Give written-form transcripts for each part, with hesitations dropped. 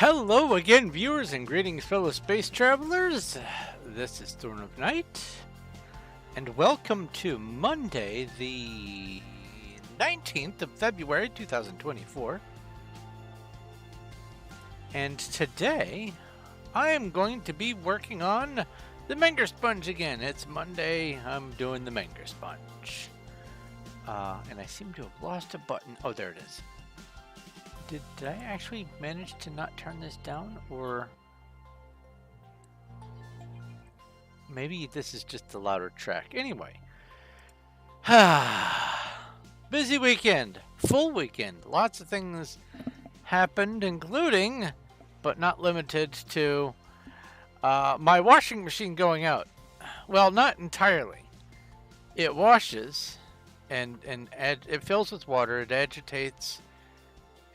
Hello again, viewers, and greetings, fellow space travelers. This is Thorn of Night, and welcome to Monday, the 19th of February, 2024. And today, I am going to be working on the Menger Sponge again. It's Monday, I'm doing the Menger Sponge. And I seem to have lost a button. Oh, there it is. Did I actually manage to not turn this down, or maybe this is just the louder track? Anyway, busy weekend, full weekend, lots of things happened, including, but not limited to, my washing machine going out. Well, not entirely. It washes, and it fills with water, it agitates,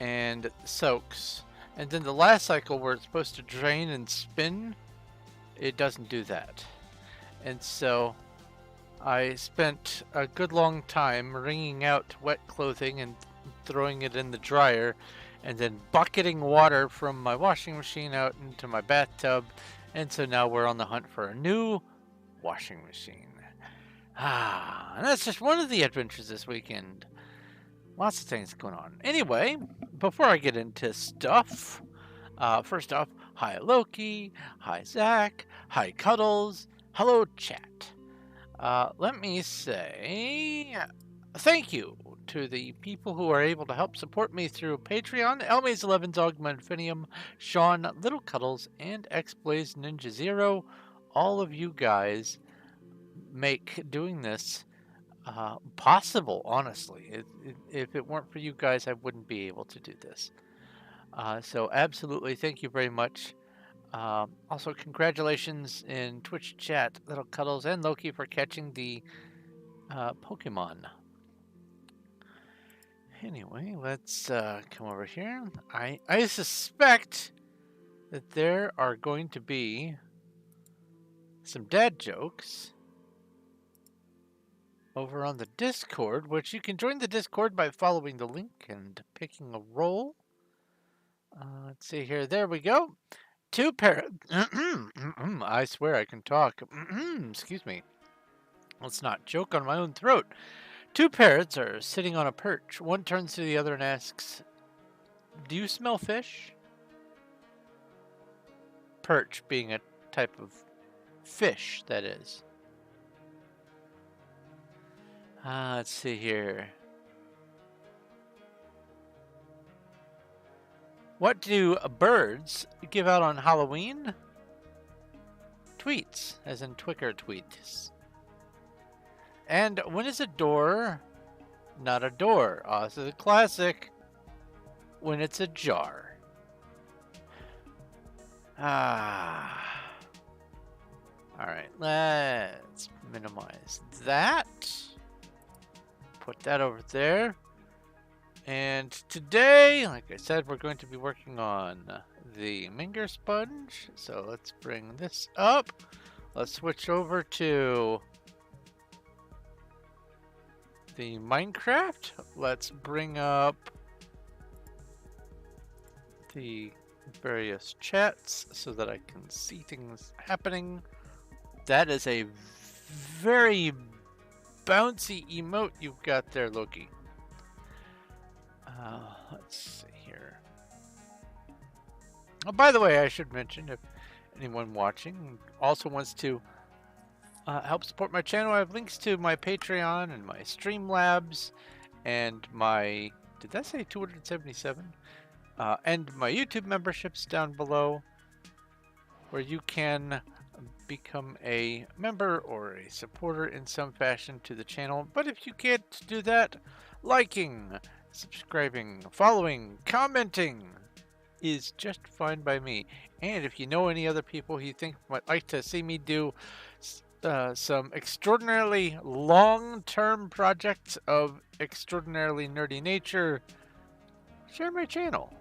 and soaks, and then the last cycle where it's supposed to drain and spin, it doesn't do that. And so I spent a good long time wringing out wet clothing and throwing it in the dryer, and then bucketing water from my washing machine out into my bathtub. And so now we're on the hunt for a new washing machine. And that's just one of the adventures this weekend. Lots of things going on. Anyway, before I get into stuff, first off, hi Loki, hi Zach, hi Cuddles, hello chat. Let me say thank you to the people who are able to help support me through Patreon: Elmaze11, Zogman, Infinium, Sean, Little Cuddles, and XBlaze Ninja Zero. All of you guys make doing this possible, honestly. If it weren't for you guys, I wouldn't be able to do this. So absolutely, thank you very much. Also, congratulations in Twitch chat, Little Cuddles and Loki, for catching the Pokemon. Anyway, let's come over here. I suspect that there are going to be some dad jokes over on the Discord, which you can join the Discord by following the link and picking a role. Let's see here. There we go. Two parrots. I swear I can talk. Excuse me. Let's not choke on my own throat. Two parrots are sitting on a perch. One turns to the other and asks, "Do you smell fish?" Perch being a type of fish, that is. Let's see here. What do birds give out on Halloween? Tweets, as in Twitter tweets. And when is a door not a door? This is a classic. When it's a jar. Alright, let's minimize that. Put that over there. And today, like I said, we're going to be working on the Menger Sponge. So let's bring this up. Let's switch over to the Minecraft. Let's bring up the various chats so that I can see things happening. That is a very bouncy emote you've got there, Loki. Let's see here. Oh, by the way, I should mention, if anyone watching also wants to help support my channel, I have links to my Patreon and my Streamlabs and my, did that say 277? And my YouTube memberships down below, where you can become a member or a supporter in some fashion to the channel. But if you can't do that, liking, subscribing, following, commenting is just fine by me. And if you know any other people who you think might like to see me do some extraordinarily long-term projects of extraordinarily nerdy nature, share my channel.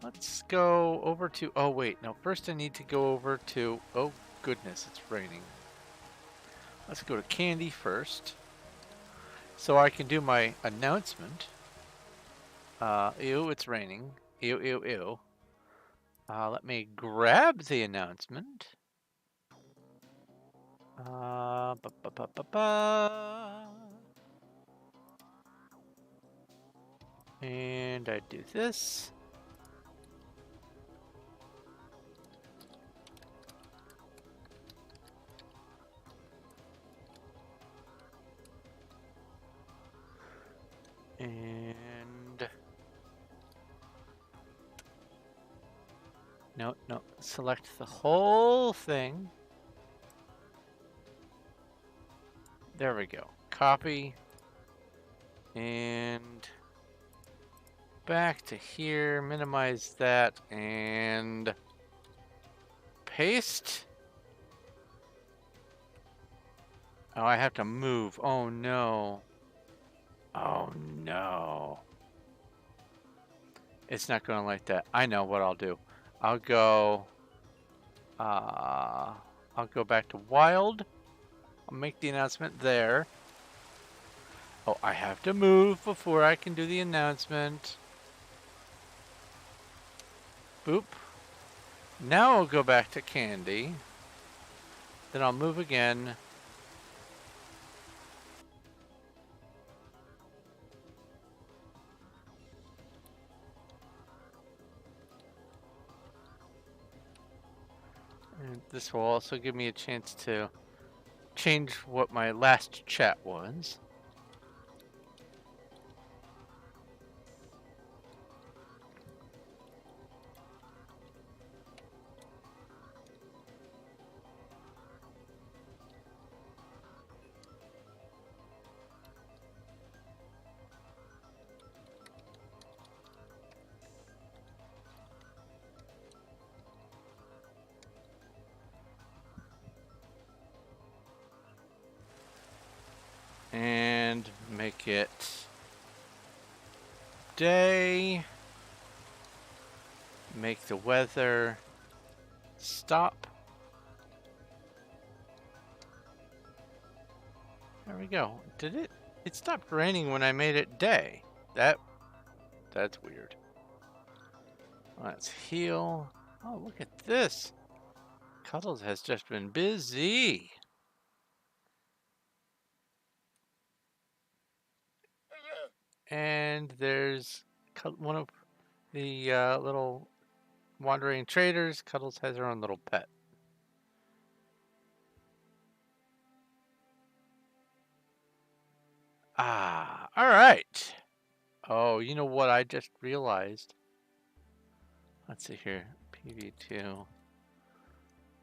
Let's go over to, oh wait, no, first I need to go over to, oh goodness, it's raining. Let's go to Candy first, so I can do my announcement. Ew, it's raining. Ew, ew, ew. Let me grab the announcement. Ba, ba, ba, ba, ba. And I do this. And no, no, select the whole thing. There we go. Copy. And back to here, minimize that, and paste. Oh, I have to move. Oh no. Oh no. It's not going like that. I know what I'll do. I'll go back to wild. I'll make the announcement there. Oh, I have to move before I can do the announcement. Boop. Now I'll go back to Candy. Then I'll move again. And this will also give me a chance to change what my last chat was. And make it day. Make the weather stop. There we go. Did it? It stopped raining when I made it day. That's weird. Let's heal. Oh, look at this. Cuddles has just been busy. And there's one of the little wandering traders. Cuddles has her own little pet. Ah, all right. Oh, you know what I just realized? Let's see here. PV2.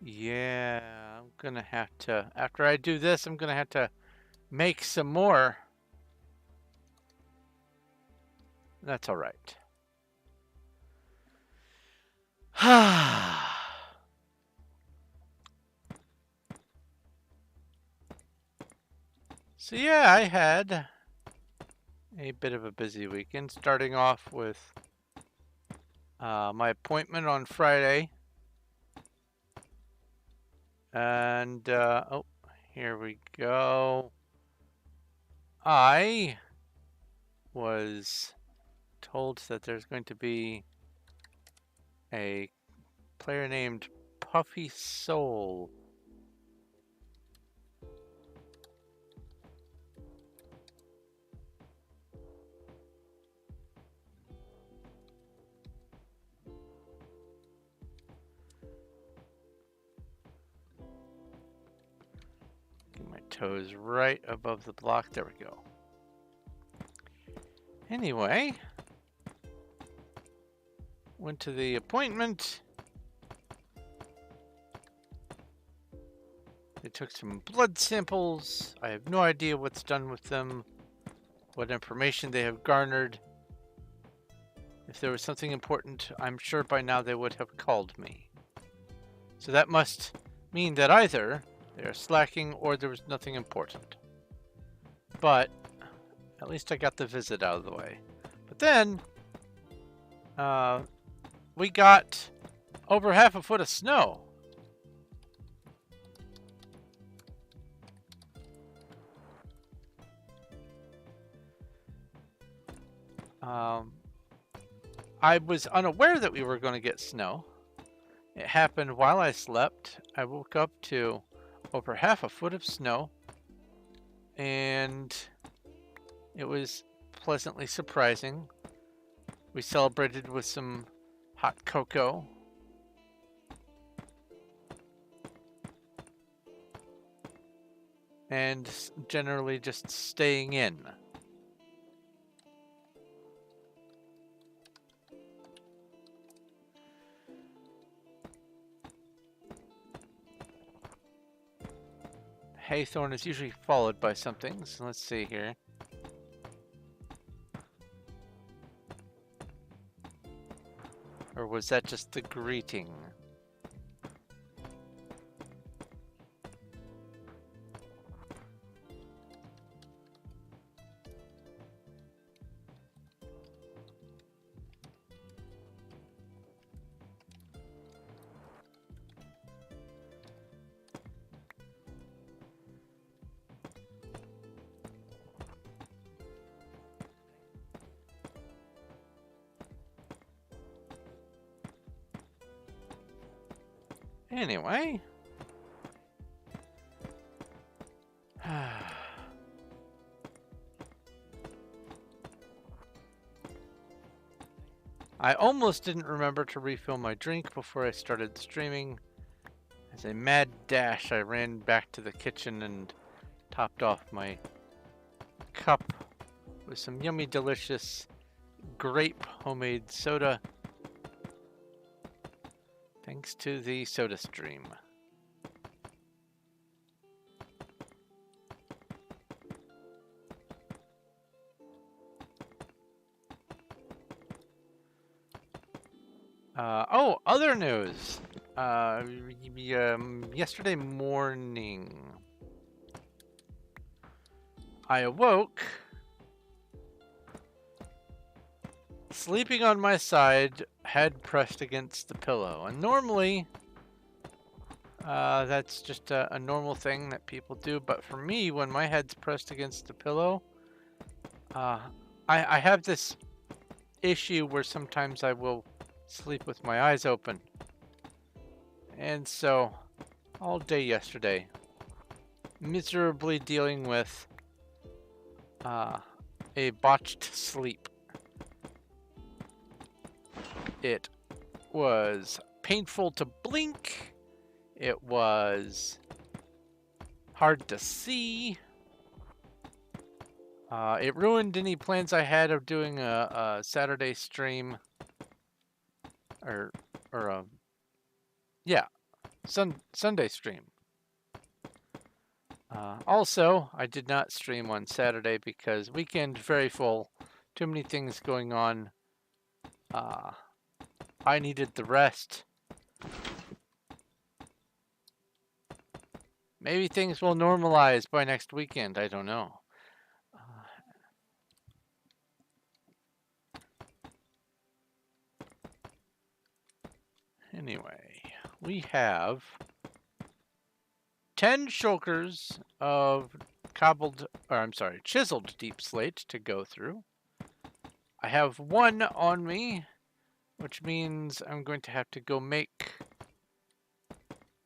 Yeah, I'm gonna have to, after I do this, I'm gonna have to make some more. That's all right. So yeah, I had a bit of a busy weekend, starting off with my appointment on Friday. And, oh, here we go. I was told that there's going to be a player named Puffy Soul. Get my toes right above the block. There we go. Anyway, went to the appointment. They took some blood samples. I have no idea what's done with them, what information they have garnered. If there was something important, I'm sure by now they would have called me. So that must mean that either they are slacking or there was nothing important. But at least I got the visit out of the way. But then we got over half a foot of snow. I was unaware that we were going to get snow. It happened while I slept. I woke up to over half a foot of snow, and it was pleasantly surprising. We celebrated with some hot cocoa. And generally just staying in. Haythorn is usually followed by something, so let's see here. Or was that just the greeting? Anyway. I almost didn't remember to refill my drink before I started streaming. As a mad dash, I ran back to the kitchen and topped off my cup with some yummy, delicious grape homemade soda. Thanks to the soda stream. Oh, other news. Yesterday morning, I awoke sleeping on my side, head pressed against the pillow. And normally, that's just a normal thing that people do. But for me, when my head's pressed against the pillow, I have this issue where sometimes I will sleep with my eyes open. And so, all day yesterday, miserably dealing with a botched sleep. It was painful to blink. It was hard to see. It ruined any plans I had of doing a Saturday stream. Sunday stream. Also, I did not stream on Saturday because weekend very full. Too many things going on. I needed the rest. Maybe things will normalize by next weekend. I don't know. Anyway, we have 10 shulkers of chiseled deep slate to go through. I have one on me, which means I'm going to have to go make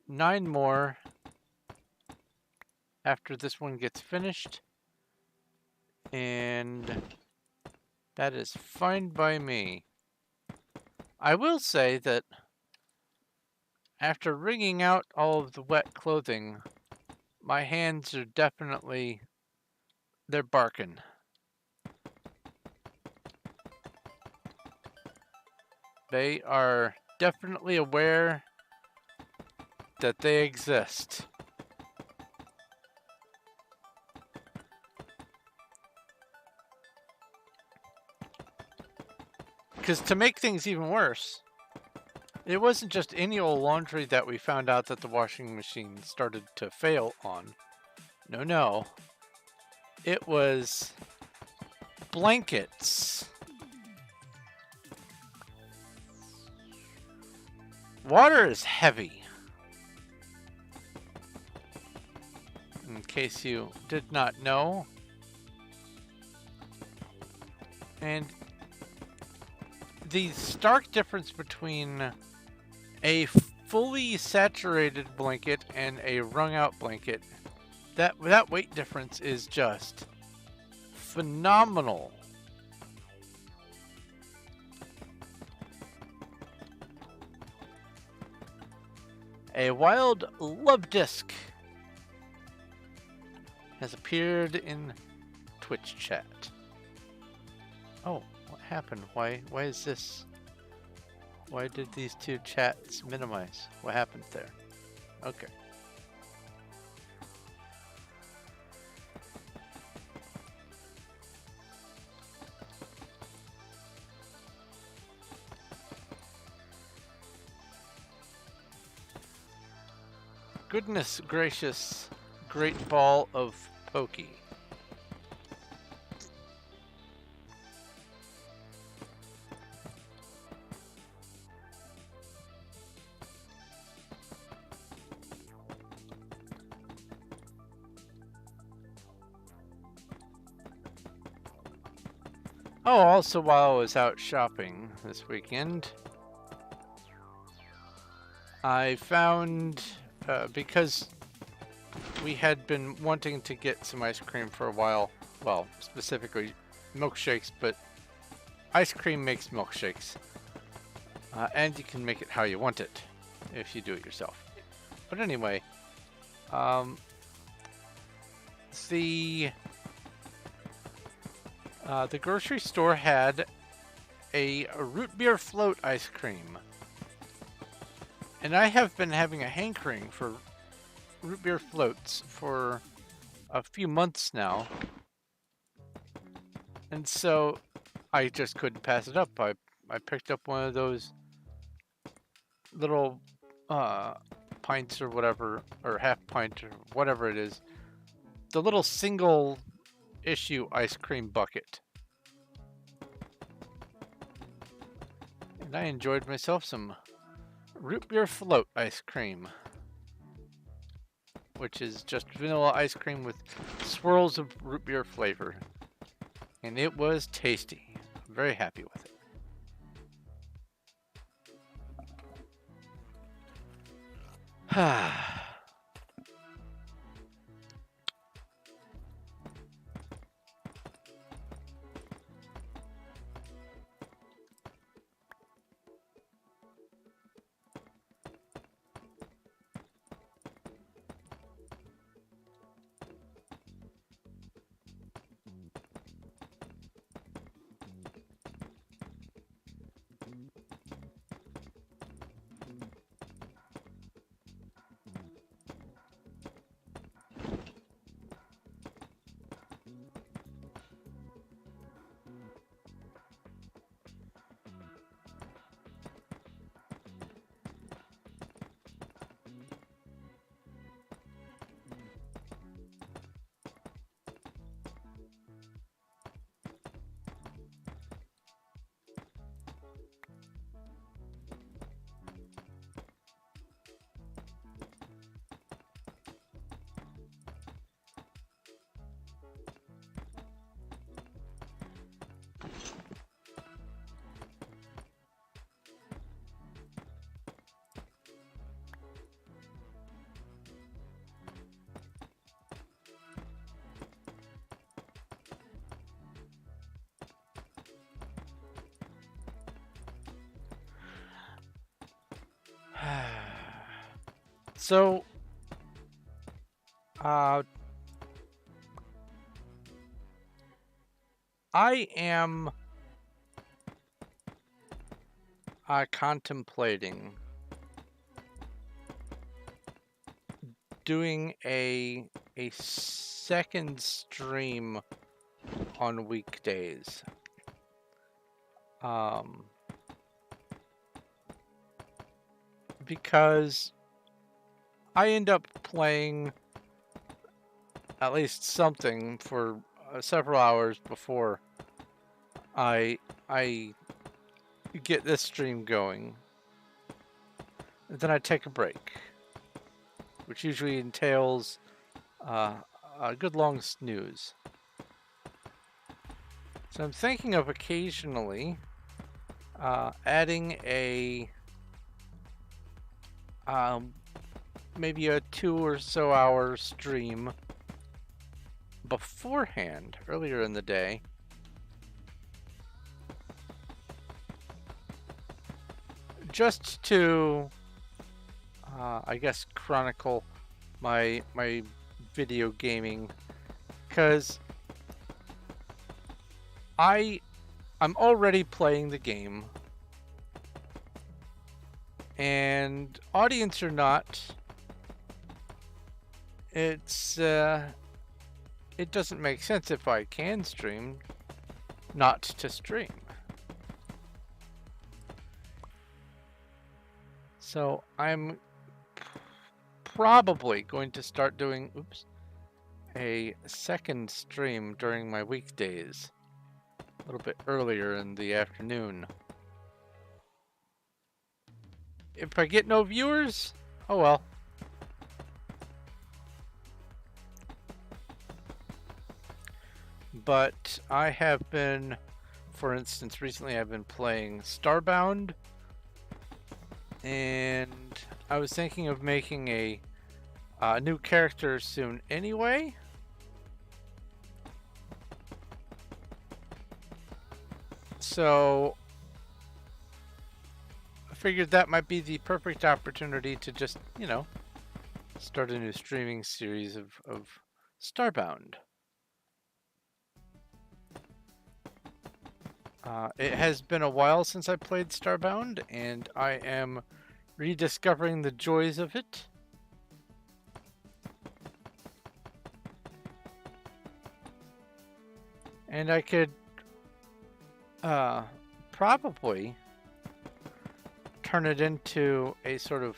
9 more after this one gets finished. And that is fine by me. I will say that after wringing out all of the wet clothing, my hands are definitely, they're barking. They are definitely aware that they exist. Because to make things even worse, it wasn't just any old laundry that we found out that the washing machine started to fail on. No. It was blankets. Water is heavy. In case you did not know. And the stark difference between a fully saturated blanket and a wrung out blanket, that weight difference is just phenomenal. A wild love disc has appeared in Twitch chat. Oh, what happened? Why is this? Why did these two chats minimize? What happened there? Okay. Goodness gracious, great ball of pokey. Oh, also while I was out shopping this weekend, I found, because we had been wanting to get some ice cream for a while, well, specifically milkshakes, but ice cream makes milkshakes, and you can make it how you want it if you do it yourself. But anyway, the grocery store had a root beer float ice cream. And I have been having a hankering for root beer floats for a few months now. And so I just couldn't pass it up. I picked up one of those little pints or whatever, or half pint or whatever it is. The little single issue ice cream bucket. And I enjoyed myself some root beer float ice cream, which is just vanilla ice cream with swirls of root beer flavor. And it was tasty. I'm very happy with it. So, I am contemplating doing a second stream on weekdays. Because I end up playing at least something for several hours before I get this stream going. And then I take a break, which usually entails a good long snooze. So I'm thinking of occasionally adding a maybe a 2 or so hour stream beforehand, earlier in the day, just to I guess chronicle my video gaming, because I'm already playing the game, and audience or not, it doesn't make sense if I can stream not to stream. So I'm probably going to start doing a second stream during my weekdays, a little bit earlier in the afternoon. If I get no viewers, oh well. But I have been, for instance, recently I've been playing Starbound, and I was thinking of making a new character soon anyway. So I figured that might be the perfect opportunity to just, you know, start a new streaming series of Starbound. It has been a while since I played Starbound, and I am rediscovering the joys of it. And I could probably turn it into a sort of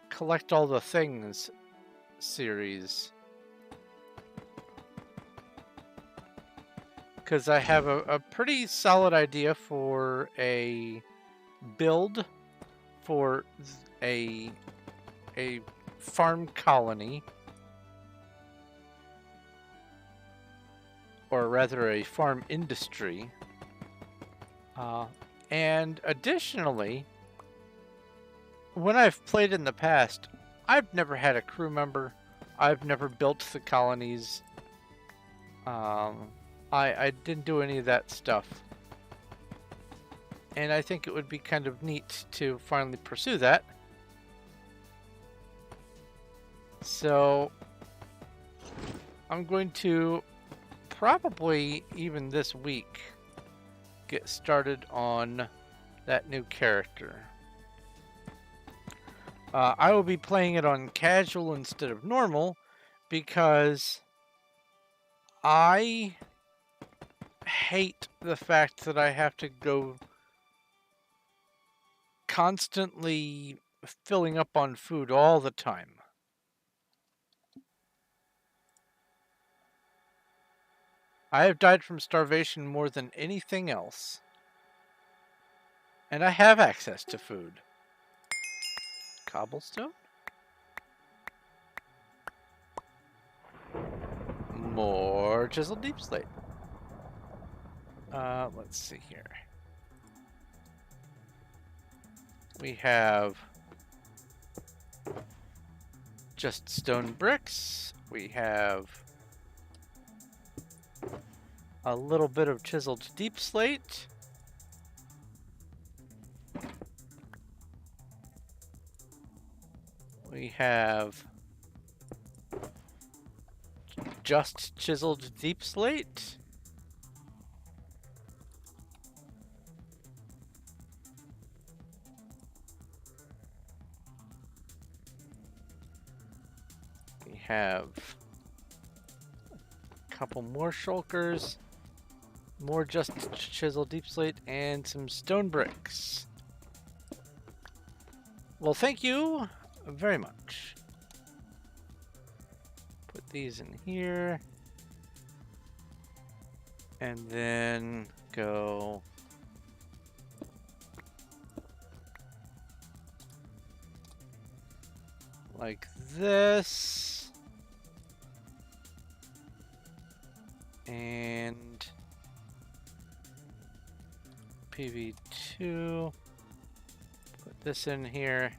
collect all the things series. Because I have a pretty solid idea for a build for a farm colony, or rather a farm industry. And additionally, when I've played in the past, I've never had a crew member. I've never built the colonies. I didn't do any of that stuff. And I think it would be kind of neat to finally pursue that. So I'm going to probably, even this week, get started on that new character. I will be playing it on casual instead of normal because I hate the fact that I have to go constantly filling up on food all the time. I have died from starvation more than anything else. And I have access to food. Cobblestone? More chiseled deep slate. Let's see here. We have just stone bricks. We have a little bit of chiseled deep slate. We have just chiseled deep slate. We have a couple more shulkers, more just chiseled deep slate, and some stone bricks. Well, thank you very much. Put these in here. And then go like this. And PV2. Put this in here.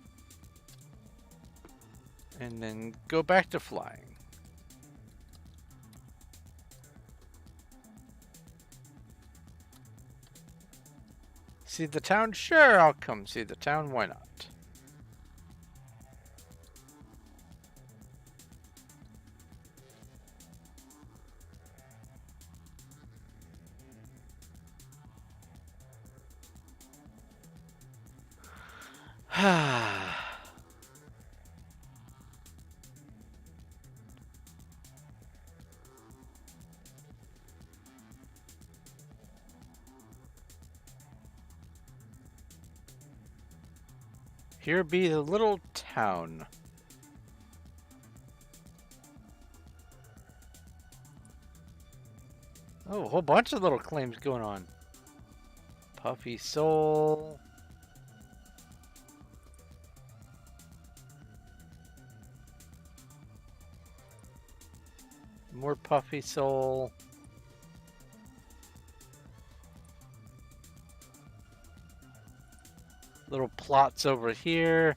And then go back to flying. See the town? Sure, I'll come see the town. Why not? Here be the little town. Oh, a whole bunch of little claims going on. Puffy Soul. More Puffy Soul. Little plots over here.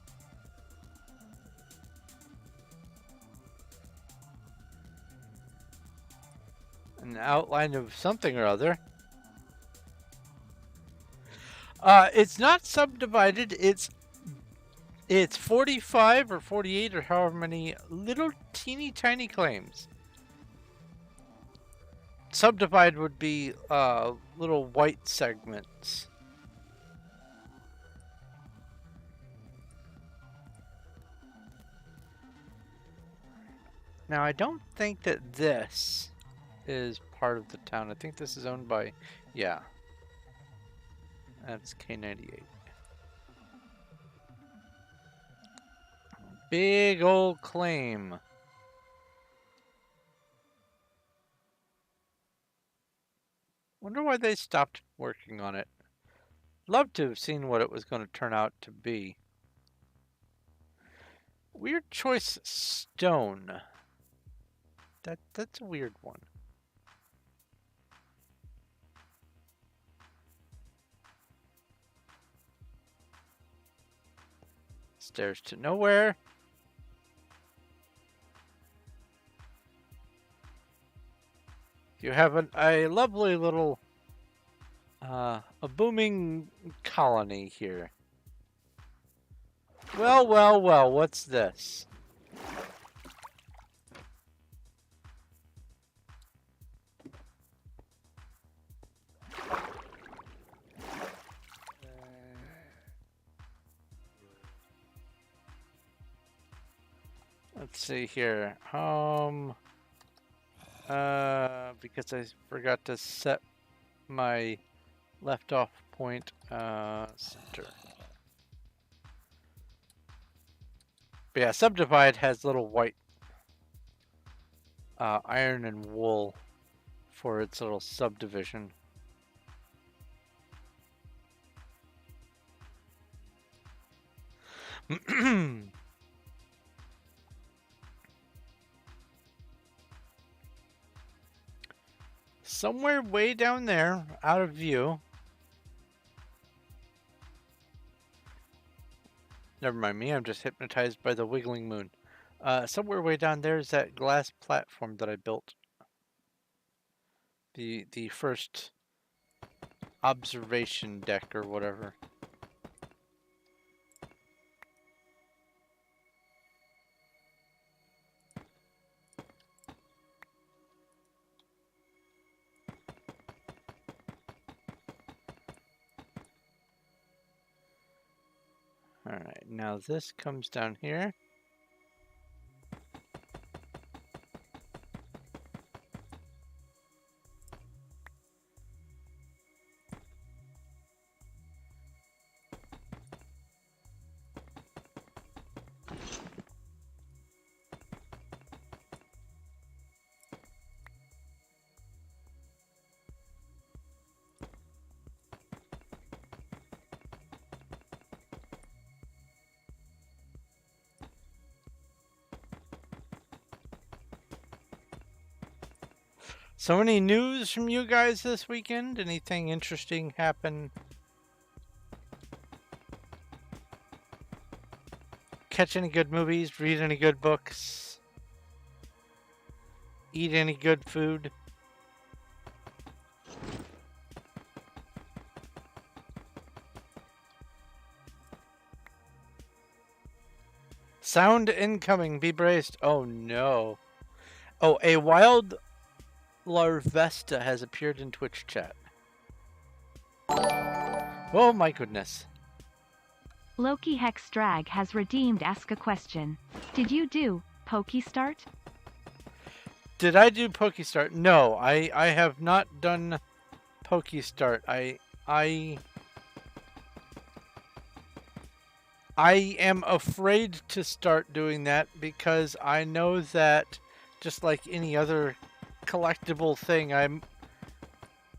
An outline of something or other. It's not subdivided. It's 45 or 48 or however many little teeny tiny claims. Subdivide would be little white segments. Now I don't think that this is part of the town. I think this is owned by, yeah. That's K98. Big old claim. Wonder why they stopped working on it. Love to have seen what it was going to turn out to be. Weird choice stone. That's a weird one. Stairs to nowhere. You have a lovely little a booming colony here. Well, well, well, what's this? Let's see here. Because I forgot to set my left off point center. But yeah, Subdivide has little white iron and wool for its little subdivision. Somewhere way down there, out of view. Never mind me, I'm just hypnotized by the wiggling moon. Somewhere way down there is that glass platform that I built. The first observation deck or whatever. Alright, now this comes down here. So any news from you guys this weekend? Anything interesting happen catch any good movies, read any good books, eat any good food. Sound incoming, be braced. Oh no. Oh, a wild larvesta has appeared in Twitch chat. Oh my goodness. Loki Hex Drag has redeemed Ask a Question. Did you do Pokestart? Did I do Pokestart? No, I have not done Pokestart. I am afraid to start doing that because I know that just like any other collectible thing,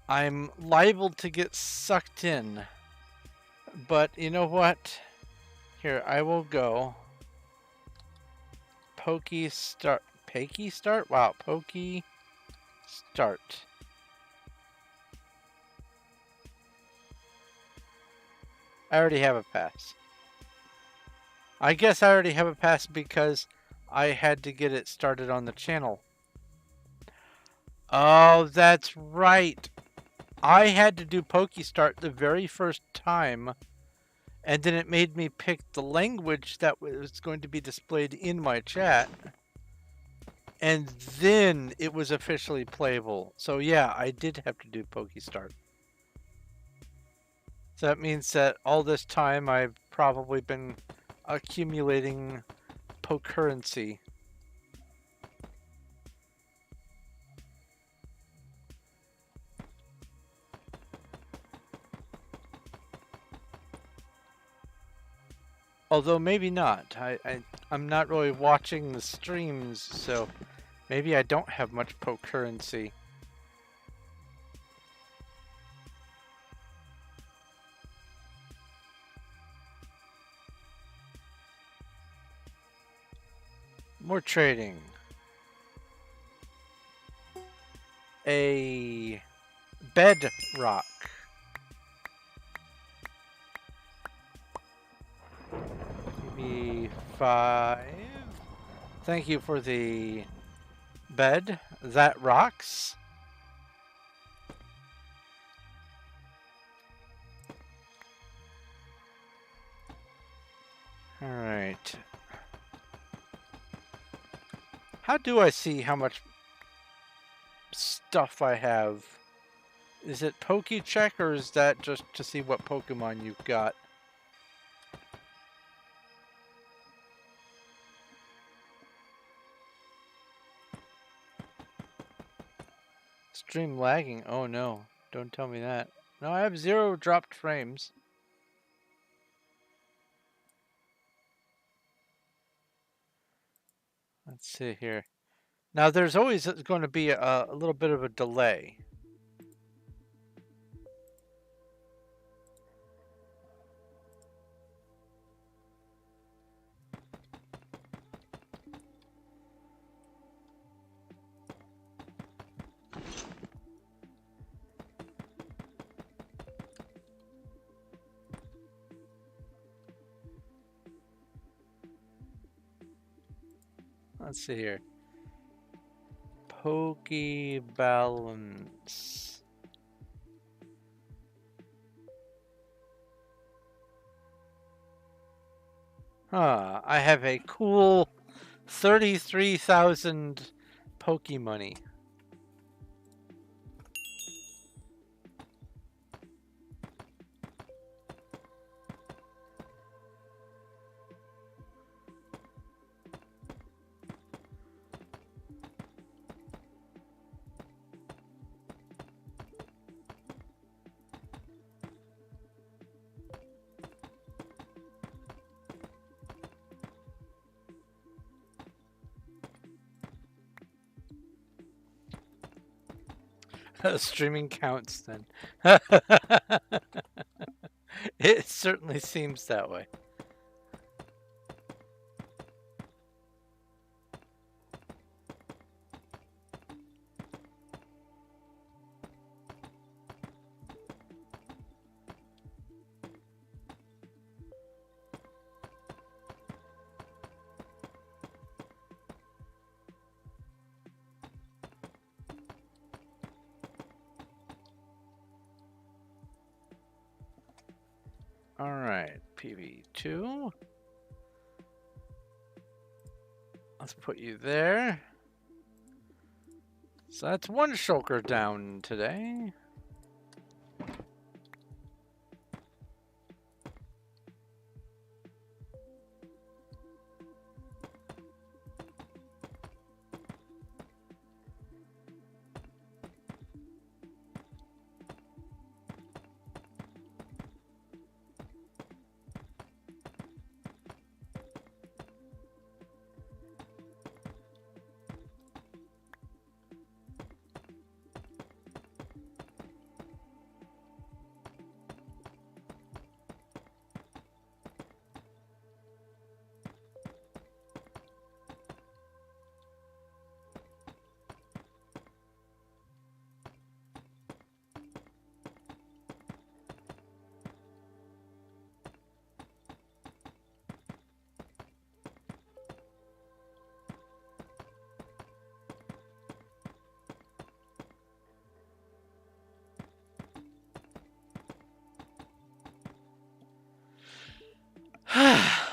I'm liable to get sucked in. But you know what? Here, I will go. Pokestart. Pokestart? Wow, Pokestart. I already have a pass. I guess I already have a pass because I had to get it started on the channel. Oh, that's right. I had to do Pokestart the very first time, and then it made me pick the language that was going to be displayed in my chat, and then it was officially playable. So yeah, I did have to do Pokestart. So that means that all this time I've probably been accumulating Pokecurrency. Although maybe not. I'm not really watching the streams, so maybe I don't have much Pokecurrency. More trading. A bedrock. Maybe 5. Thank you for the bed. That rocks. Alright. How do I see how much stuff I have? Is it Pokecheck or is that just to see what Pokemon you've got? Stream lagging? Oh no, don't tell me that. No, I have 0 dropped frames. Let's see here. Now there's always going to be a little bit of a delay. Let's see here. Pokebalance. Huh, I have a cool 33,000 Pokemoney. Streaming counts then. It certainly seems that way. Alright, PV2. Let's put you there. So that's one shulker down today.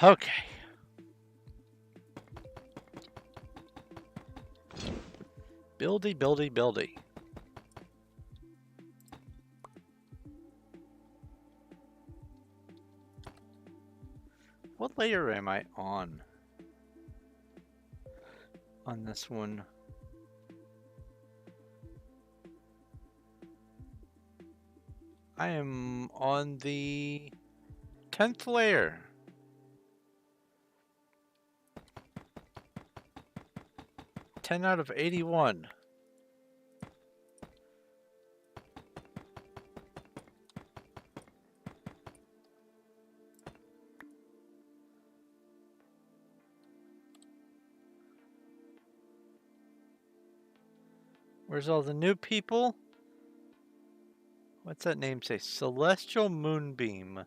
Okay. Buildy, buildy, buildy. What layer am I on? On this one. I am on the 10th layer. Ten out of 81. Where's all the new people? What's that name say? Celestial Moonbeam.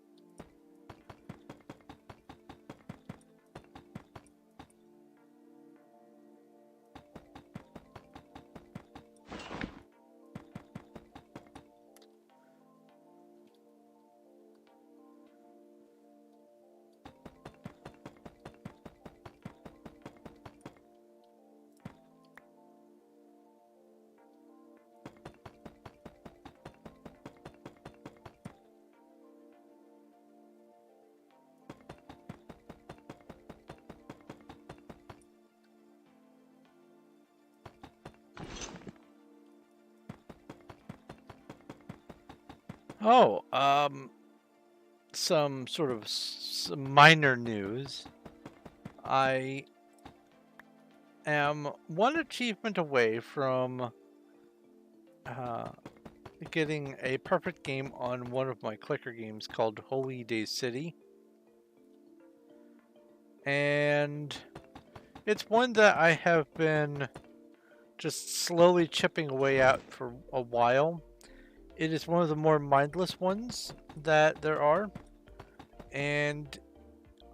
Oh, some sort of some minor news. I am one achievement away from getting a perfect game on one of my clicker games called Holy Day City. And it's one that I have been just slowly chipping away at for a while. It is one of the more mindless ones that there are. And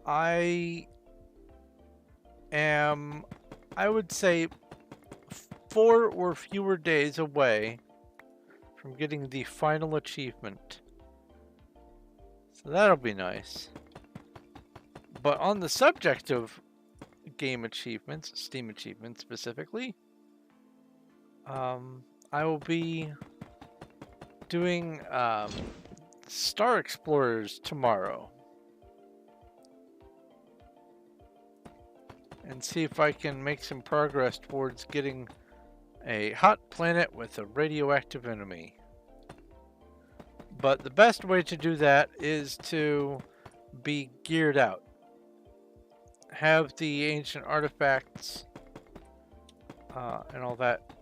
I am, I would say, 4 or fewer days away from getting the final achievement. So that'll be nice. But on the subject of game achievements, Steam achievements specifically, I will be doing Star Explorers tomorrow. And see if I can make some progress towards getting a hot planet with a radioactive enemy. But the best way to do that is to be geared out. Have the ancient artifacts and all that.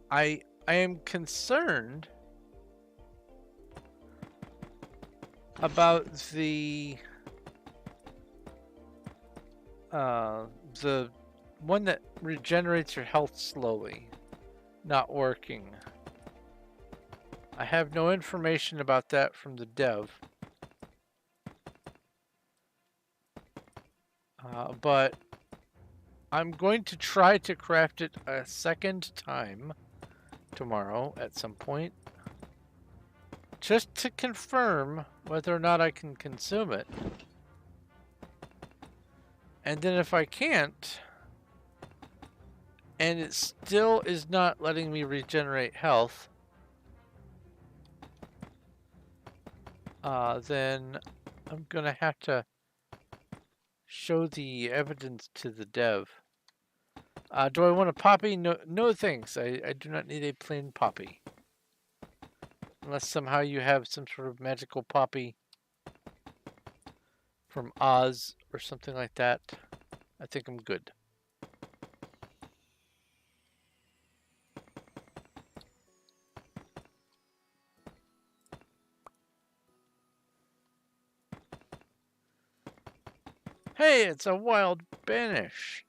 I am concerned about the one that regenerates your health slowly not working. I have no information about that from the dev. But I'm going to try to craft it a second time tomorrow at some point. just to confirm whether or not I can consume it. And then if I can't, and it still is not letting me regenerate health, then I'm gonna have to show the evidence to the dev. Do I want a poppy? No, no thanks. I do not need a plain poppy. Unless somehow you have some sort of magical poppy from Oz or something like that. I think I'm good. Hey, it's a wild banish.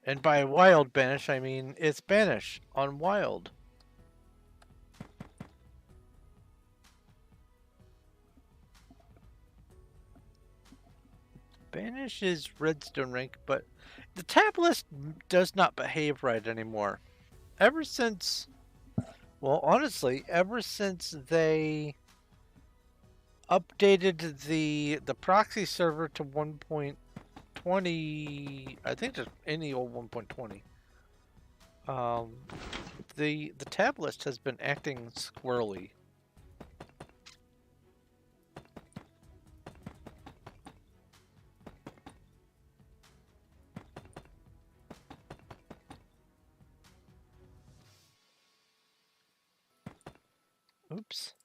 And by wild banish, I mean it's banish on wild. Banish is redstone rank, but the tab list does not behave right anymore. Ever since, well, honestly, ever since they updated the proxy server to 1.20, I think just any old 1.20. The tab list has been acting squirrely. Oops.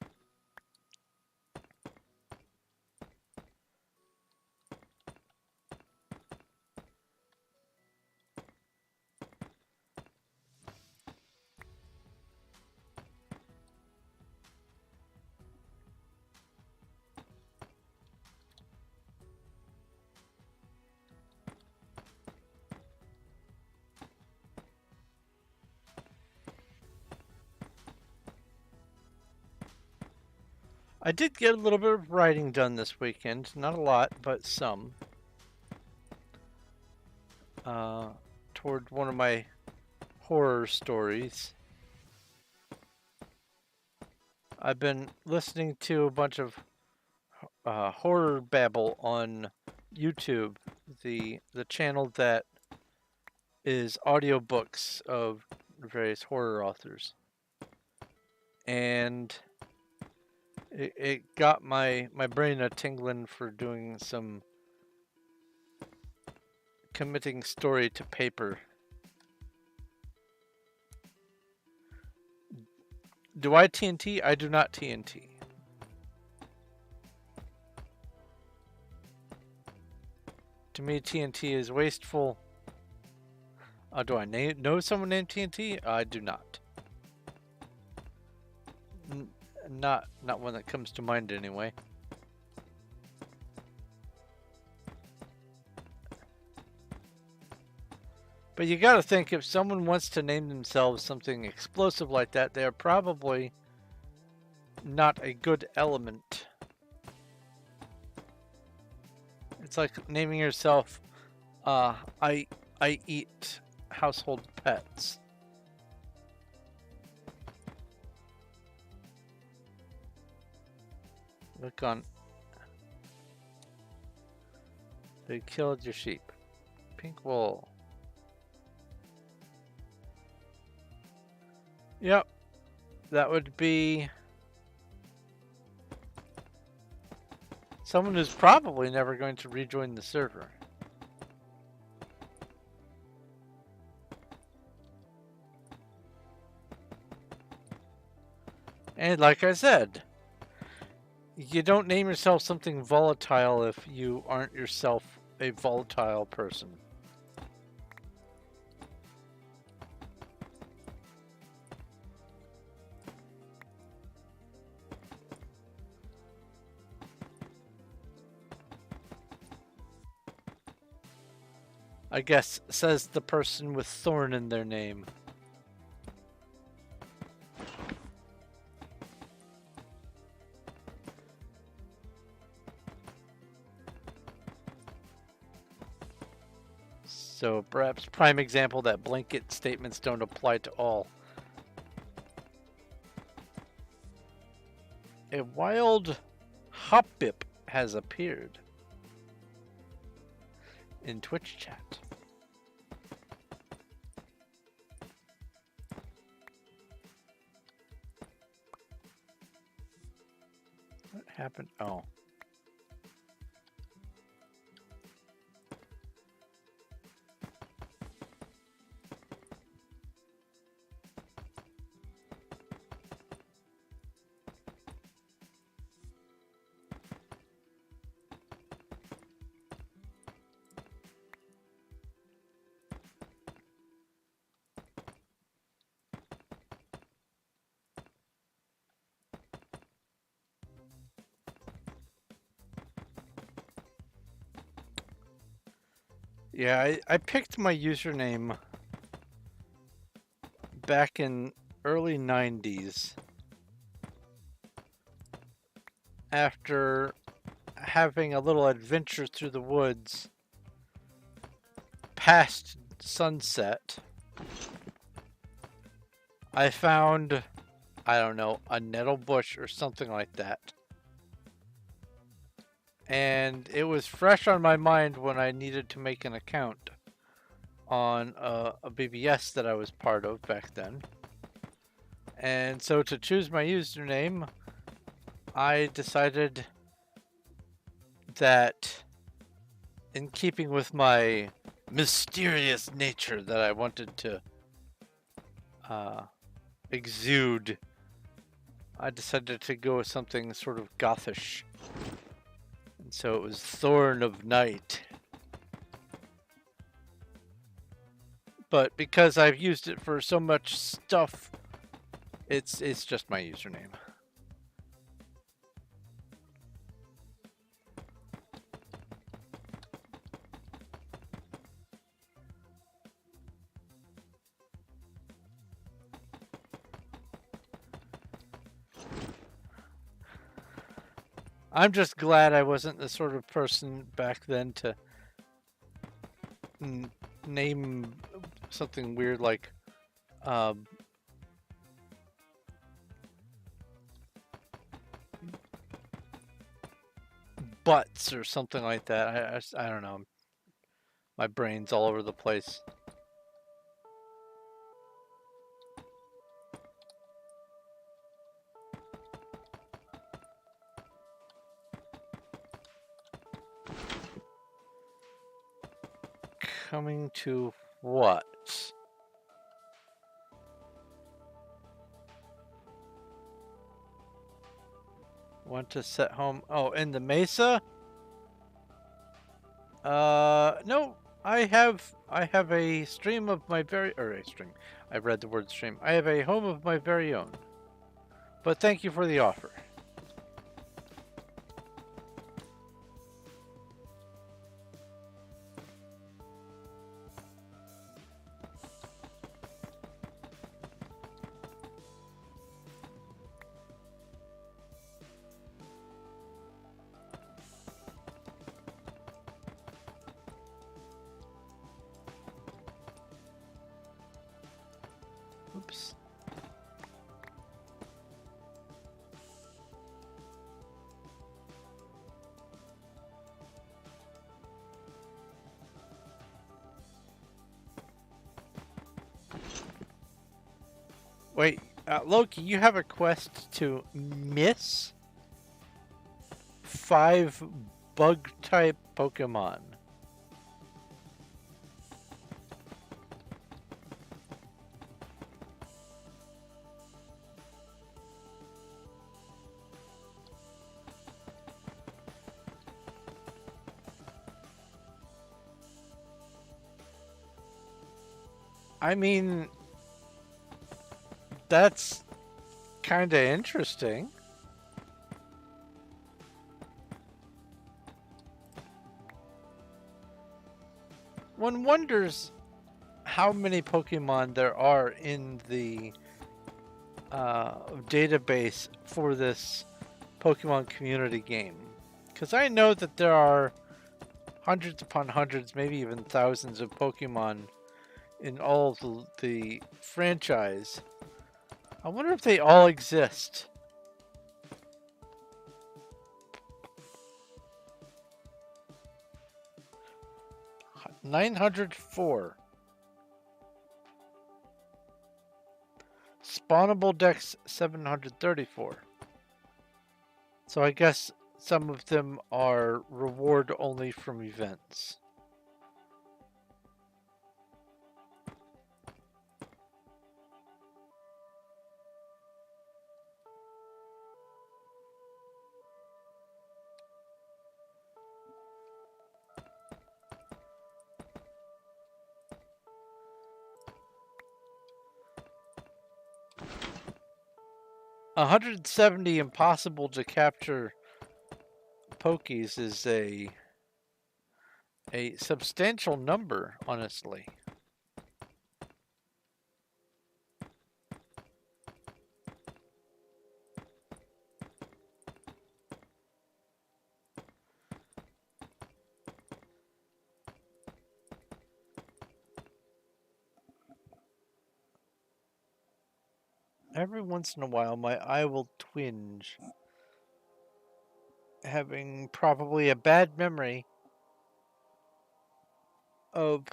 I did get a little bit of writing done this weekend. Not a lot, but some. Toward one of my horror stories. I've been listening to a bunch of horror babble on YouTube, the channel that is audiobooks of various horror authors. And it got my brain a tingling for doing some committing story to paper. Do I TNT? I do not TNT. To me, TNT is wasteful. Do I know someone named TNT? I do not. Not one that comes to mind anyway. But you gotta think, if someone wants to name themselves something explosive like that, they're probably not a good element. It's like naming yourself, I eat household pets. Look on. They killed your sheep. Pink wool. Yep. That would be someone who's probably never going to rejoin the server. And like I said, you don't name yourself something volatile if you aren't yourself a volatile person. I guess, says the person with thorn in their name. So perhaps prime example that blanket statements don't apply to all. A wild hopbip has appeared in Twitch chat. What happened? Oh. Yeah, I picked my username back in early 90s after having a little adventure through the woods past sunset. I found, I don't know, a nettle bush or something like that. And it was fresh on my mind when I needed to make an account on a BBS that I was part of back then. And so to choose my username, I decided that in keeping with my mysterious nature that I wanted to exude, I decided to go with something sort of gothish. And so it was Thorn of Night. But because I've used it for so much stuff, it's just my username. I'm just glad I wasn't the sort of person back then to name something weird like butts or something like that. I don't know. My brain's all over the place. Coming to what? Want to set home? Oh, in the Mesa? No. I have a stream of my very, or a stream. I read the word stream. I have a home of my very own. But thank you for the offer. Oops. Wait, Loki, you have a quest to miss 5 bug-type Pokemon. I mean, that's kind of interesting. One wonders how many Pokemon there are in the database for this Pokemon community game. Because I know that there are hundreds upon hundreds, maybe even thousands of Pokemon in all of the franchise. I wonder if they all exist. – 904. Spawnable Dex 734. So I guess some of them are reward only from events. $170 impossible to capture Pokies is a substantial number, honestly. Every once in a while, my eye will twinge, having probably a bad memory of.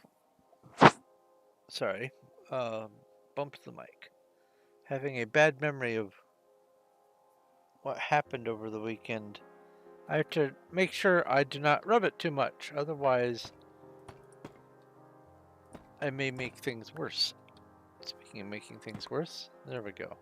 Sorry, bumped the mic. Having a bad memory of what happened over the weekend. I have to make sure I do not rub it too much, otherwise, I may make things worse. Speaking of making things worse, there we go.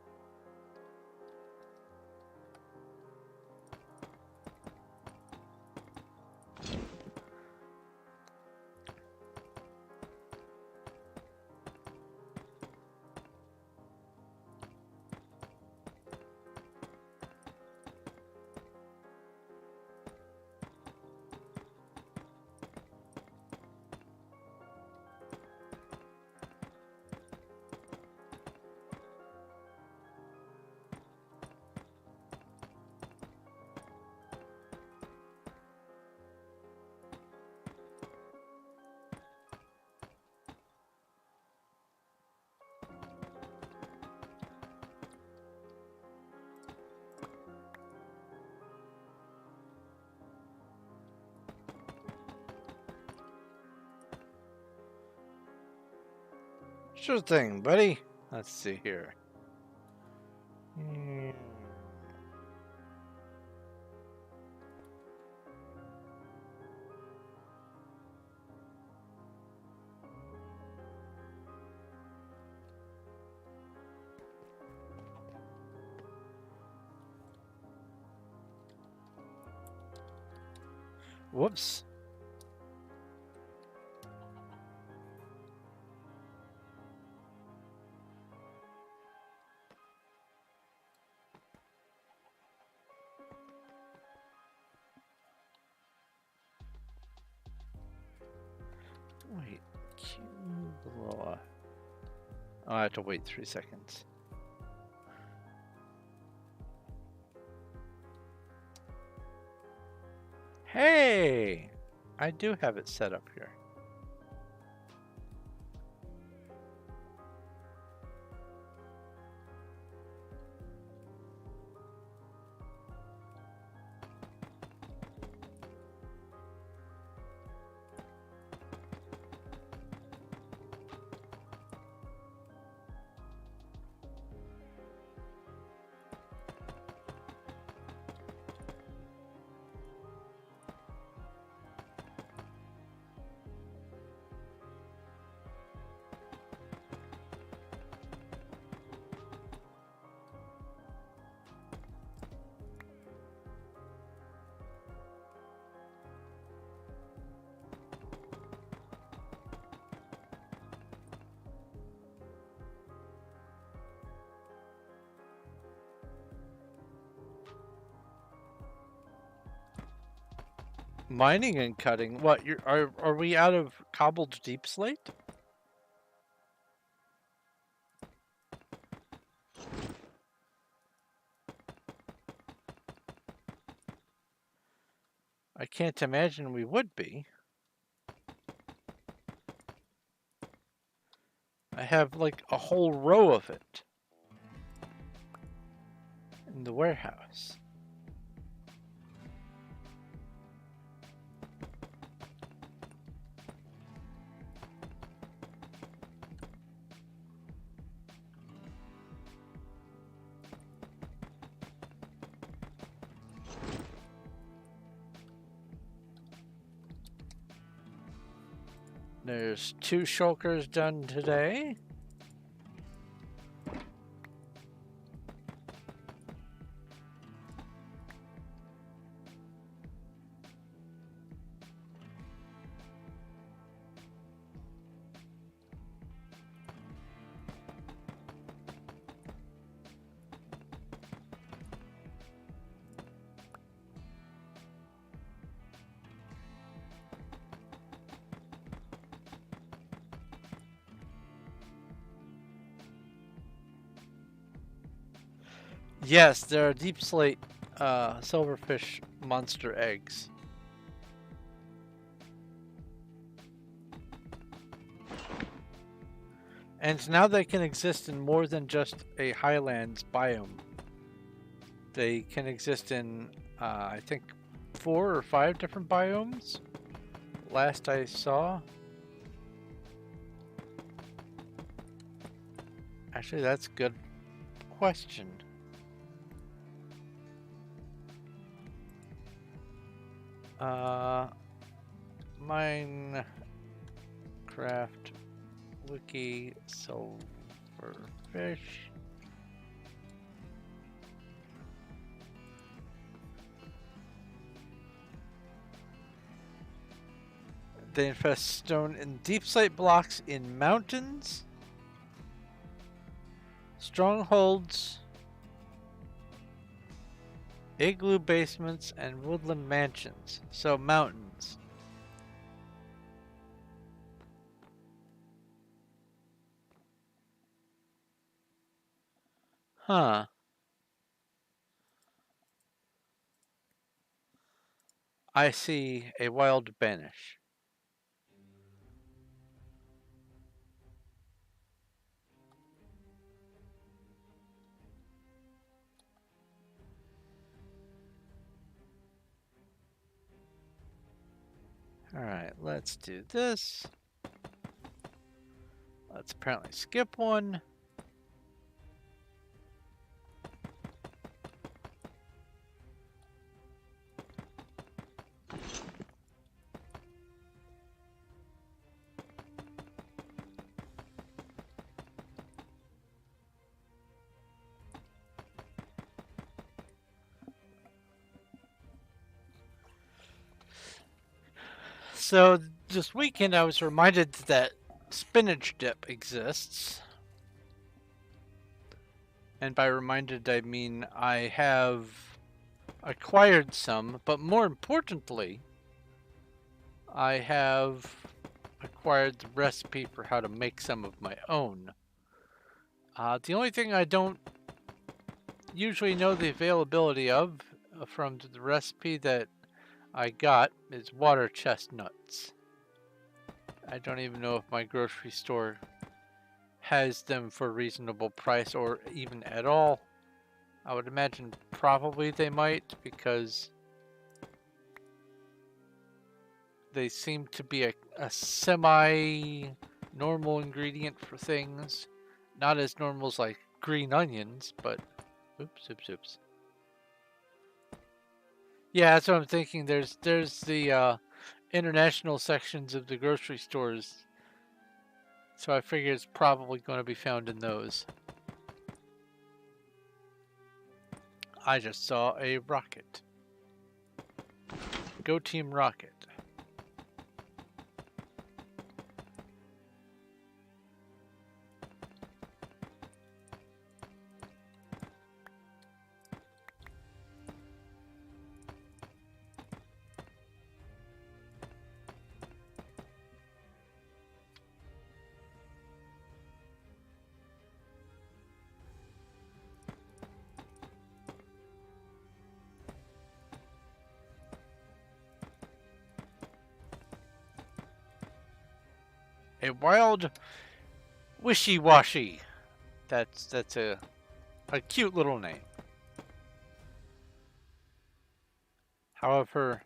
Sure thing, buddy. Let's see here. Whoops. Wait, oh, I have to wait 3 seconds. Hey! I do have it set up here. Mining and cutting. What? Are we out of cobbled deep slate? I can't imagine we would be. have like a whole row of it in the warehouse. There's 2 shulkers done today. Yes, there are deep slate silverfish monster eggs. And now they can exist in more than just a highlands biome. They can exist in, I think, 4 or 5 different biomes. Last I saw. Actually, that's a good question. Minecraft Wiki Silverfish. They infest stone and deep slate blocks in mountains, strongholds, igloo basements, and woodland mansions. So mountains. Huh. I see a wild banish. Alright, let's do this. Let's apparently skip one. So this weekend I was reminded that spinach dip exists. And by reminded I mean I have acquired some, but more importantly, I have acquired the recipe for how to make some of my own. The only thing I don't usually know the availability of from the recipe that I got is water chestnuts. I don't even know if my grocery store has them for a reasonable price or even at all. I would imagine probably they might, because they seem to be a semi-normal ingredient for things. Not as normal as like green onions, but oops. Yeah, that's what I'm thinking. There's the international sections of the grocery stores, so I figure it's probably going to be found in those. I just saw a rocket. Go Team Rocket. A wild Wishy-washy. That's a cute little name. However,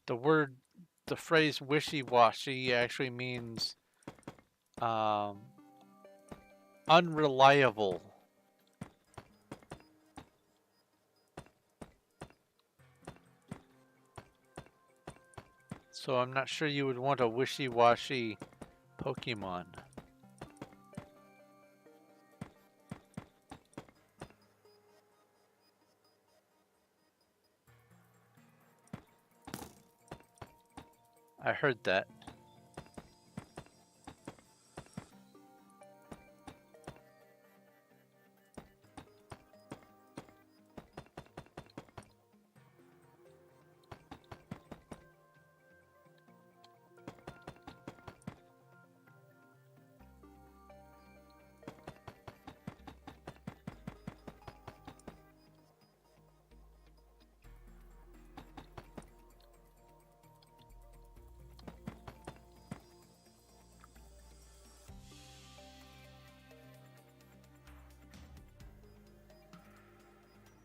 the phrase wishy-washy actually means unreliable. So I'm not sure you would want a wishy-washy Pokemon. I heard that.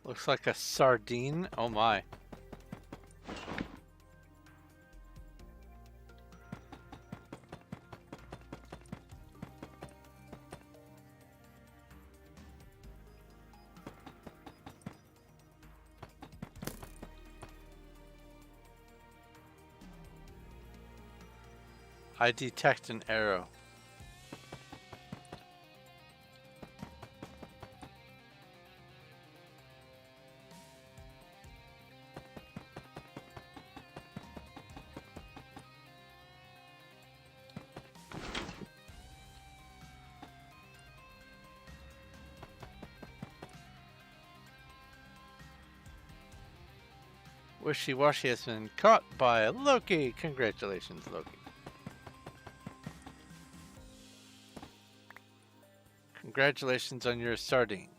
Looks like a sardine. Oh my. I detect an arrow. Wishy-washy has been caught by Loki. Congratulations, Loki. Congratulations on your sardine.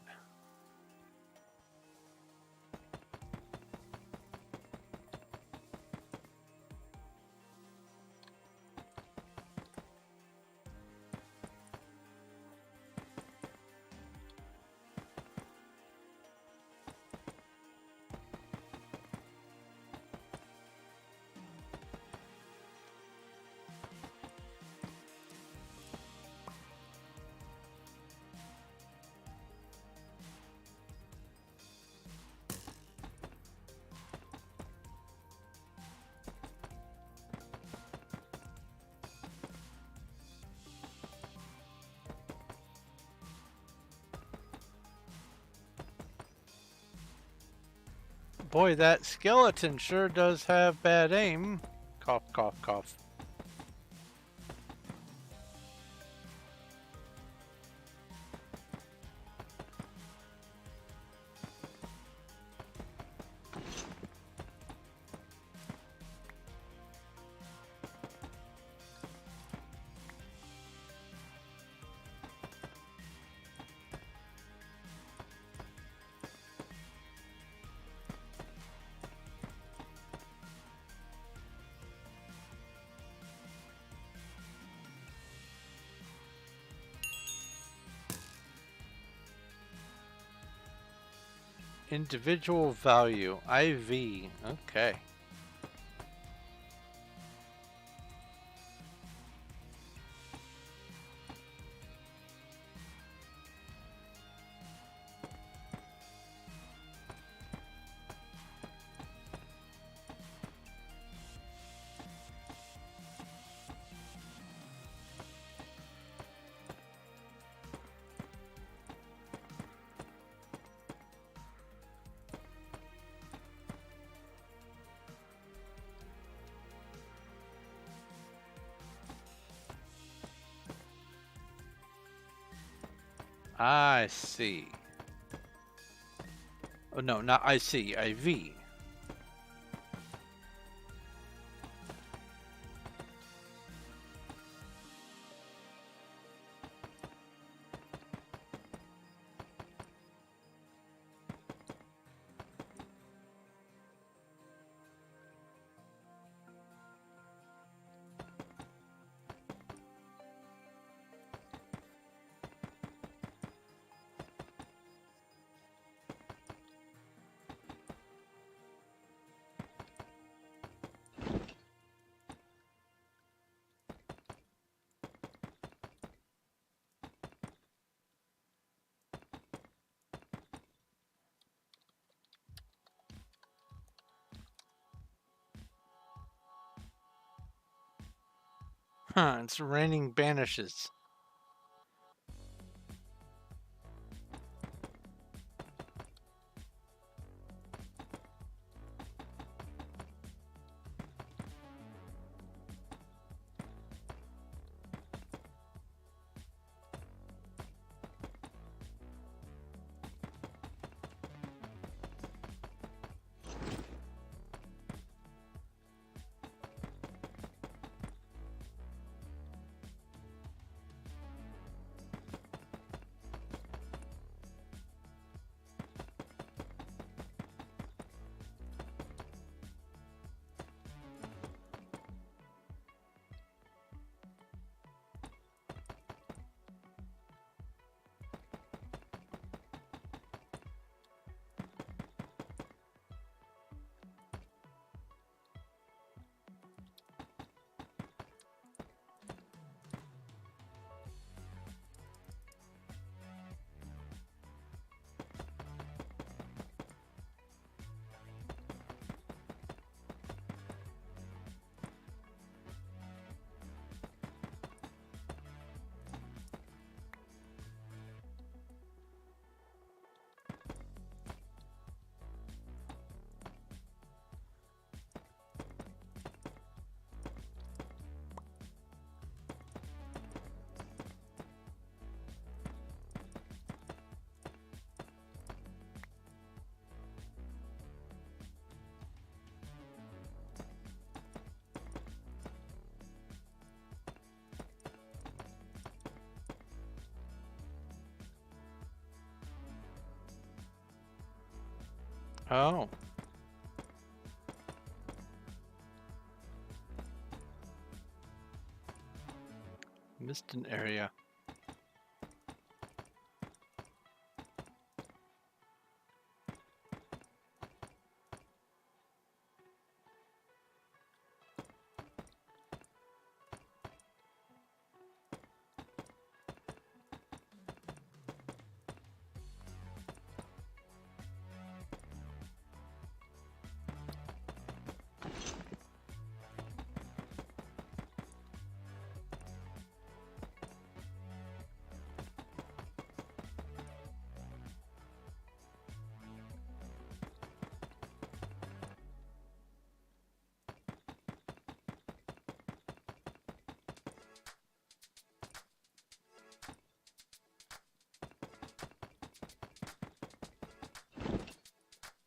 Boy, that skeleton sure does have bad aim. Cough, cough, cough. Individual value, IV. Okay. I see. Oh no, not I see, IV. It's raining banishes. Oh. Missed an area.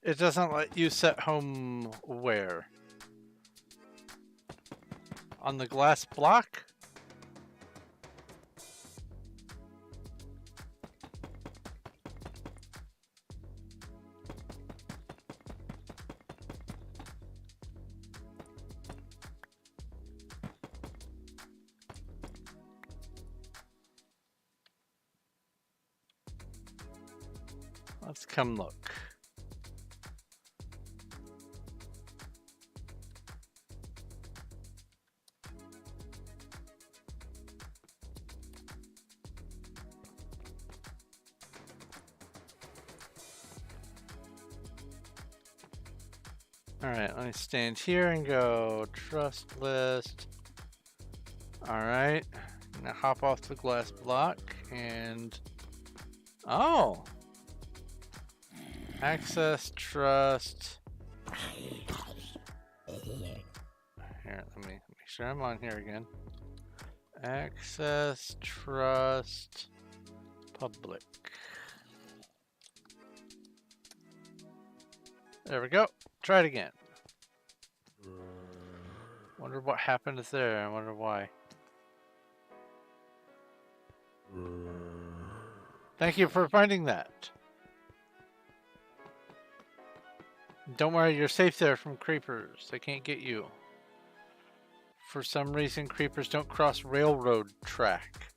It doesn't let you set home where? On the glass block? Let's come look. Alright, let me stand here and go trust list. Alright, now hop off the glass block and... Oh! Access trust. Here, let me make sure I'm on here again. Access trust public. There we go. Try it again. Wonder what happened there. I wonder why. Thank you for finding that. Don't worry, you're safe there from creepers. They can't get you. For some reason, creepers don't cross railroad track.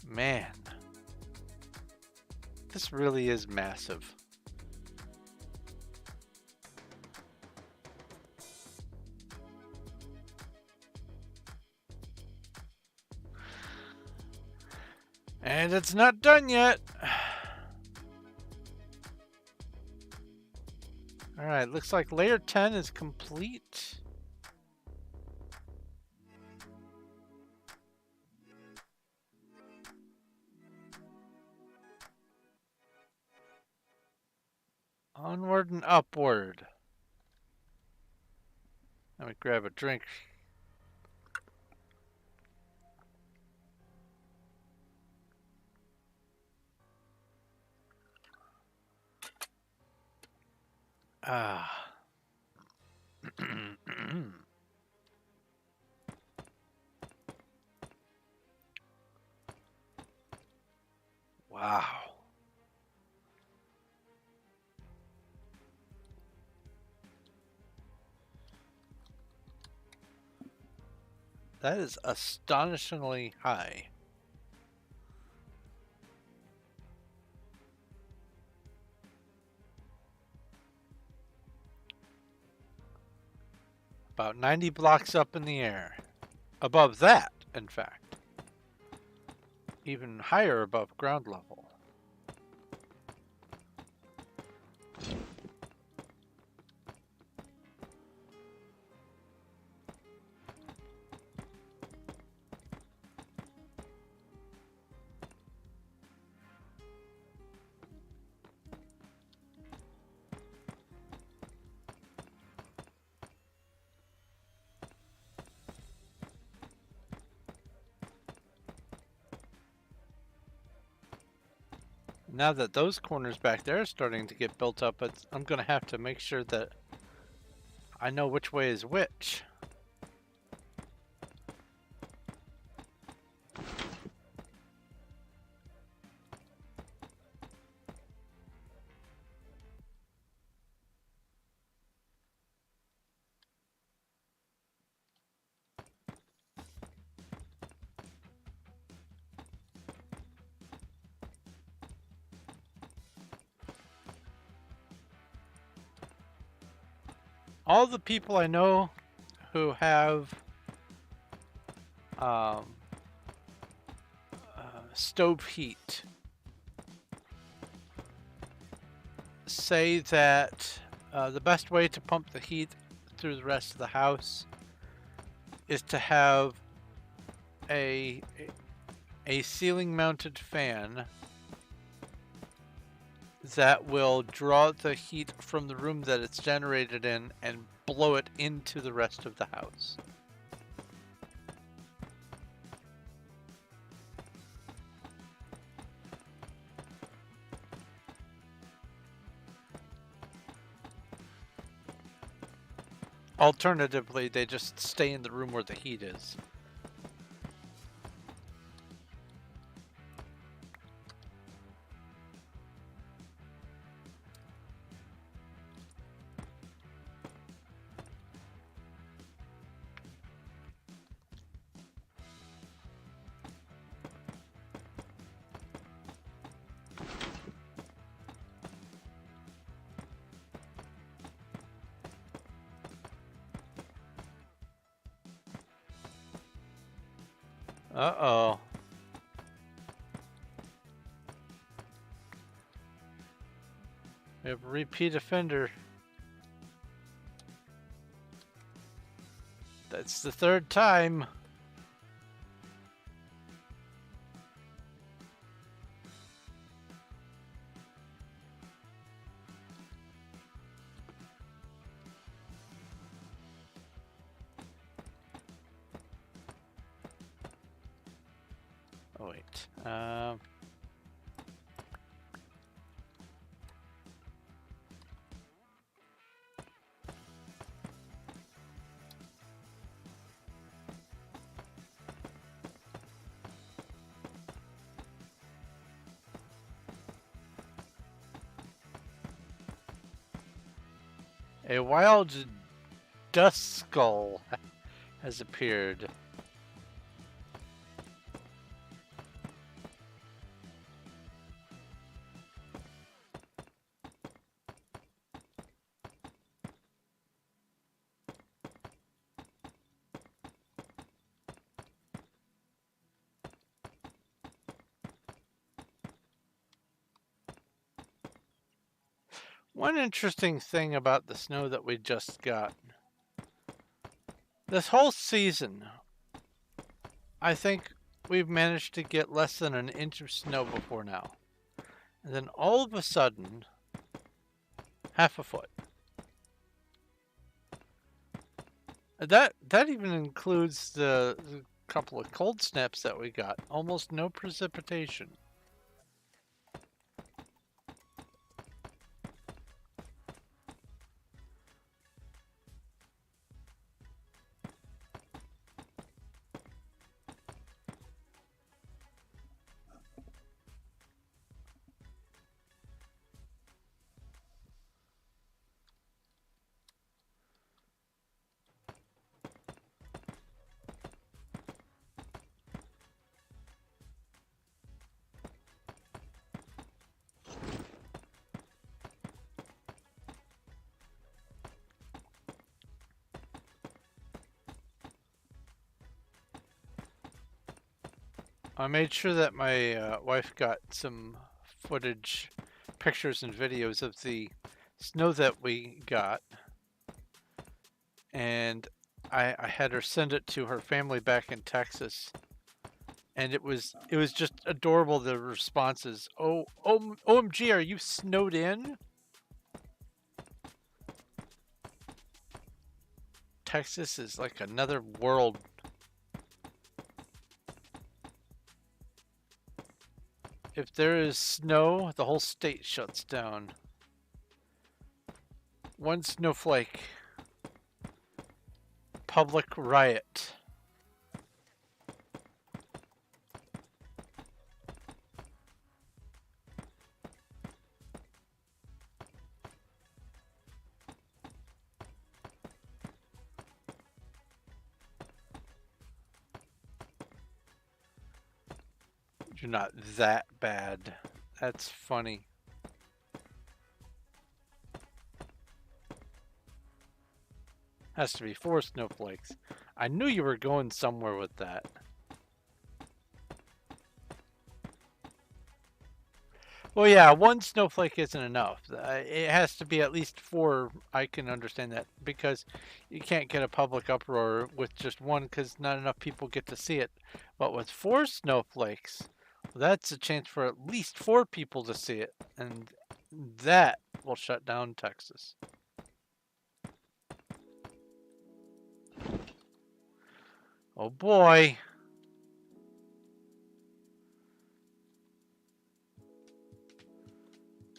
Man. This really is massive. And it's not done yet. Alright, looks like layer 10 is complete. Onward and upward. Let me grab a drink. Ah. Wow. That is astonishingly high. About 90 blocks up in the air. Above that, in fact. Even higher above ground level. Now that those corners back there are starting to get built up, I'm going to have to make sure that I know which way is which. All the people I know who have stove heat say that the best way to pump the heat through the rest of the house is to have a ceiling mounted fan that will draw the heat from the room that it's generated in and blow it into the rest of the house. Alternatively, they just stay in the room where the heat is. Uh-oh. We have a repeat offender. That's the third time. Oh, wait. A wild dust skull has appeared. One interesting thing about the snow that we just got. This whole season, I think we've managed to get less than an inch of snow before now. And then all of a sudden, half a foot. That even includes the couple of cold snaps that we got. Almost no precipitation. I made sure that my wife got some footage, pictures and videos of the snow that we got. And I had her send it to her family back in Texas. And it was just adorable, the responses. Oh, OMG, are you snowed in? Texas is like another world. If there is snow, the whole state shuts down. One snowflake. Public riot. You're not that bad. That's funny. Has to be 4 snowflakes. I knew you were going somewhere with that. Well, yeah, 1 snowflake isn't enough. It has to be at least 4. I can understand that because you can't get a public uproar with just 1 because not enough people get to see it. But with 4 snowflakes, that's a chance for at least 4 people to see it. And that will shut down Texas. Oh boy.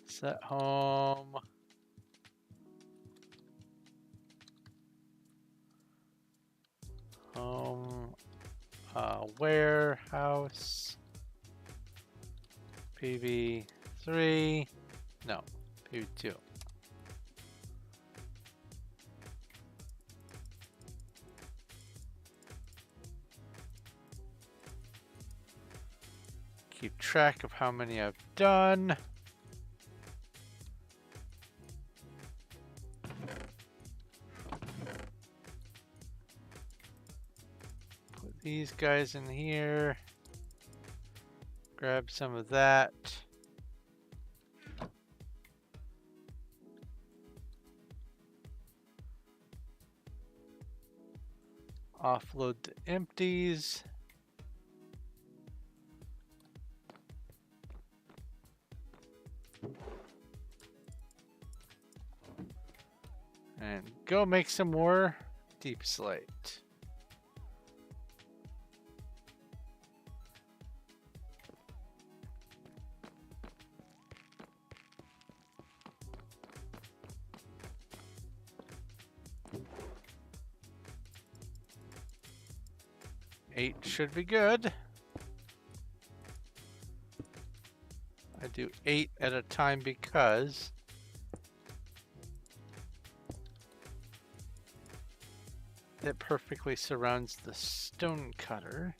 Set home. Home. Warehouse. PV3. No, PV2. Keep track of how many I've done. Put these guys in here. Grab some of that. Offload the empties. And go make some more deep slate. Eight should be good. I do 8 at a time because it perfectly surrounds the stone cutter.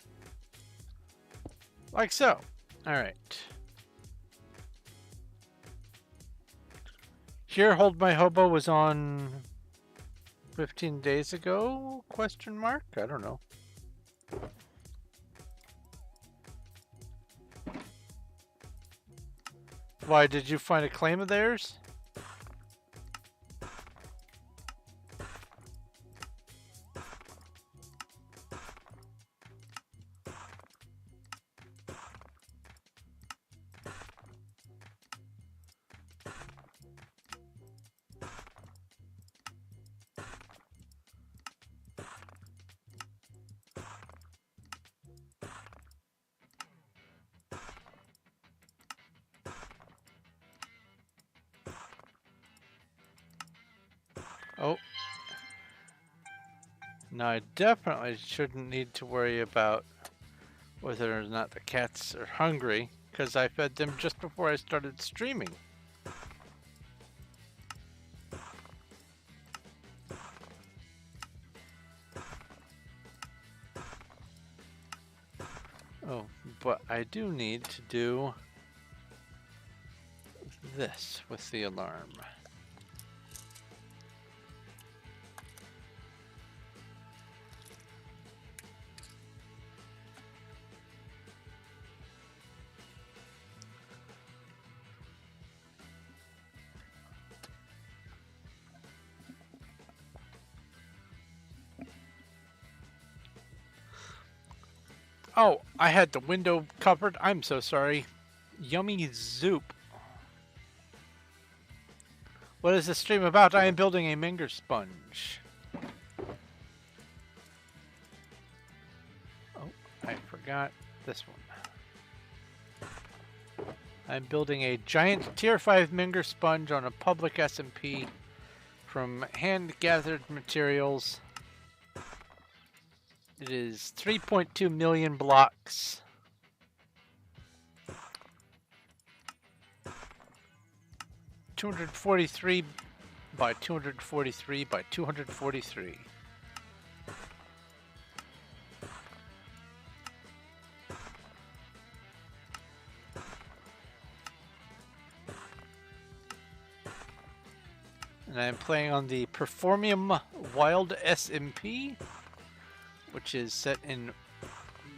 Like so. All right. Here, Hold My Hobo was on 15 days ago? Question mark? I don't know. Why, did you find a claim of theirs? Now I definitely shouldn't need to worry about whether or not the cats are hungry, because I fed them just before I started streaming. Oh, but I do need to do this with the alarm. Oh, I had the window covered. I'm so sorry. Yummy soup. What is this stream about? I am building a Menger Sponge. Oh, I forgot this one. I'm building a giant Tier 5 Menger Sponge on a public SMP from hand-gathered materials. It is 3.2 million blocks. (243 by 243 by 243). And I'm playing on the Performium Wild SMP, which is set in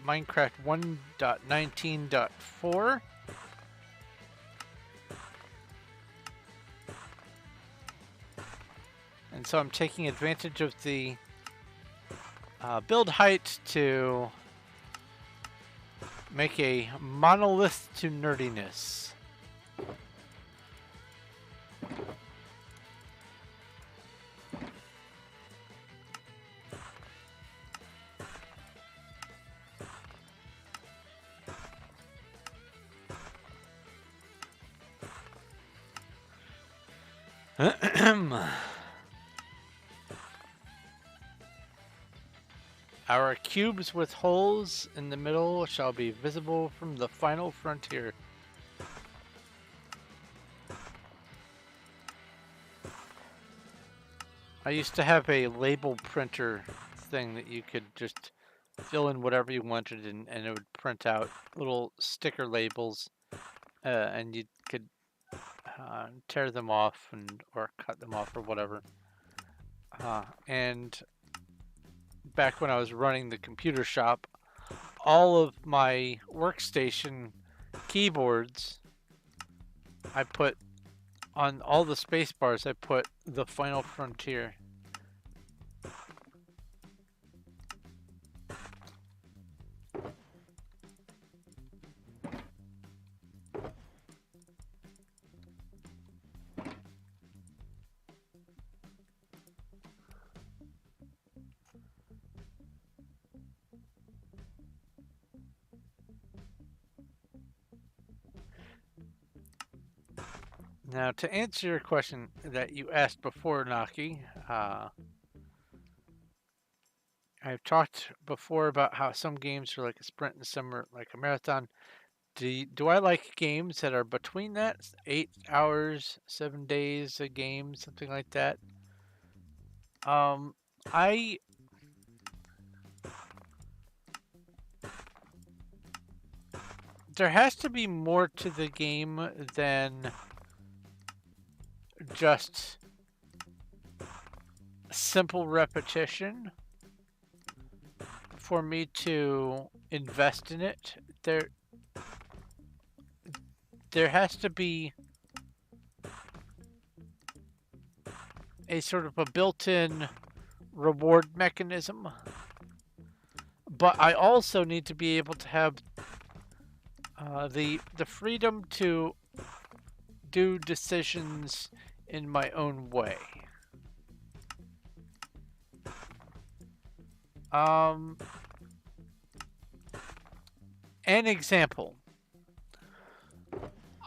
Minecraft 1.19.4. And so I'm taking advantage of the build height to make a monolith to nerdiness. Our cubes with holes in the middle shall be visible from the final frontier. I used to have a label printer thing that you could just fill in whatever you wanted and it would print out little sticker labels and you could tear them off or cut them off or whatever. And back when I was running the computer shop, all of my workstation keyboards, I put on all the space bars, I put the final frontier. Now, to answer your question that you asked before, Naki, I've talked before about how some games are like a sprint and some are like a marathon. Do I like games that are between that? 8 hours, 7 days a game, something like that? I there has to be more to the game than just simple repetition for me to invest in it. There has to be a sort of a built-in reward mechanism, but I also need to be able to have the freedom to do decisions in my own way. An example.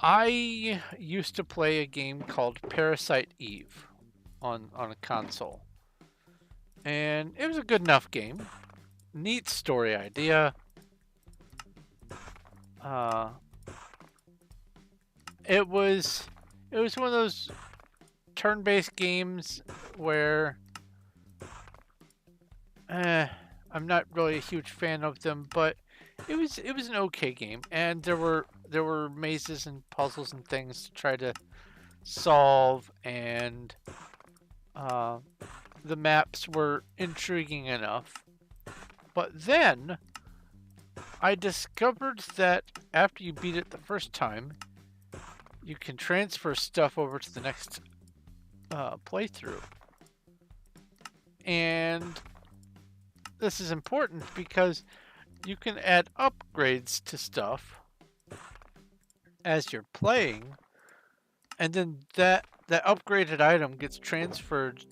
I used to play a game called Parasite Eve on a console. And it was a good enough game. Neat story idea. It was one of those turn-based games where I'm not really a huge fan of them, but it was an okay game, and there were mazes and puzzles and things to try to solve, and the maps were intriguing enough. But then I discovered that after you beat it the first time, you can transfer stuff over to the next playthrough. And this is important because you can add upgrades to stuff as you're playing, and then that upgraded item gets transferred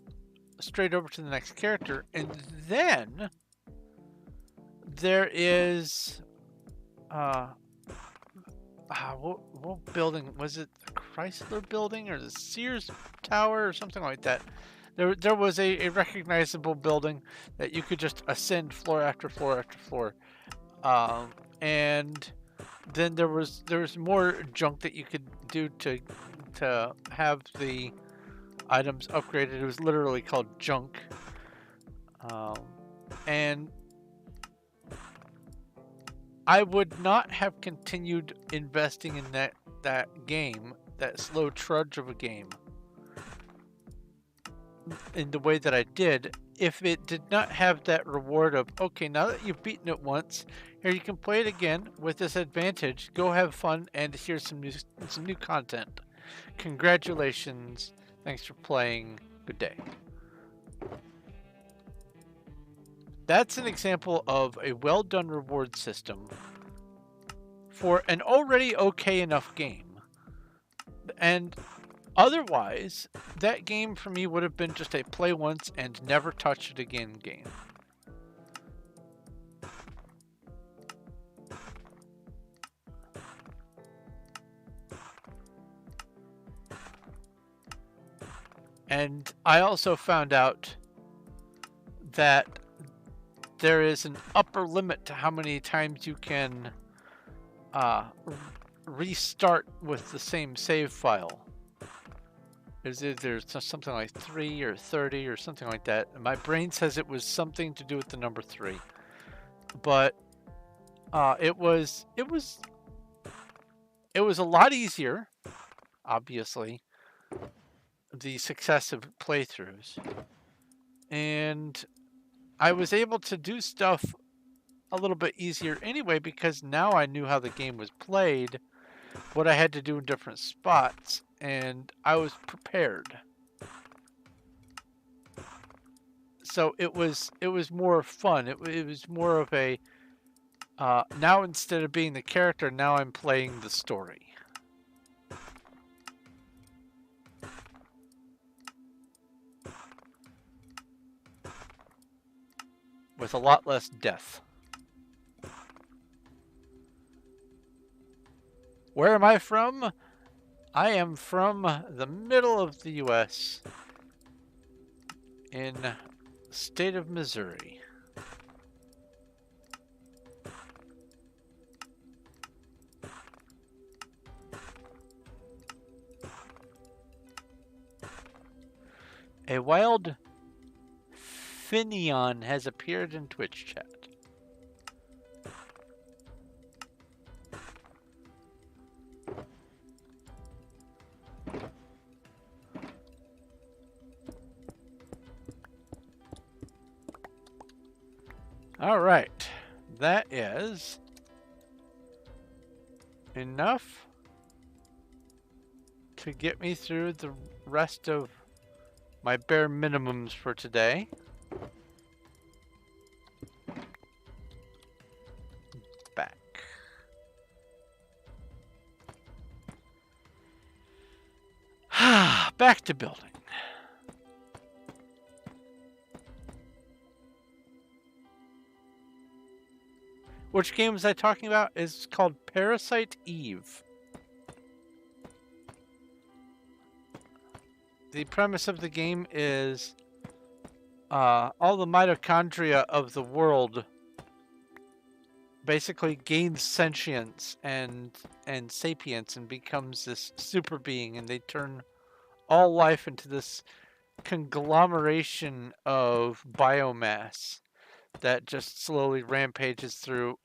straight over to the next character. And then there is what building was it? The Chrysler building or the Sears Tower or something like that. There was a recognizable building that you could just ascend floor after floor after floor, and then there was more junk that you could do to have the items upgraded. It was literally called junk, and I would not have continued investing in that game, that slow trudge of a game, in the way that I did, if it did not have that reward of, okay, now that you've beaten it once, here you can play it again with this advantage. Go have fun, and here's some new content. Congratulations. Thanks for playing. Good day. That's an example of a well-done reward system for an already okay enough game. And otherwise, that game for me would have been just a play once and never touch it again game. And I also found out that there is an upper limit to how many times you can restart with the same save file. There's something like 3 or 30 or something like that. My brain says it was something to do with the number 3, but it was a lot easier, obviously, the successive playthroughs, and I was able to do stuff a little bit easier anyway, because now I knew how the game was played, what I had to do in different spots, and I was prepared. So it was more fun. It was more of a now, instead of being the character, now I'm playing the story. With a lot less death. Where am I from? I am from the middle of the U.S. in the state of Missouri. A wild Finion has appeared in Twitch chat. All right, that is enough to get me through the rest of my bare minimums for today. Back. Back to building. Which game was I talking about? It's called Parasite Eve. The premise of the game is all the mitochondria of the world basically gains sentience and sapience and becomes this super being, and they turn all life into this conglomeration of biomass that just slowly rampages through.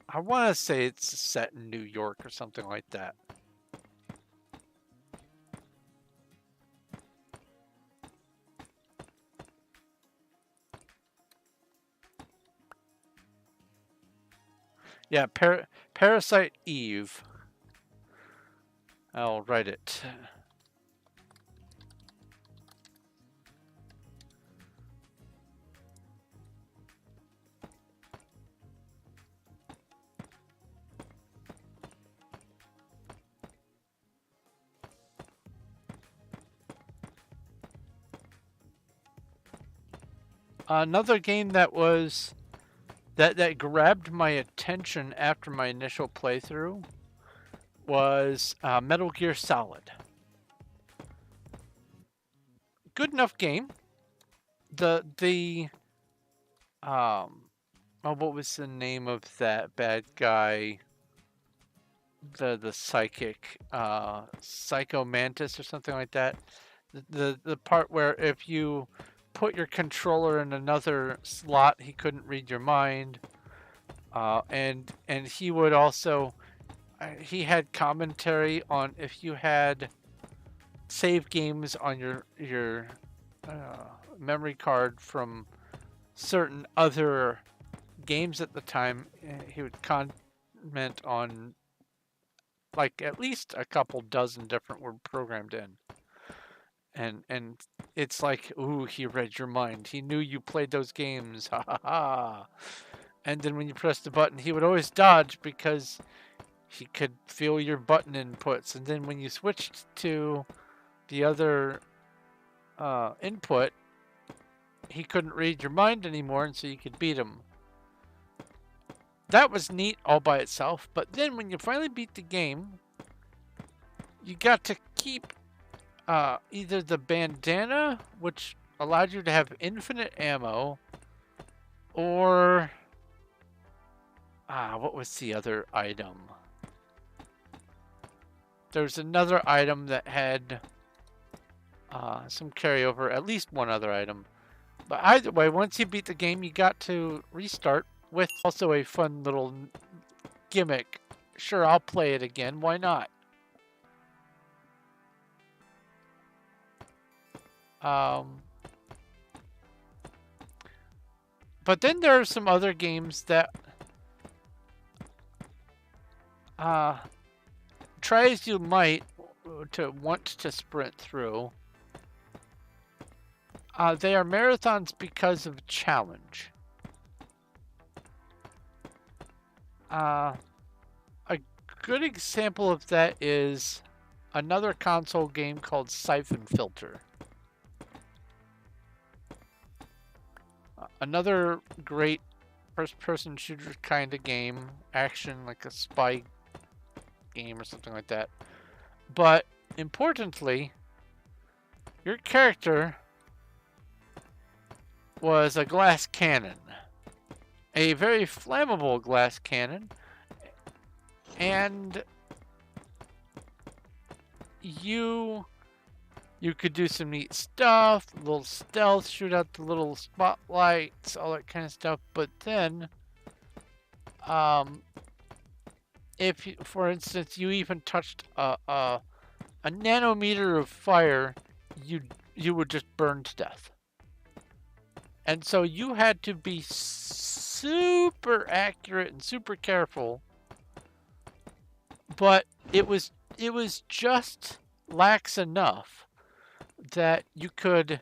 I want to say it's set in New York or something like that. Yeah, Parasite Eve. I'll write it. Another game that was that grabbed my attention after my initial playthrough was Metal Gear Solid. Good enough game. The oh, what was the name of that bad guy? The psychic, Psycho Mantis or something like that. The part where if you put your controller in another slot, he couldn't read your mind. And he would also he had commentary on if you had save games on your memory card from certain other games at the time. He would comment on like at least a couple dozen different were programmed in. And it's like, ooh, he read your mind. He knew you played those games. Ha ha ha. And then when you press the button, he would always dodge because he could feel your button inputs. And then when you switched to the other input, he couldn't read your mind anymore, and so you could beat him. That was neat all by itself, but then when you finally beat the game, you got to keep either the bandana, which allowed you to have infinite ammo, or what was the other item? There's another item that had some carryover, at least one other item. But either way, once you beat the game, you got to restart with also a fun little gimmick. Sure, I'll play it again. Why not? But then there are some other games that try as you might to want to sprint through, they are marathons because of challenge. A good example of that is another console game called Siphon Filter. Another great first-person shooter kind of game, action like a spy game or something like that. But importantly, your character was a glass cannon, a very flammable glass cannon, and you could do some neat stuff, little stealth, shoot out the little spotlights, all that kind of stuff. But then, if, for instance, you even touched a nanometer of fire, you would just burn to death. And so you had to be super accurate and super careful. But it was just lax enough that you could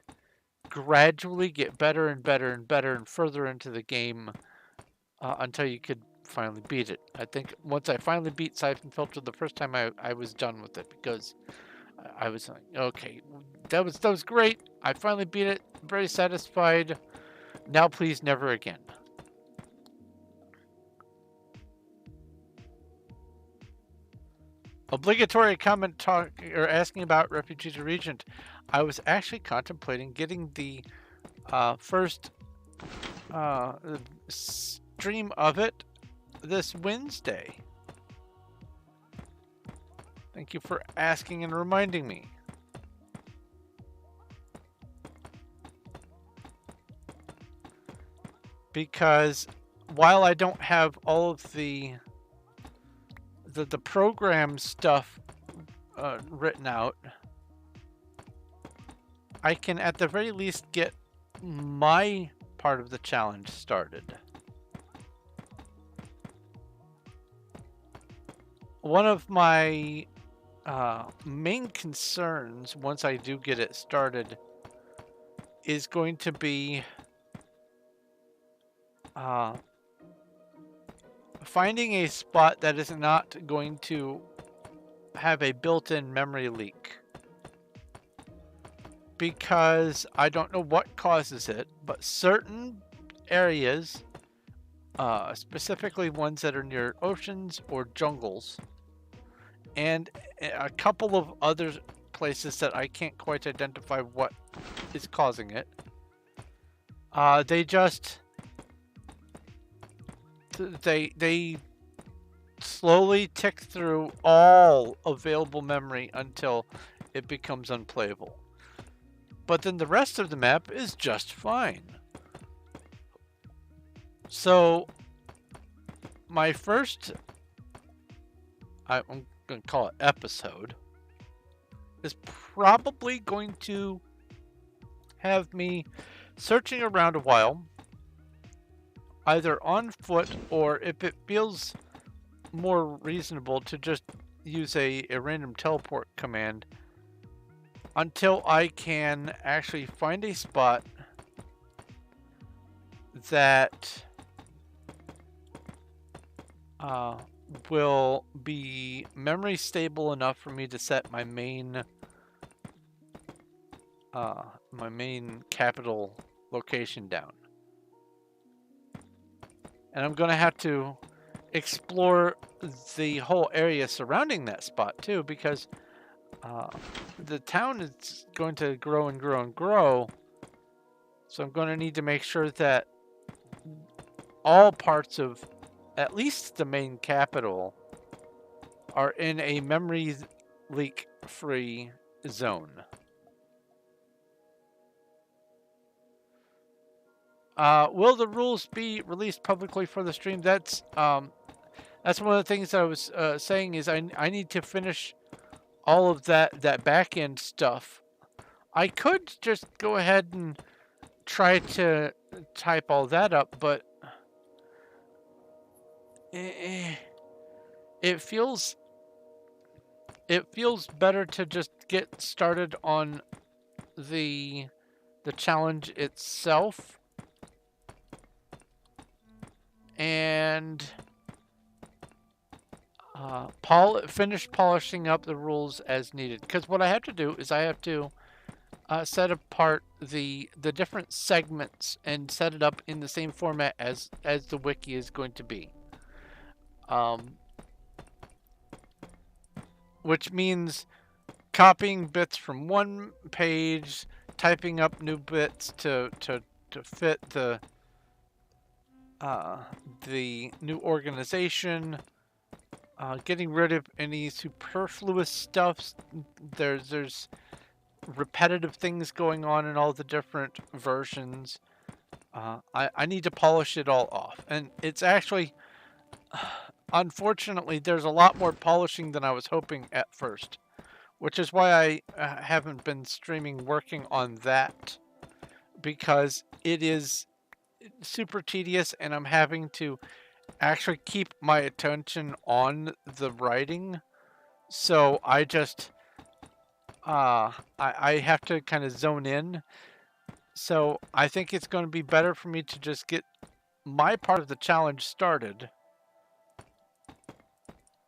gradually get better and better and better and further into the game until you could finally beat it. I think once I finally beat Siphon Filter the first time, I was done with it because I was like, okay, that was great. I finally beat it. I'm very satisfied. Now please never again. Obligatory comment asking about Refugee to Regent. I was actually contemplating getting the first stream of it this Wednesday. Thank you for asking and reminding me. Because while I don't have all of the program stuff written out, I can at the very least get my part of the challenge started. One of my main concerns once I do get it started is going to be finding a spot that is not going to have a built-in memory leak. Because I don't know what causes it, but certain areas, specifically ones that are near oceans or jungles, and a couple of other places that I can't quite identify what is causing it, they just they slowly tick through all available memory until it becomes unplayable. But then the rest of the map is just fine. So my first, I'm going to call it episode, is probably going to have me searching around a while, either on foot or if it feels more reasonable to just use a random teleport command until I can actually find a spot that will be memory stable enough for me to set my main capital location down. And I'm going to have to explore the whole area surrounding that spot too, because the town is going to grow and grow and grow. So I'm going to need to make sure that all parts of at least the main capital are in a memory leak free zone. Will the rules be released publicly for the stream? That's one of the things I was saying is I need to finish all of that back end stuff. I could just go ahead and try to type all that up, but it feels better to just get started on the challenge itself and finish polishing up the rules as needed. Because what I have to do is I have to set apart the different segments and set it up in the same format as the wiki is going to be. Which means copying bits from one page, typing up new bits to fit the new organization, getting rid of any superfluous stuff. There's repetitive things going on in all the different versions. I need to polish it all off, and it's actually, unfortunately, there's a lot more polishing than I was hoping at first, which is why I haven't been streaming working on that, because it is super tedious and I'm having to actually keep my attention on the writing. So I just I have to kind of zone in. So I think it's going to be better for me to just get my part of the challenge started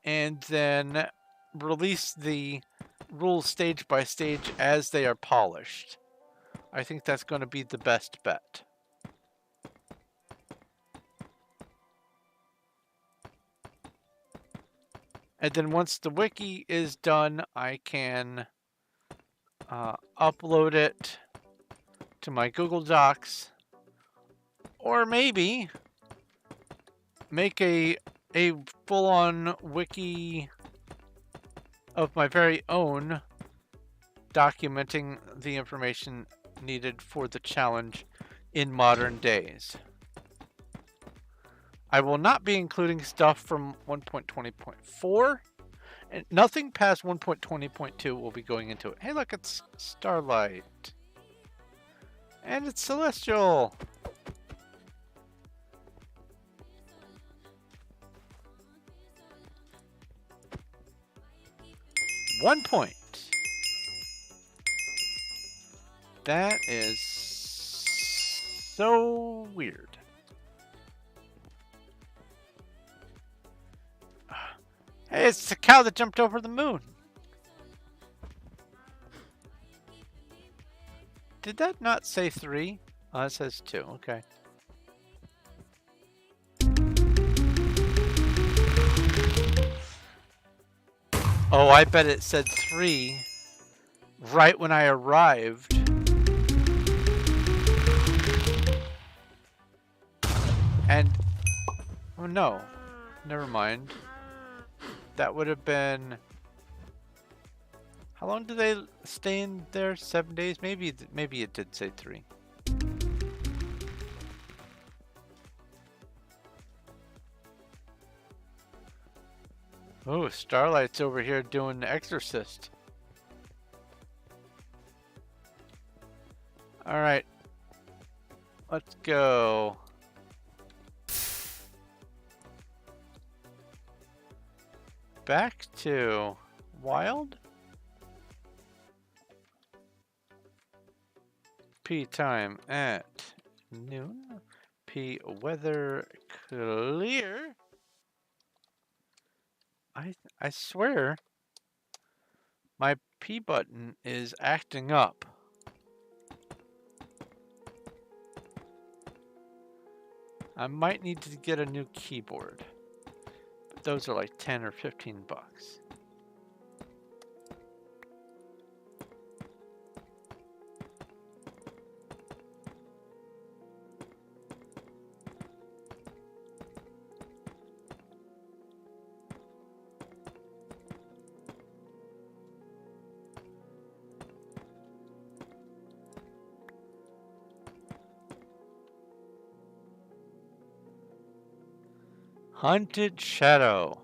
and then release the rules stage by stage as they are polished. I think that's going to be the best bet. And then once the wiki is done, I can upload it to my Google Docs, or maybe make a full-on wiki of my very own, documenting the information needed for the challenge in modern days. I will not be including stuff from 1.20.4, and nothing past 1.20.2 will be going into it. Hey, look, it's Starlight. And it's Celestial. One point. That is so weird. Hey, it's the cow that jumped over the moon. Did that not say 3? Oh, it says 2. Okay. Oh, I bet it said 3 right when I arrived. And, oh no, never mind. That would have been, how long do they stay in there? 7 days? Maybe it did say 3. Oh, Starlight's over here doing the Exorcist. Alright. Let's go. Back to Wild. P time at noon. P weather clear. I swear my P button is acting up. I might need to get a new keyboard. But those are like 10 or 15 bucks. Hunted Shadow.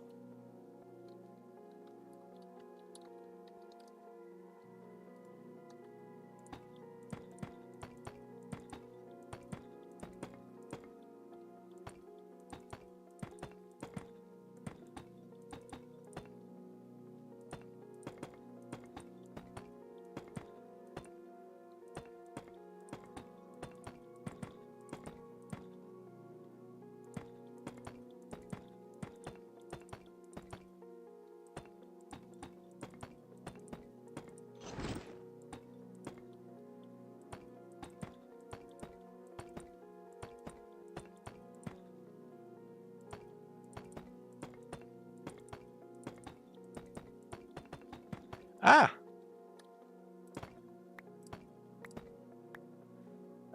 Ah!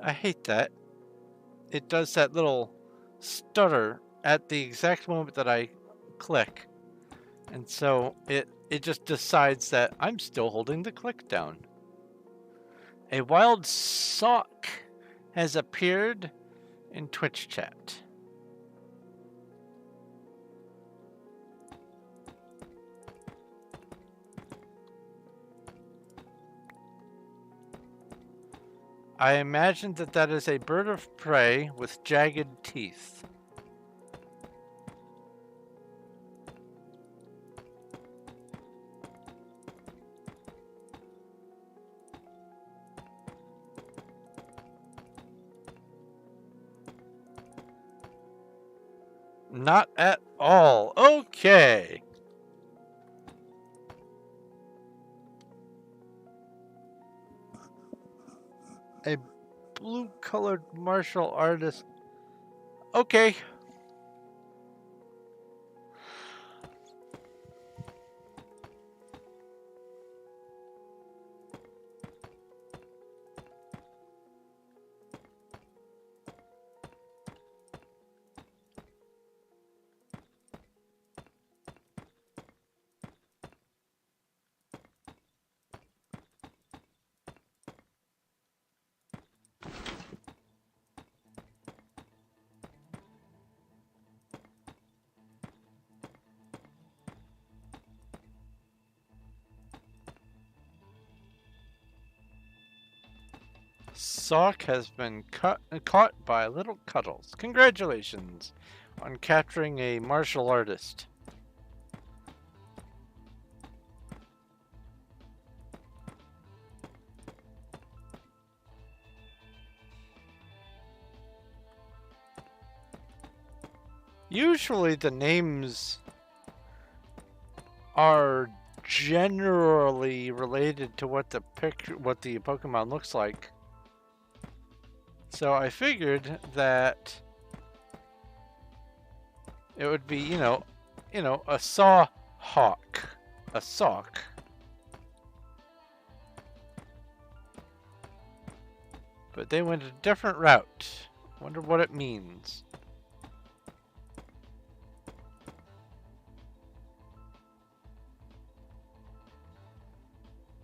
I hate that. It does that little stutter at the exact moment that I click. And so it just decides that I'm still holding the click down. A wild sock has appeared in Twitch chat. I imagine that is a bird of prey with jagged teeth. Not at all. Okay. A blue-colored martial artist. Okay. Sock has been caught by little Cuddles. Congratulations on capturing a martial artist. Usually the names are generally related to what the Pokemon looks like. So I figured that it would be, you know, a Sawhawk, a sock. But they went a different route. Wonder what it means.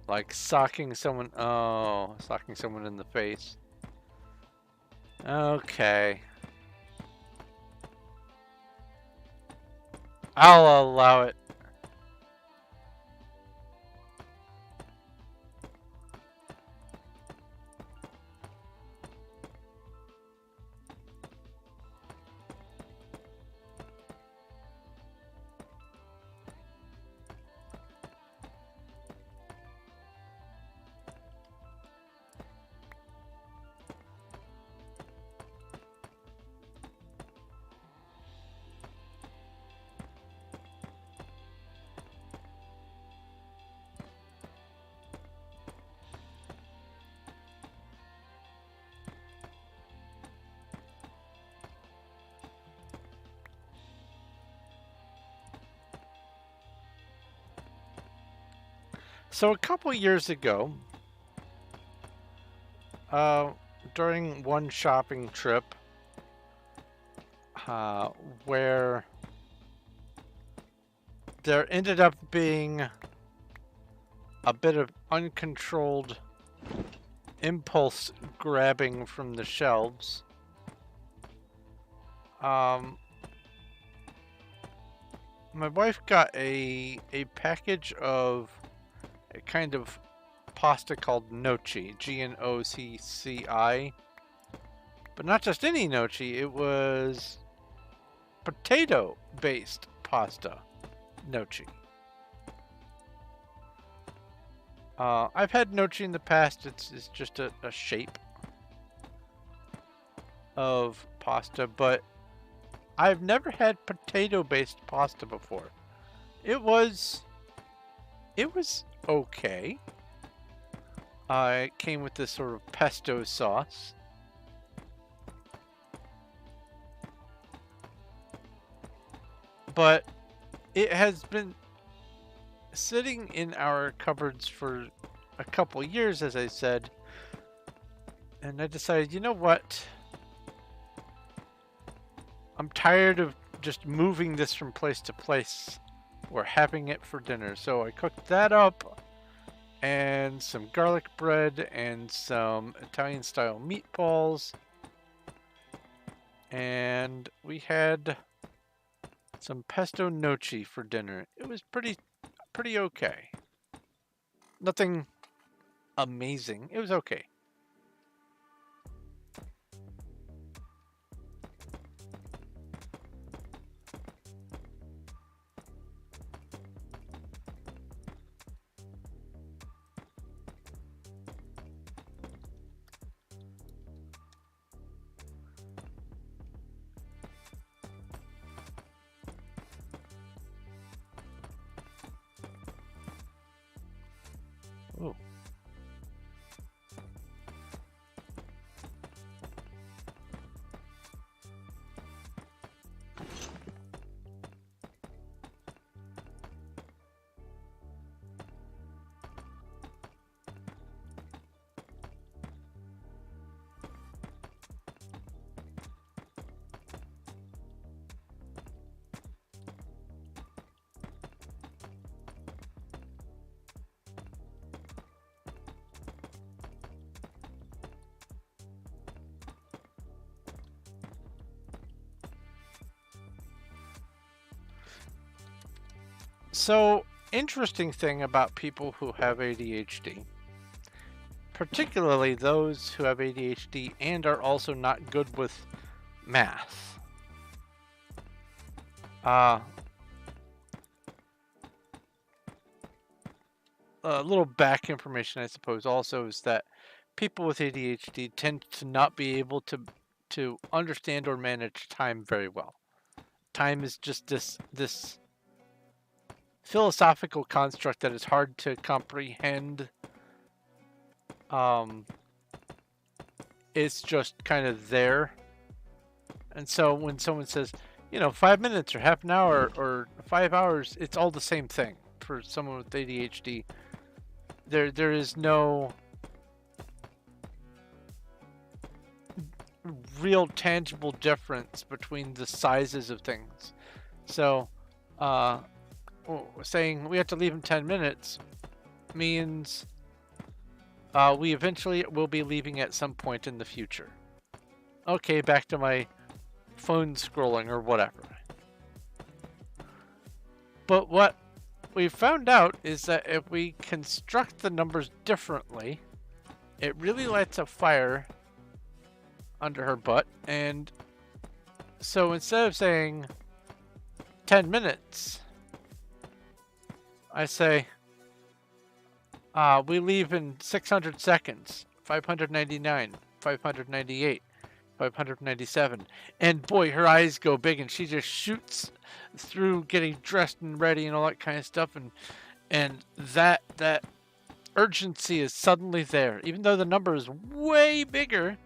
Like socking someone. Oh, socking someone in the face. Okay. I'll allow it. So a couple years ago, during one shopping trip, where there ended up being a bit of uncontrolled impulse grabbing from the shelves. My wife got a package of a kind of pasta called gnocchi, Gnocci, but not just any gnocchi, it was potato-based pasta gnocchi. I've had gnocchi in the past. It's just a shape of pasta, but I've never had potato-based pasta before. It was okay. It came with this sort of pesto sauce. But it has been sitting in our cupboards for a couple years, as I said. And I decided, you know what? I'm tired of just moving this from place to place. We're having it for dinner. So I cooked that up, and some garlic bread and some Italian style meatballs. And we had some pesto gnocchi for dinner. It was pretty okay. Nothing amazing. It was okay. Ooh. So, interesting thing about people who have ADHD. particularly those who have ADHD and are also not good with math. A little back information, I suppose, also is that people with ADHD tend to not be able to understand or manage time very well. Time is just this philosophical construct that is hard to comprehend. It's just kind of there. And so when someone says, 5 minutes or half an hour or 5 hours, it's all the same thing for someone with ADHD. There is no real tangible difference between the sizes of things. So, saying we have to leave in 10 minutes means we eventually will be leaving at some point in the future. Okay, back to my phone scrolling or whatever. But what we found out is that if we construct the numbers differently, it really lights a fire under her butt. And so instead of saying 10 minutes, I say we leave in 600 seconds, 599, 598, 597. And boy, her eyes go big and she just shoots through getting dressed and ready and all that kind of stuff. And that urgency is suddenly there, even though the number is way bigger,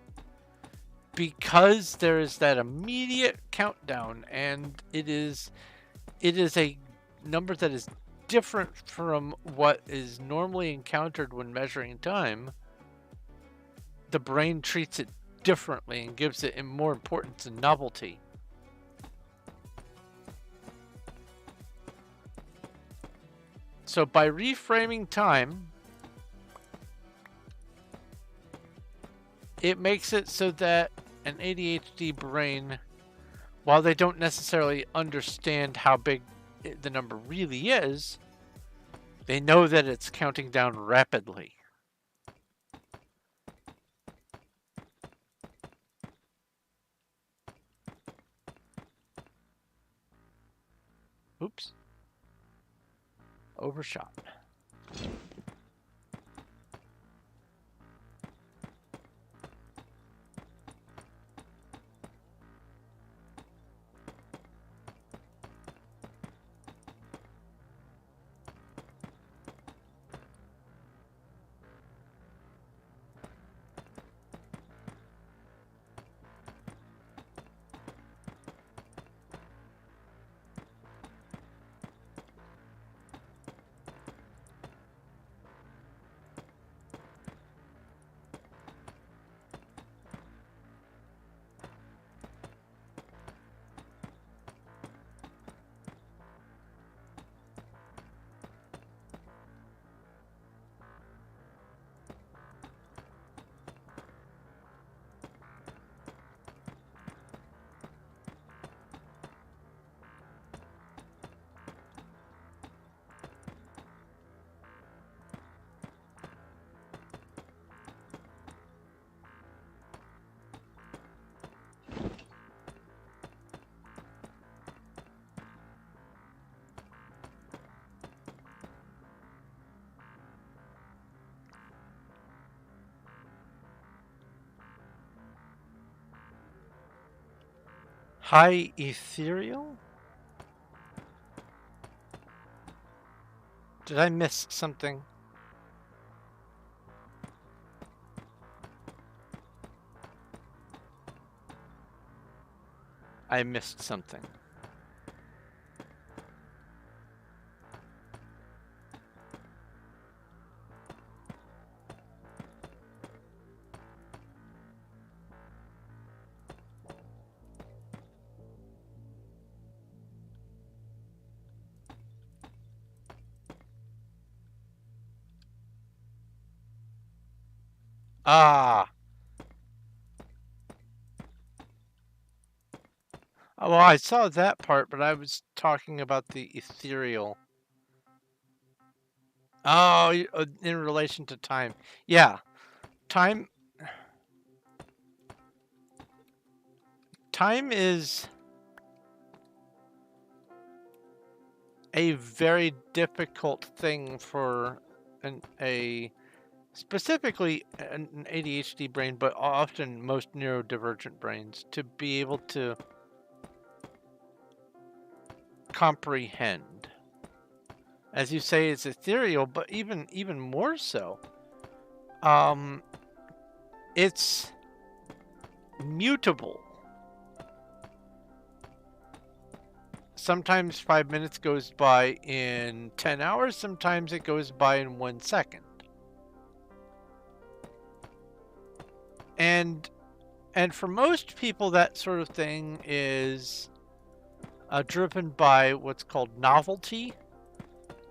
because there is that immediate countdown, and it is a number that is different from what is normally encountered when measuring time. The brain treats it differently and gives it more importance and novelty. So by reframing time, it makes it so that an ADHD brain, while they don't necessarily understand how big the number really is, they know that it's counting down rapidly. Oops. Overshot. High ethereal? Did I miss something? I missed something. Ah. Well, I saw that part, but I was talking about the ethereal. Oh, in relation to time. Yeah. time is a very difficult thing for specifically an ADHD brain, but often most neurodivergent brains to be able to comprehend. As you say, it's ethereal, but even more so. It's mutable. Sometimes 5 minutes goes by in 10 hours, sometimes it goes by in 1 second. And for most people, that sort of thing is driven by what's called novelty.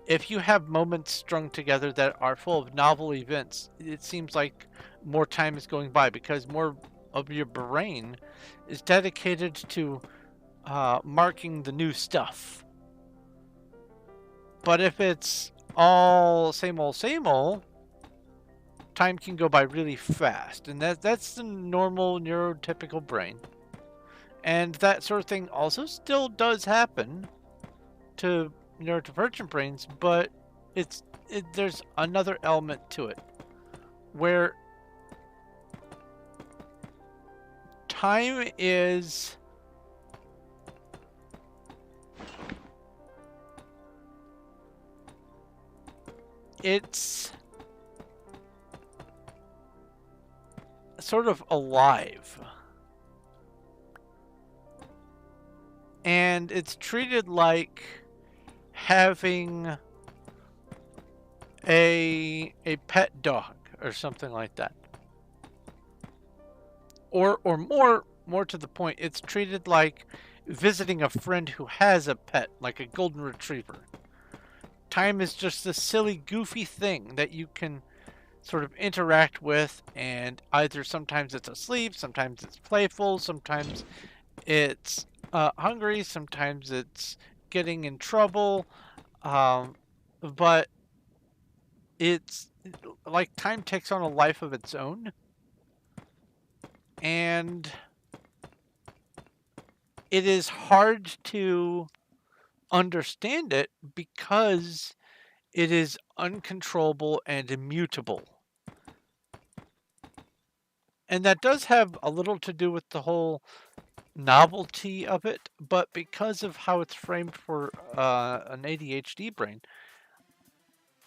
If you have moments strung together that are full of novel events, it seems like more time is going by because more of your brain is dedicated to marking the new stuff. But if it's all same old, time can go by really fast. And that's the normal neurotypical brain. And that sort of thing also still does happen to neurodivergent brains, but there's another element to it where time is it's sort of alive. And it's treated like having a pet dog or something like that. Or more to the point, it's treated like visiting a friend who has a pet, like a golden retriever. Time is just this silly, goofy thing that you can sort of interact with, and either sometimes it's asleep, sometimes it's playful, sometimes it's hungry, sometimes it's getting in trouble, but it's like time takes on a life of its own, and it is hard to understand it because it is uncontrollable and immutable. And that does have a little to do with the whole novelty of it, but because of how it's framed for an ADHD brain,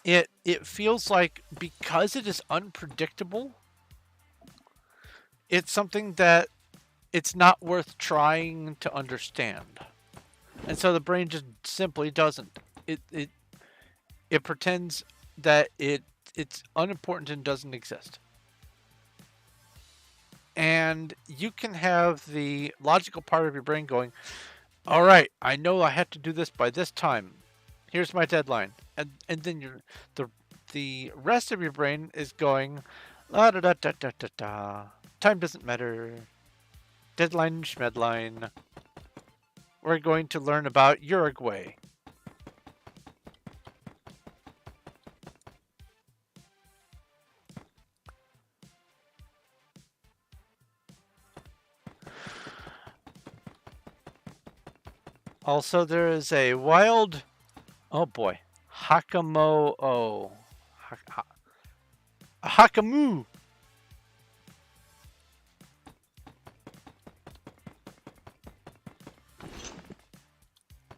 it feels like because it is unpredictable, it's something that it's not worth trying to understand. And so the brain just simply doesn't. It pretends that it's unimportant and doesn't exist. And you can have the logical part of your brain going, all right, I know I have to do this by this time. Here's my deadline. And then the rest of your brain is going, la da da da da da da. Time doesn't matter. Deadline schmedline. We're going to learn about Uruguay. Also, there is a wild, oh boy, Hakamoo. Hakamoo.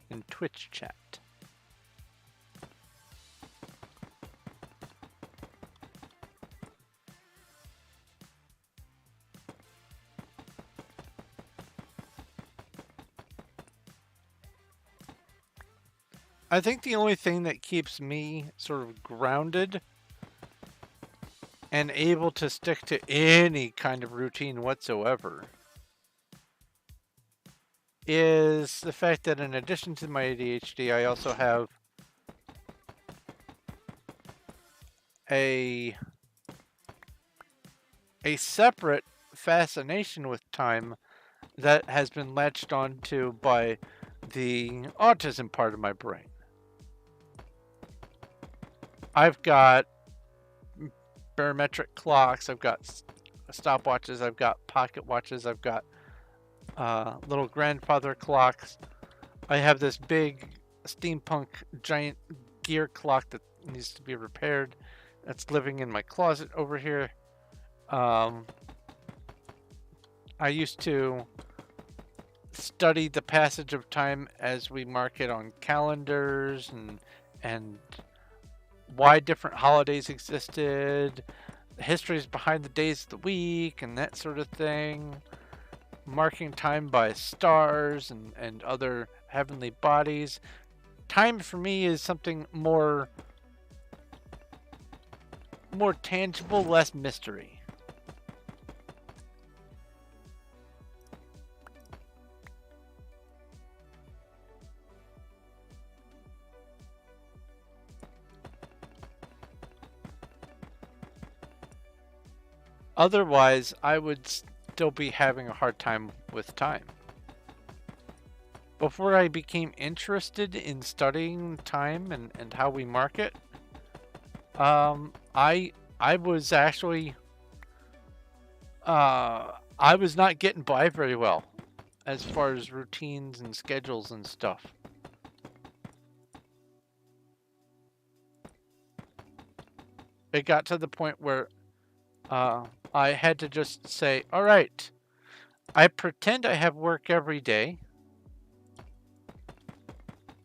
In Twitch chat. I think the only thing that keeps me sort of grounded and able to stick to any kind of routine whatsoever is the fact that in addition to my ADHD, I also have a separate fascination with time that has been latched onto by the autism part of my brain. I've got barometric clocks. I've got stopwatches. I've got pocket watches. I've got little grandfather clocks. I have this big steampunk giant gear clock that needs to be repaired. That's living in my closet over here. I used to study the passage of time as we mark it on calendars and why different holidays existed, the histories behind the days of the week, and that sort of thing. Marking time by stars and other heavenly bodies. Time for me is something more tangible, less mystery. Otherwise, I would still be having a hard time with time. Before I became interested in studying time and how we mark it, I was actually I was not getting by very well as far as routines and schedules and stuff. It got to the point where I had to just say, all right, I pretend I have work every day.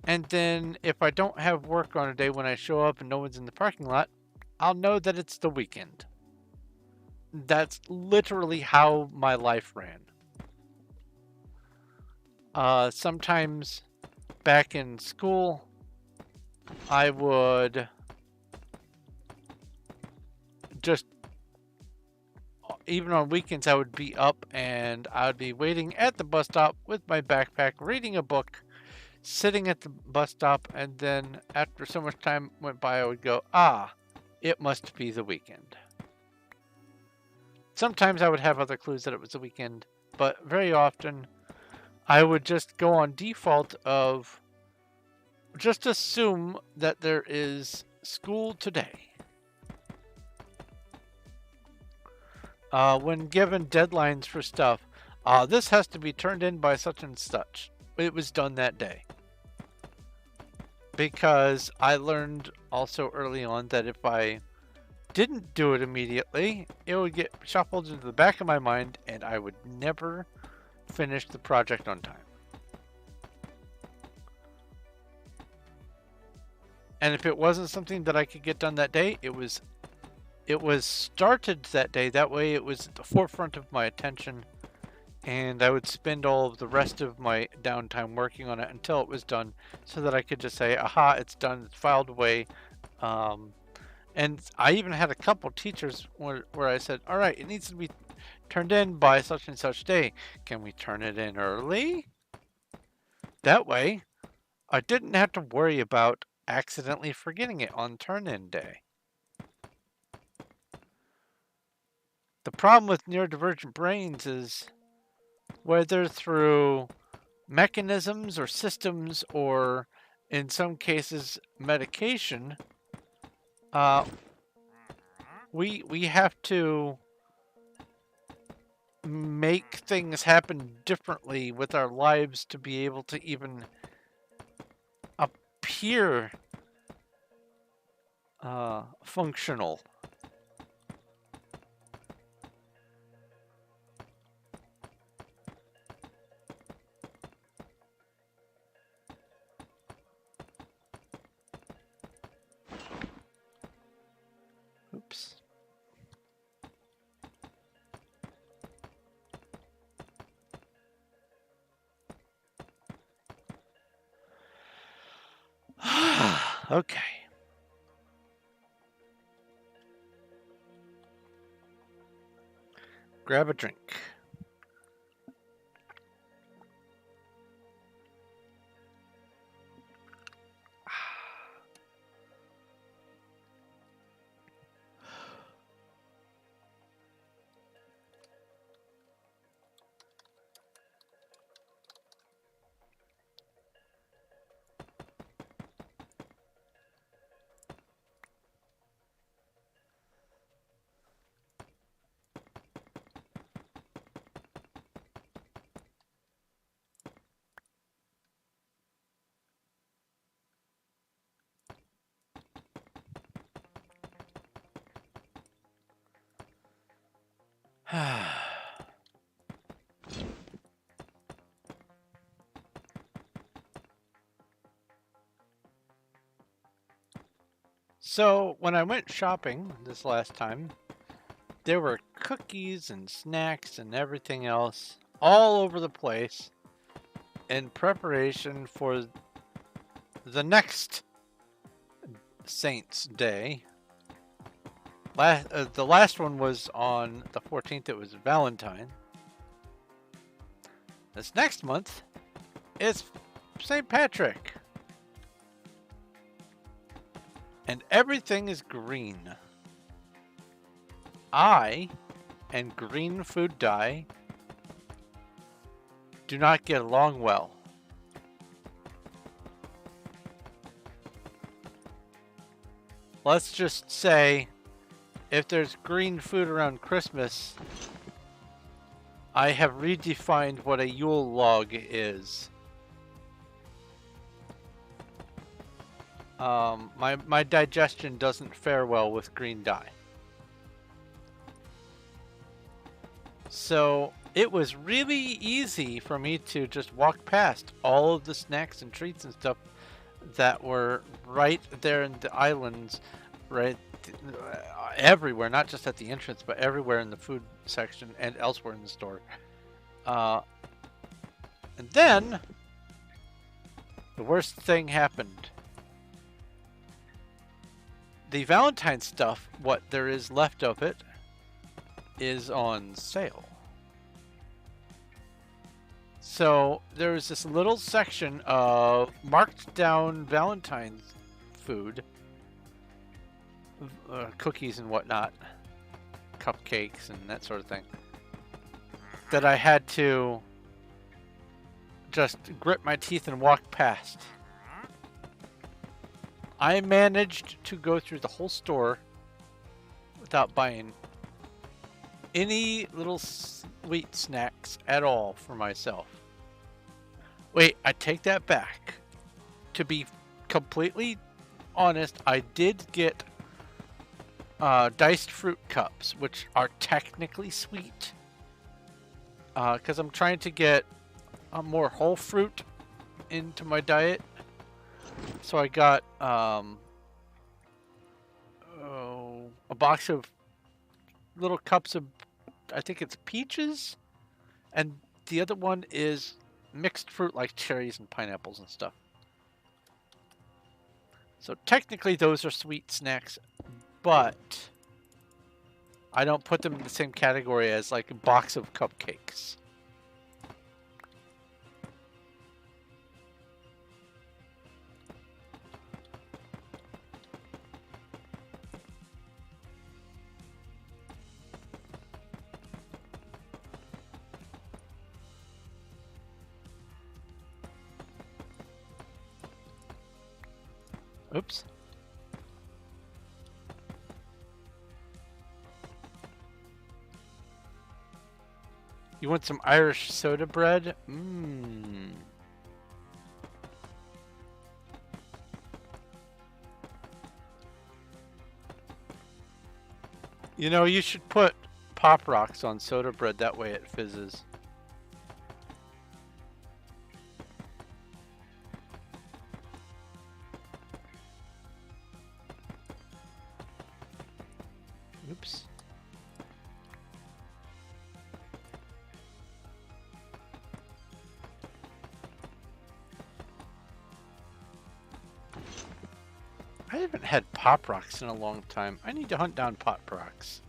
And then if I don't have work on a day when I show up and no one's in the parking lot, I'll know that it's the weekend. That's literally how my life ran. Sometimes back in school, I would just, even on weekends, I would be up and I would be waiting at the bus stop with my backpack, reading a book, sitting at the bus stop, and then after so much time went by, I would go, it must be the weekend. Sometimes I would have other clues that it was the weekend, but very often I would just go on default of just assume that there is school today. When given deadlines for stuff, this has to be turned in by such and such. It was done that day. Because I learned also early on that if I didn't do it immediately, it would get shuffled into the back of my mind and I would never finish the project on time. And if it wasn't something that I could get done that day, it was started that day. That way it was at the forefront of my attention, and I would spend all of the rest of my downtime working on it until it was done, so that I could just say, aha, it's done, it's filed away. And I even had a couple teachers where I said, all right, it needs to be turned in by such and such day. Can we turn it in early? That way, I didn't have to worry about accidentally forgetting it on turn-in day. The problem with neurodivergent brains is whether through mechanisms or systems or in some cases medication, we have to make things happen differently with our lives to be able to even appear functional. Oops. Okay. Grab a drink. So, when I went shopping this last time, there were cookies and snacks and everything else all over the place in preparation for the next Saints' Day. The last one was on the 14th. It was Valentine. This next month is St. Patrick. And everything is green. I and green food dye do not get along well. Let's just say, if there's green food around Christmas, I have redefined what a Yule log is. My digestion doesn't fare well with green dye. So it was really easy for me to just walk past all of the snacks and treats and stuff that were right there in the islands, right everywhere, not just at the entrance, but everywhere in the food section and elsewhere in the store. And then the worst thing happened. The Valentine stuff, what there is left of it, is on sale. So there's this little section of marked down Valentine's food, cookies and whatnot, cupcakes and that sort of thing, that I had to just grit my teeth and walk past. I managed to go through the whole store without buying any little sweet snacks at all for myself. Wait, I take that back. To be completely honest, I did get diced fruit cups, which are technically sweet. Because I'm trying to get more whole fruit into my diet. So I got a box of little cups of, I think it's peaches, and the other one is mixed fruit like cherries and pineapples and stuff. So technically those are sweet snacks, but I don't put them in the same category as like a box of cupcakes. Oops. You want some Irish soda bread? Mmm. You know, you should put Pop Rocks on soda bread, that way it fizzes. Oops. I haven't had Pop Rocks in a long time. I need to hunt down Pop Rocks.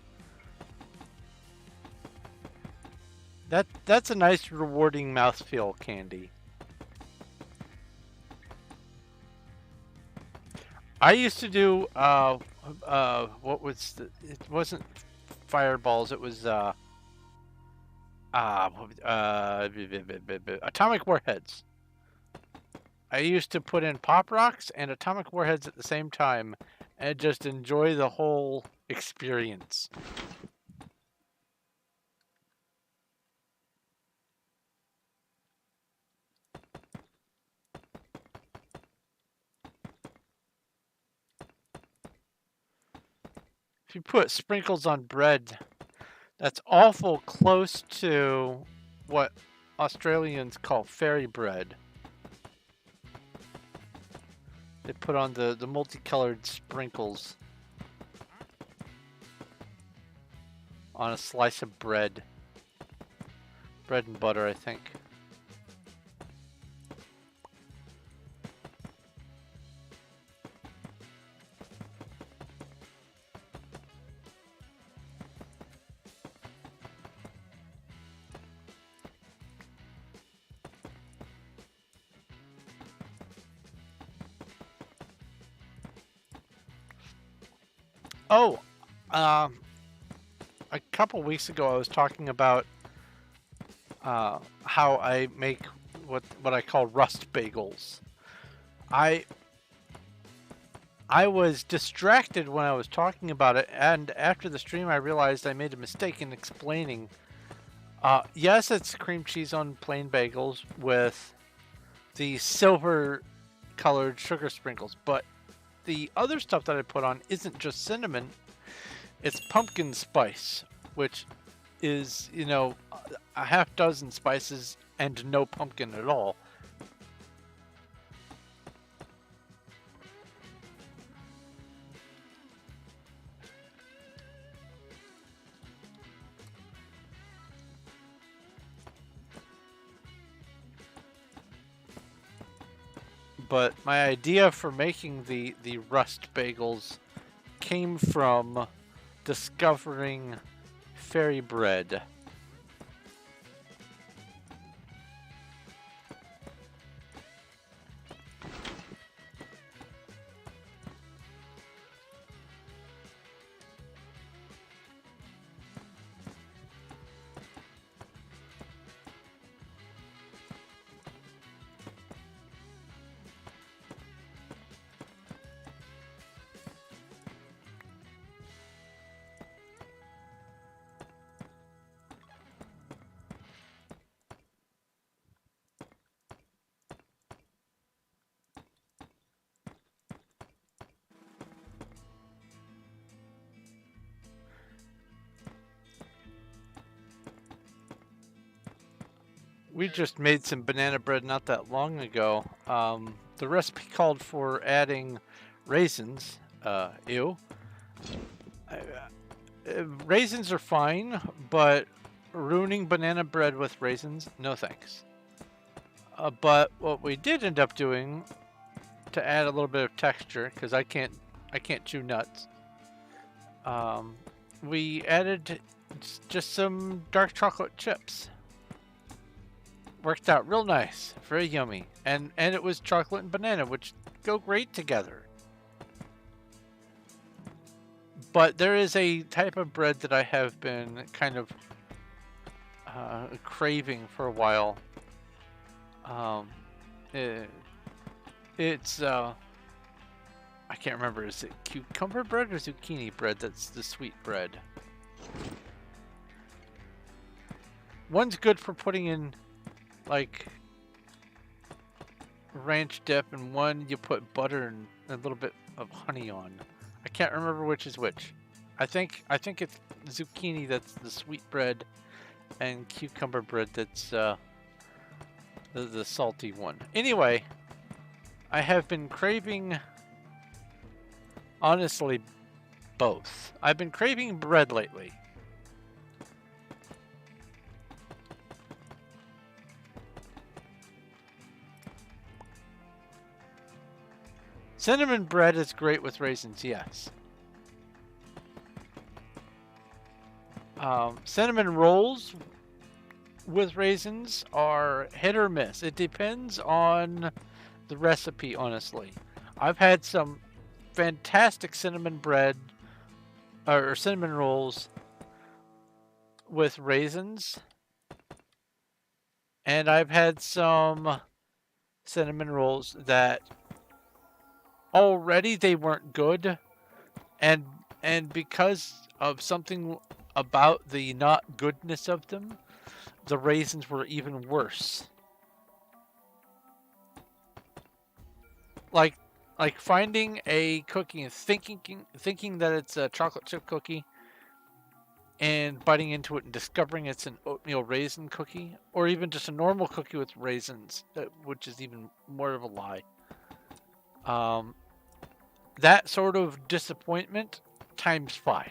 That's a nice, rewarding mouthfeel candy. I used to do what was it wasn't fireballs, it was atomic warheads. I used to put in Pop Rocks and atomic warheads at the same time and just enjoy the whole experience. If you put sprinkles on bread, That's awful close to what Australians call fairy bread. They put on the multicolored sprinkles on a slice of bread. Bread and butter, I think. Oh, um, a couple weeks ago I was talking about how I make what I call rust bagels. I I was distracted when I was talking about it, and after the stream I realized I made a mistake in explaining. Yes, it's cream cheese on plain bagels with the silver colored sugar sprinkles, but the other stuff that I put on isn't just cinnamon, it's pumpkin spice, which is, you know, a half dozen spices and no pumpkin at all. But my idea for making the rust bagels came from discovering fairy bread. We just made some banana bread not that long ago. The recipe called for adding raisins. Ew. Raisins are fine, but ruining banana bread with raisins, no thanks. But what we did end up doing to add a little bit of texture, because I can't chew nuts. We added just some dark chocolate chips. Worked out real nice, very yummy, and it was chocolate and banana, which go great together. But there is a type of bread that I have been kind of craving for a while. It's I can't remember. Is it cucumber bread or zucchini bread? That's the sweet bread. One's good for putting in like ranch dip, and one you put butter and a little bit of honey on. I can't remember which is which. I think it's zucchini that's the sweet bread, and cucumber bread that's the salty one. Anyway, I have been craving, honestly, both. I've been craving bread lately. Cinnamon bread is great with raisins, yes. Cinnamon rolls with raisins are hit or miss. It depends on the recipe, honestly. I've had some fantastic cinnamon bread or cinnamon rolls with raisins, and I've had some cinnamon rolls that already they weren't good, and because of something about the not goodness of them, the raisins were even worse. Like finding a cookie and thinking that it's a chocolate chip cookie, and biting into it and discovering it's an oatmeal raisin cookie, or even just a normal cookie with raisins, which is even more of a lie. That sort of disappointment times 5.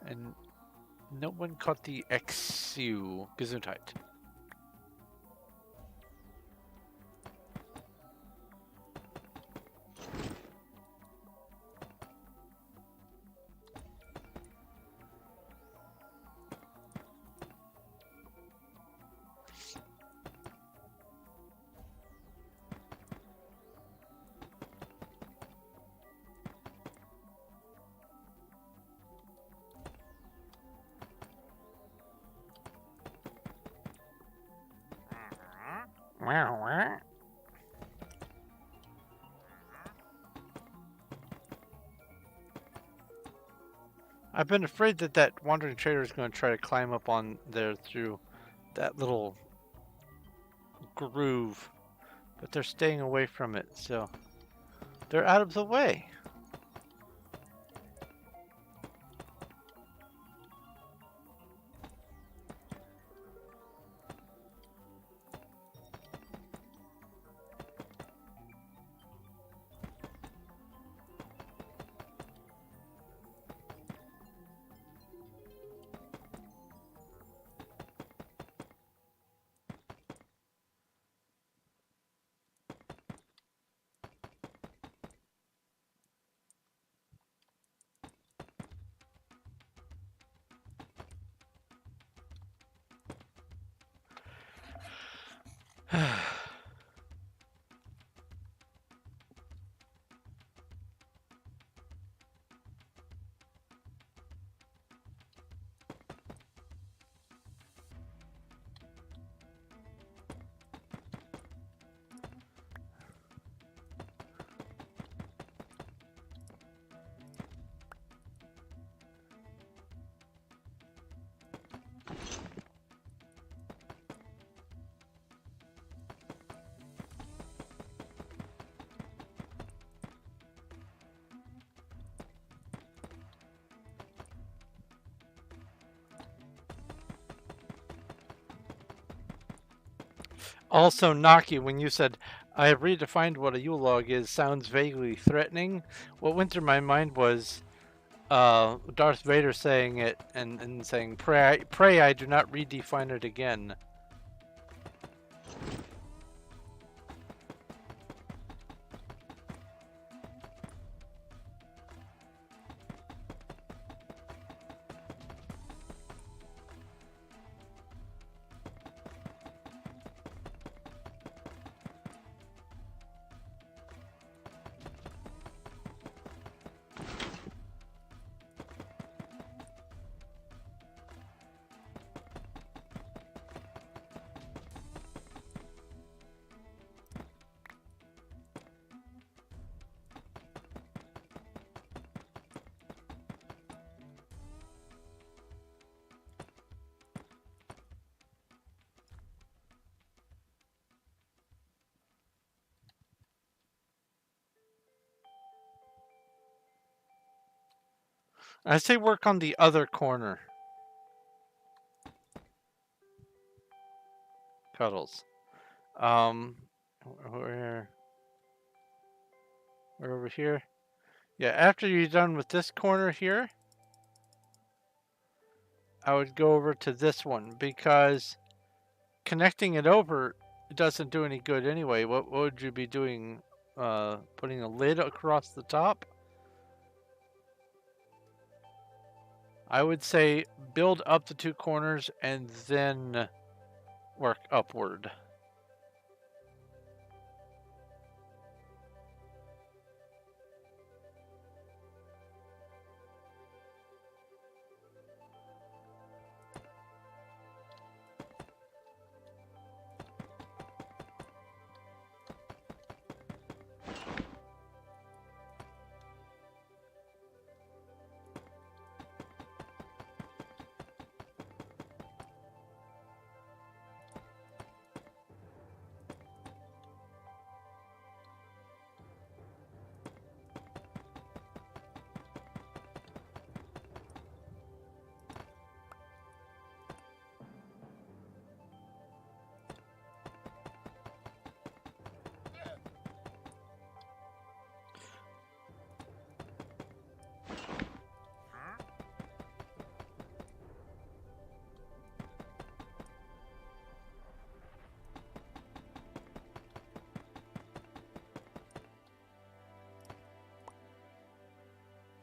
And no one caught the XU Gesundheit. I've been afraid that that wandering trader is going to try to climb up on there through that little groove, but they're staying away from it, so they're out of the way. Also, Naki, when you said, I have redefined what a Yule log is, sounds vaguely threatening, what went through my mind was Darth Vader saying it and saying, pray I do not redefine it again. I say work on the other corner. Cuddles. We're over here. Yeah, after you're done with this corner here, I would go over to this one, because connecting it over doesn't do any good anyway. What would you be doing? Putting a lid across the top? I would say build up the 2 corners and then work upward.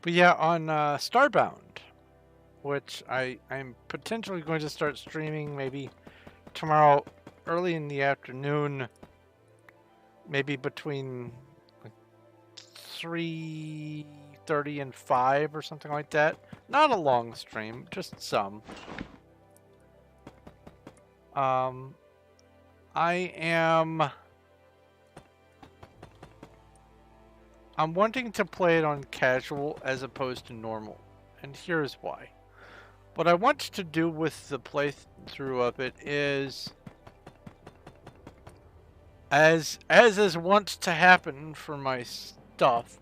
But yeah, on Starbound, which I'm potentially going to start streaming maybe tomorrow early in the afternoon, maybe between like 3:30 and 5 or something like that. Not a long stream, just some. Um, I'm wanting to play it on casual as opposed to normal, and here's why. What I want to do with the playthrough of it is, as is wont to happen for my stuff,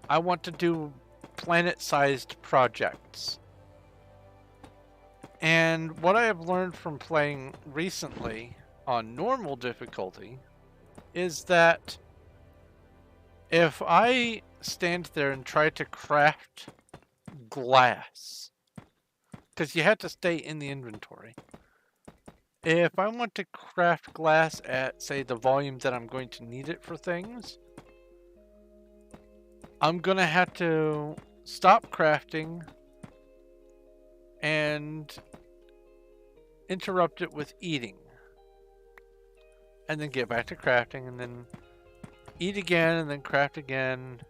I want to do planet-sized projects. And what I have learned from playing recently on normal difficulty is that if I stand there and try to craft glass, because you have to stay in the inventory. If I want to craft glass at, say, the volume that I'm going to need it for things, I'm going to have to stop crafting and interrupt it with eating. And then get back to crafting and then eat again and then craft again.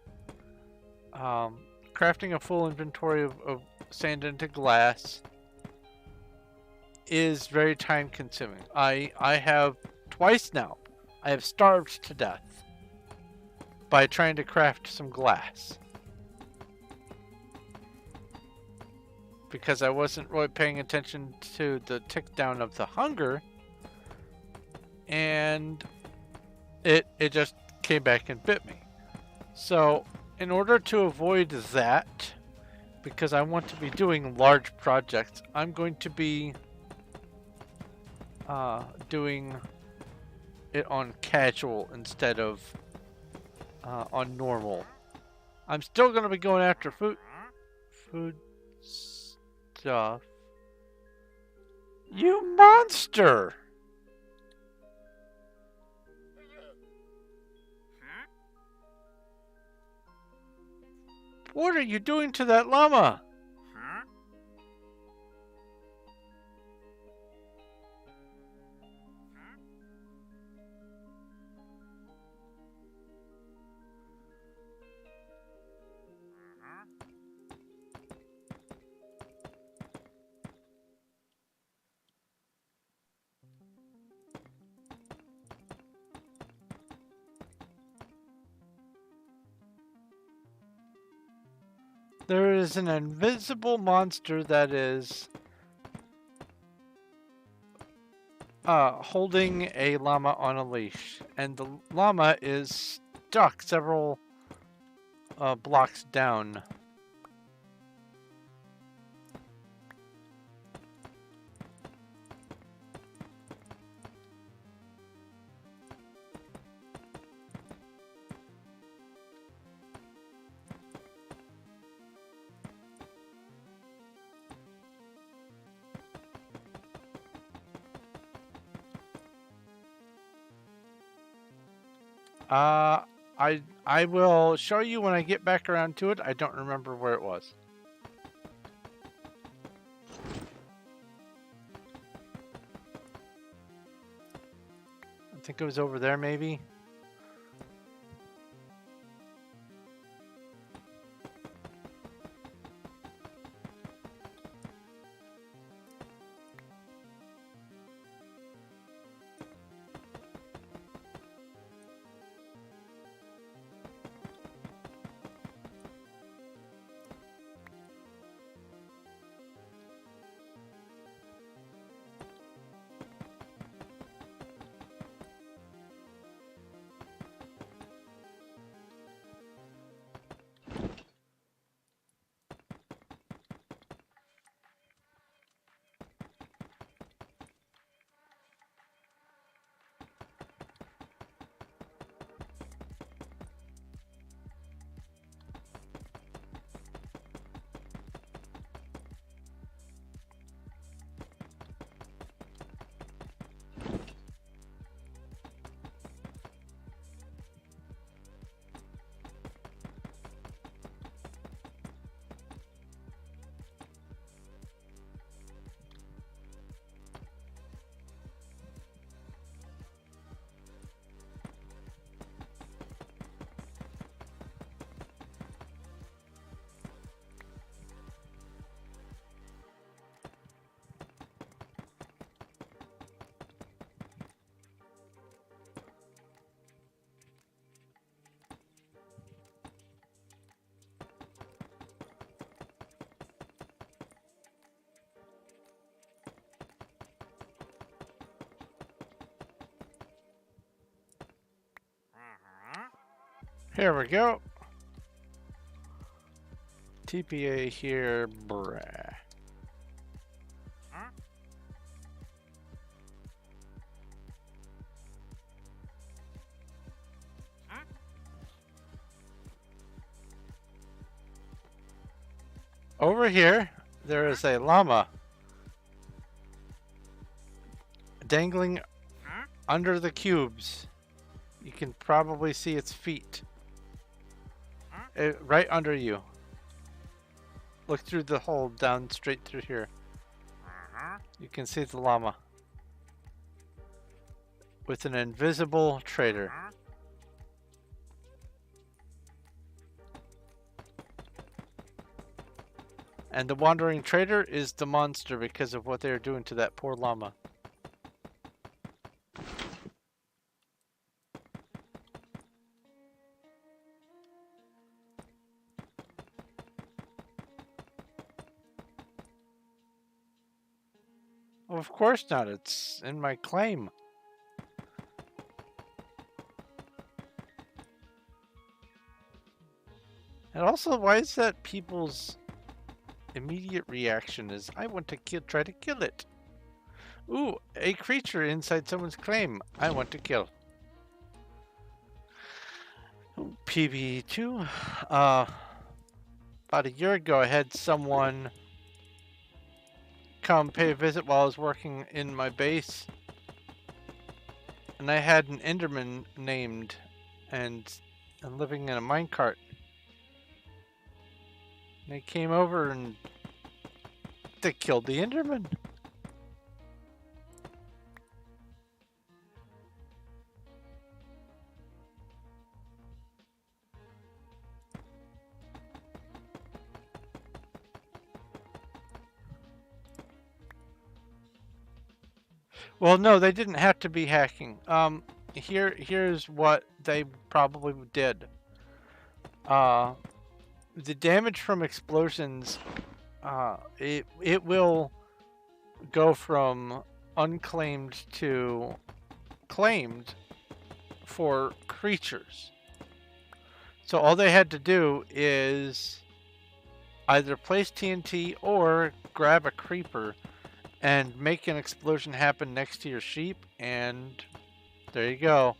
Crafting a full inventory of sand into glass is very time consuming. I have twice now, I have starved to death by trying to craft some glass. Because I wasn't really paying attention to the tick down of the hunger. And it just came back and bit me. So in order to avoid that, because I want to be doing large projects, I'm going to be doing it on casual instead of on normal. I'm still going to be going after food stuff. You monster! What are you doing to that llama? There is an invisible monster that is holding a llama on a leash, and the llama is stuck several blocks down. I will show you when I get back around to it. I don't remember where it was. I think it was over there, maybe. Here we go. TPA here, bruh. Over here, there is a llama dangling under the cubes. You can probably see its feet. Right under you. Look through the hole down straight through here. You can see the llama with an invisible trader. And the wandering trader is the monster because of what they are doing to that poor llama. Well, of course not. It's in my claim. And also, why is that people's immediate reaction is, I want to try to kill it. Ooh, a creature inside someone's claim. I want to kill. Ooh, PB2. About a year ago, I had someone come pay a visit while I was working in my base. And I had an Enderman named and living in a minecart. They came over and they killed the Enderman. Well, no, they didn't have to be hacking. Here's what they probably did. The damage from explosions, it will go from unclaimed to claimed for creatures. So all they had to do is either place TNT or grab a creeper and make an explosion happen next to your sheep, and there you go.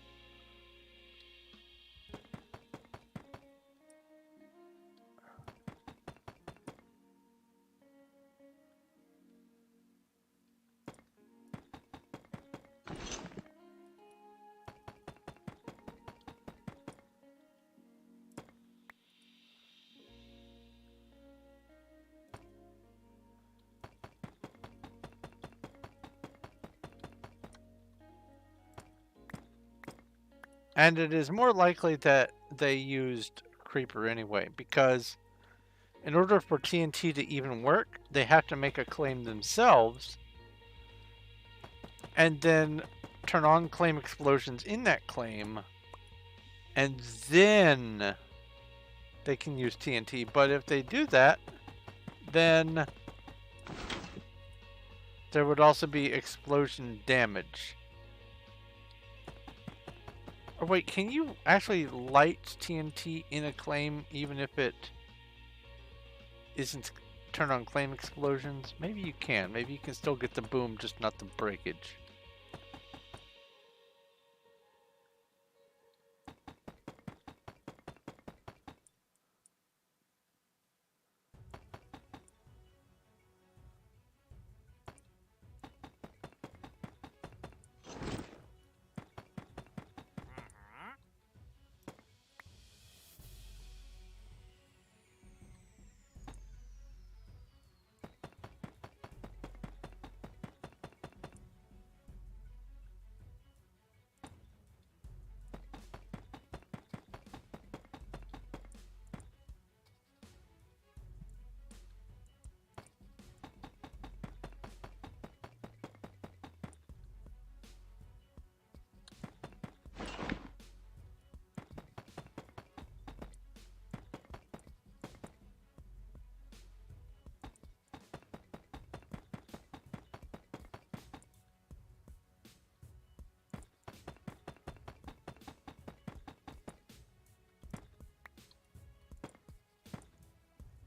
And it is more likely that they used creeper anyway, because in order for TNT to even work, they have to make a claim themselves and then turn on claim explosions in that claim, and then they can use TNT. But if they do that, then there would also be explosion damage. Or wait, can you actually light TNT in a claim even if it isn't turn on claim explosions? Maybe you can. Maybe you can still get the boom, just not the breakage.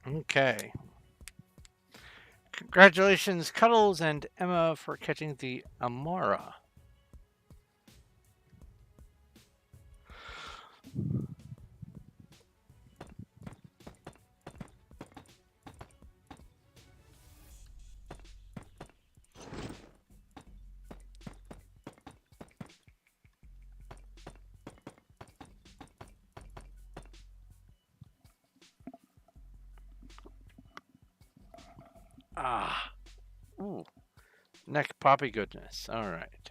Okay. Congratulations, Cuddles and Emma, for catching the Amara. Ah. Ooh. Neck poppy goodness. All right.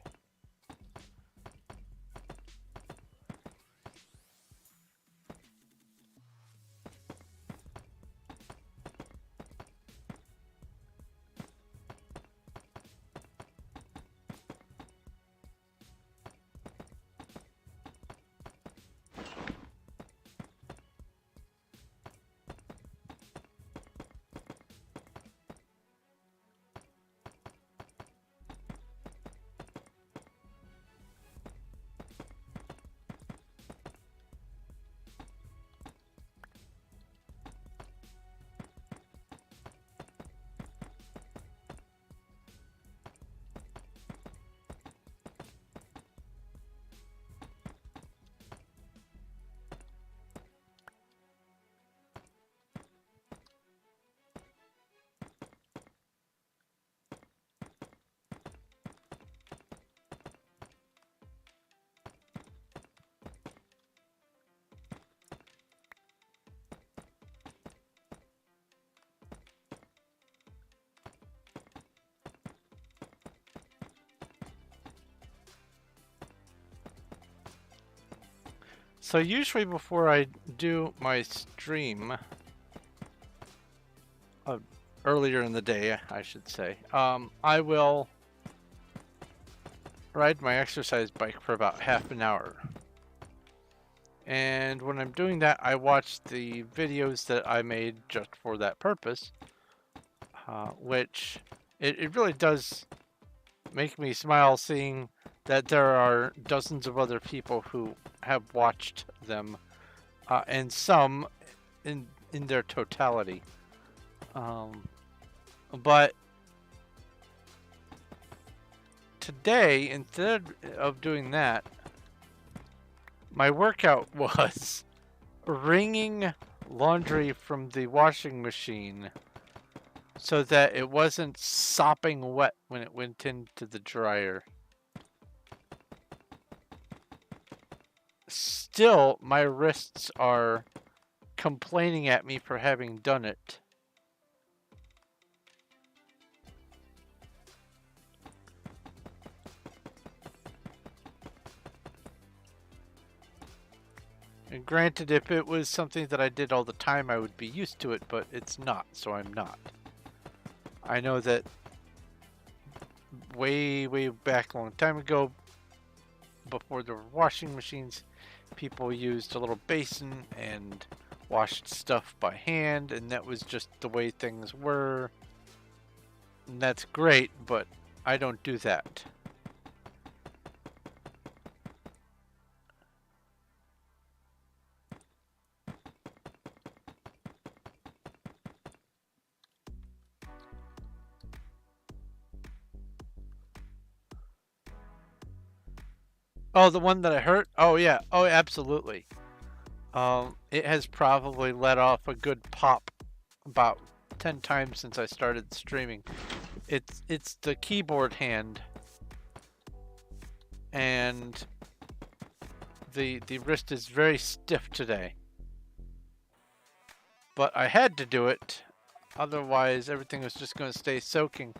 So usually before I do my stream, earlier in the day, I should say, I will ride my exercise bike for about half an hour. And when I'm doing that, I watch the videos that I made just for that purpose, which it really does make me smile seeing that there are dozens of other people who have watched them, and some in their totality. But today, instead of doing that, my workout was wringing laundry from the washing machine so that it wasn't sopping wet when it went into the dryer. Still, my wrists are complaining at me for having done it. And granted, if it was something that I did all the time, I would be used to it, but it's not, so I'm not. I know that way back a long time ago, before there were washing machines, people used a little basin and washed stuff by hand, and that was just the way things were. And that's great, but I don't do that. Oh, the one that I hurt? Oh, yeah. Oh, absolutely. It has probably let off a good pop about 10 times since I started streaming. It's the keyboard hand, and the wrist is very stiff today. But I had to do it, otherwise everything was just going to stay soaking.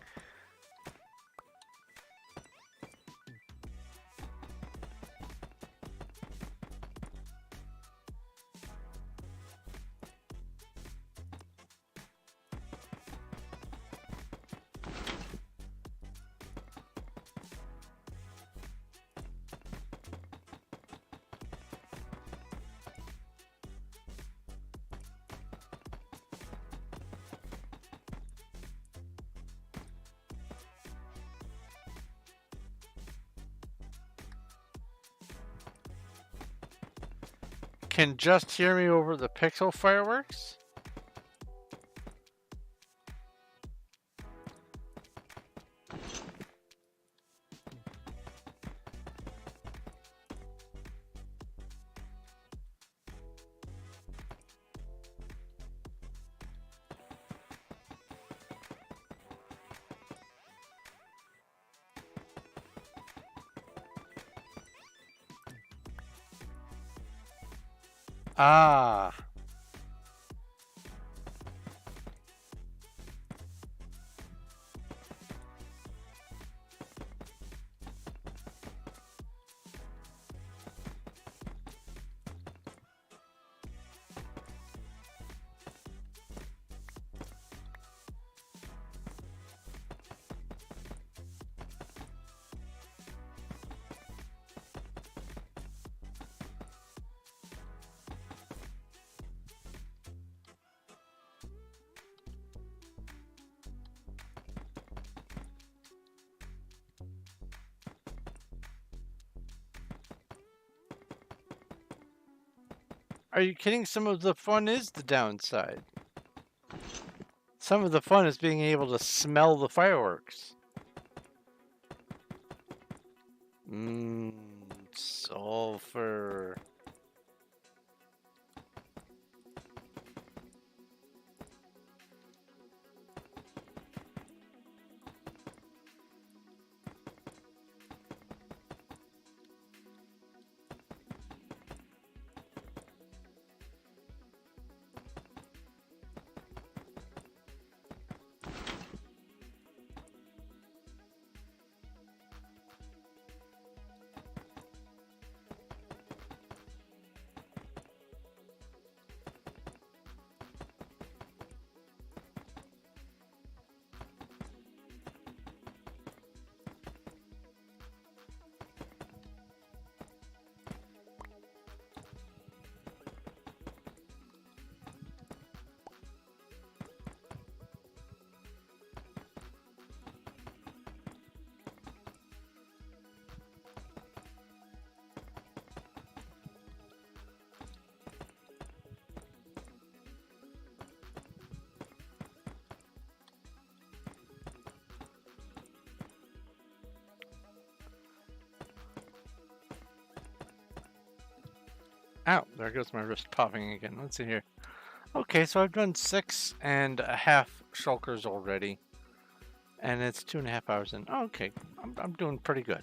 Can just hear me over the pixel fireworks? Ah. Are you kidding? Some of the fun is the downside. Some of the fun is being able to smell the fireworks. Mmm, sulfur. Ow, there goes my wrist popping again. Let's see here. Okay, so I've done 6.5 shulkers already. And it's 2.5 hours in. Oh, okay, I'm doing pretty good.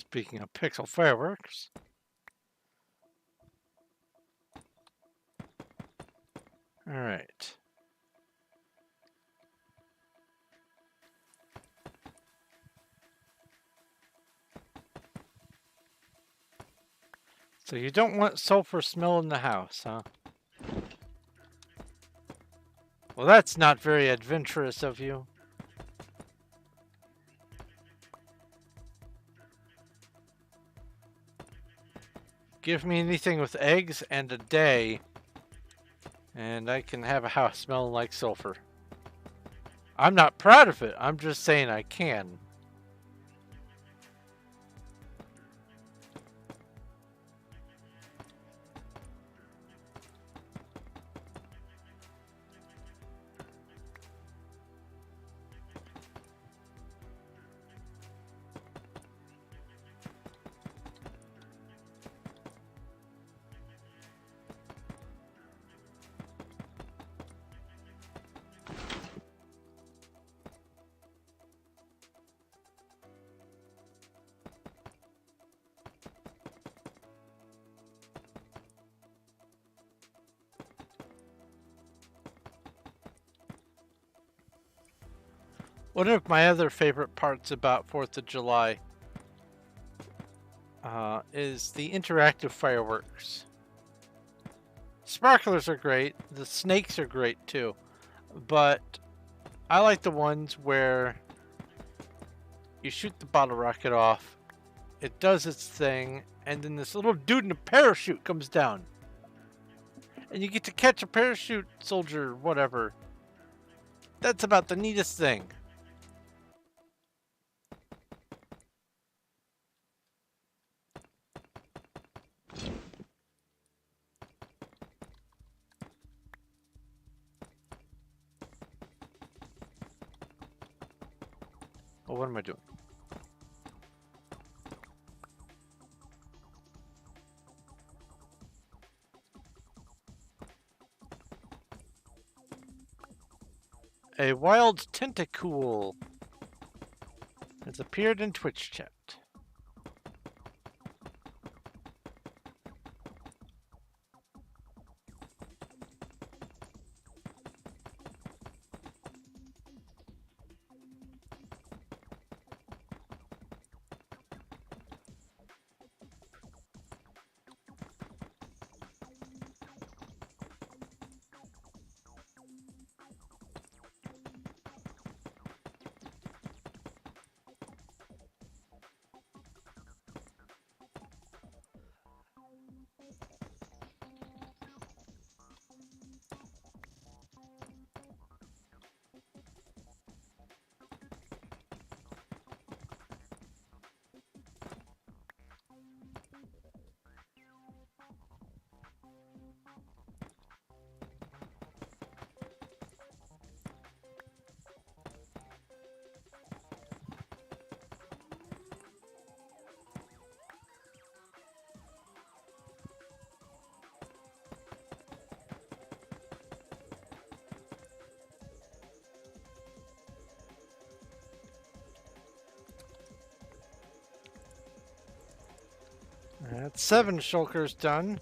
Speaking of pixel fireworks. All right. So you don't want sulfur smell in the house, huh? Well, that's not very adventurous of you. Give me anything with eggs and a day, and I can have a house smelling like sulfur. I'm not proud of it. I'm just saying I can. One of my other favorite parts about 4th of July is the interactive fireworks. Sparklers are great. The snakes are great too. But I like the ones where you shoot the bottle rocket off, it does its thing, and then this little dude in a parachute comes down. And you get to catch a parachute soldier, whatever. That's about the neatest thing. Oh, what am I doing? A wild tentacool has appeared in Twitch chat. That's 7 shulkers done.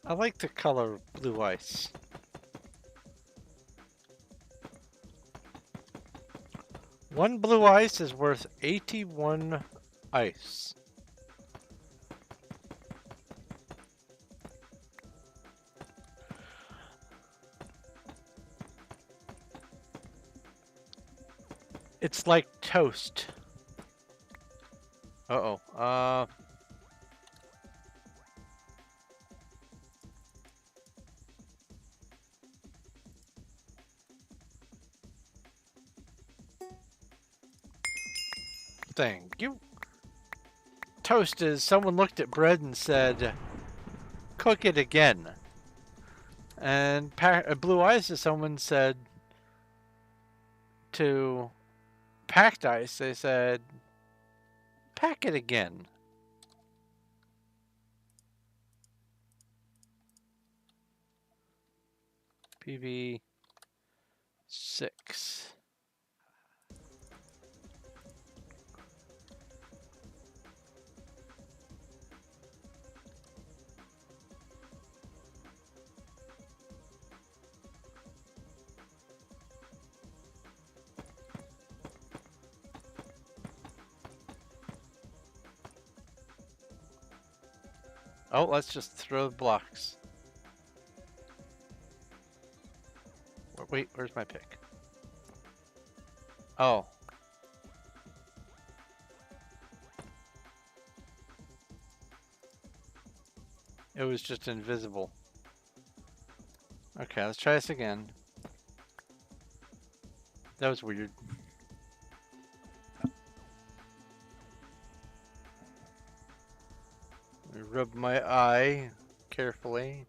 I like the color blue ice. One blue ice is worth 81 ice. It's like toast. Uh-oh. Thank you. Toast is someone looked at bread and said, cook it again. And blue ice is someone said, to packed ice, they said, pack it again. PV 6. Oh, let's just throw the blocks. Wait, where's my pick? Oh. It was just invisible. Okay, let's try this again. That was weird. I rub my eye carefully.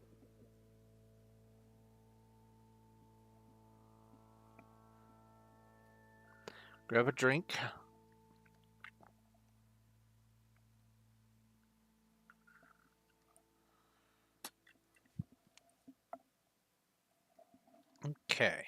Grab a drink. Okay.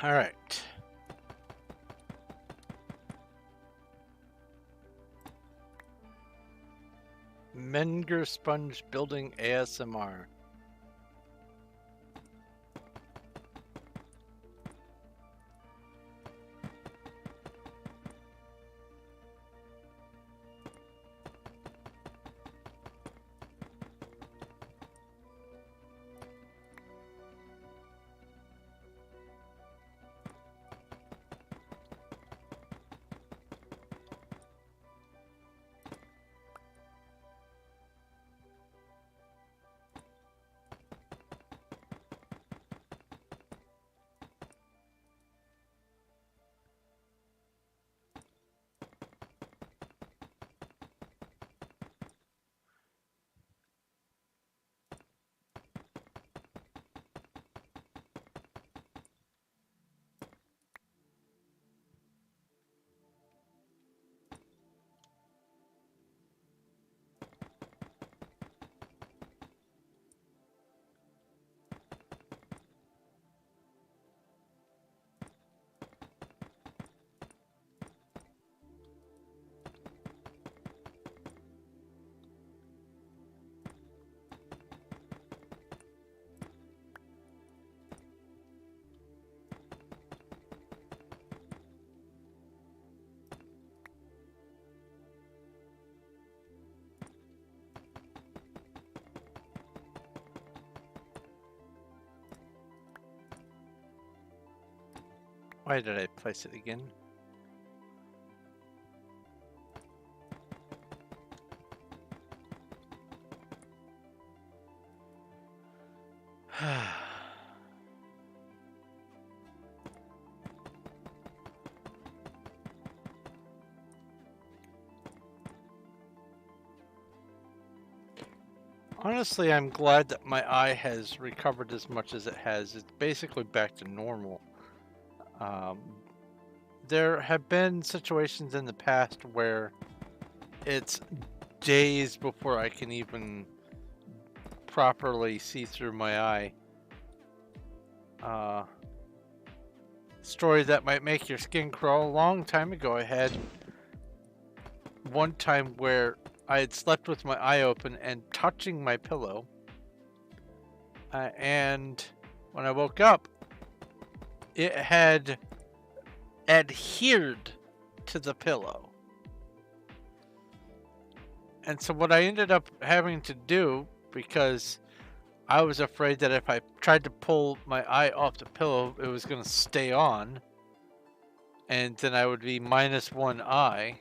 All right. Menger Sponge building ASMR. Why did I place it again? Honestly, I'm glad that my eye has recovered as much as it has. It's basically back to normal. Um, there have been situations in the past where it's days before I can even properly see through my eye. Story that might make your skin crawl. A long time ago, I had one time where I had slept with my eye open and touching my pillow. And when I woke up, it had adhered to the pillow. And so what I ended up having to do, because I was afraid that if I tried to pull my eye off the pillow, it was going to stay on. And then I would be minus one eye.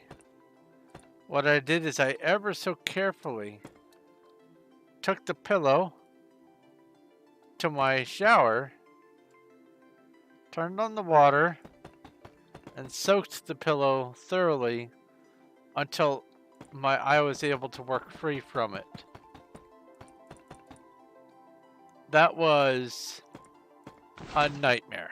What I did is I ever so carefully took the pillow to my shower, turned on the water, and soaked the pillow thoroughly until my eye was able to work free from it. That was a nightmare.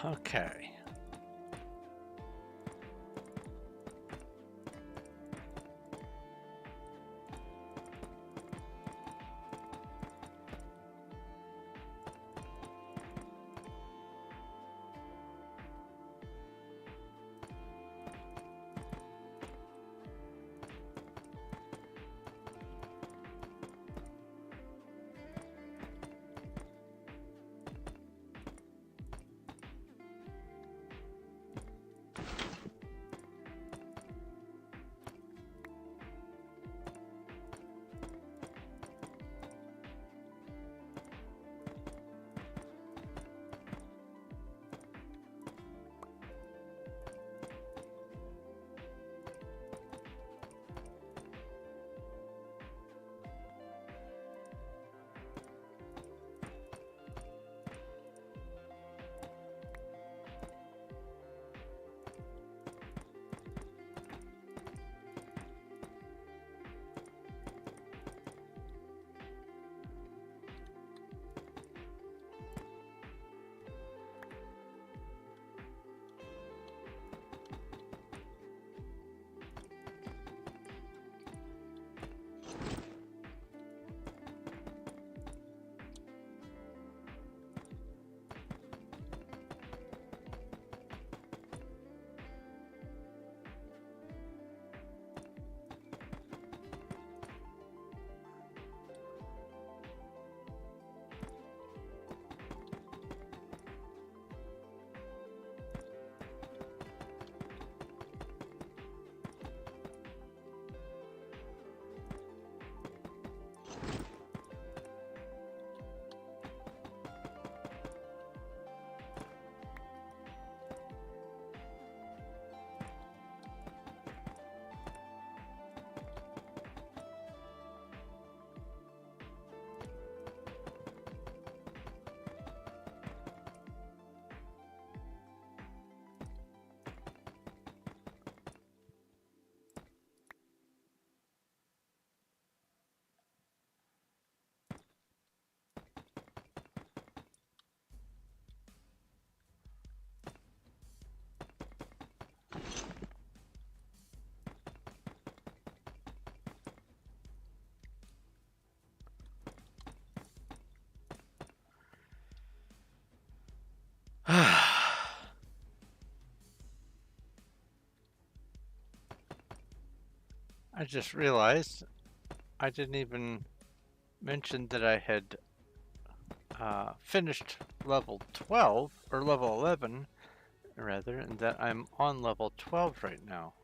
Okay. I just realized I didn't even mention that I had finished level 12, or level 11, rather, and that I'm on level 12 right now.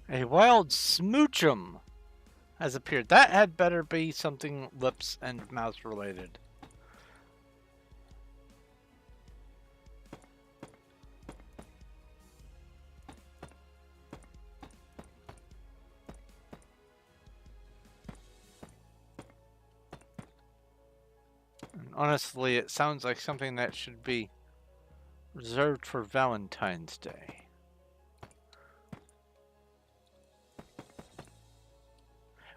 A wild smoochum has appeared. That had better be something lips and mouth related. And honestly, it sounds like something that should be reserved for Valentine's Day.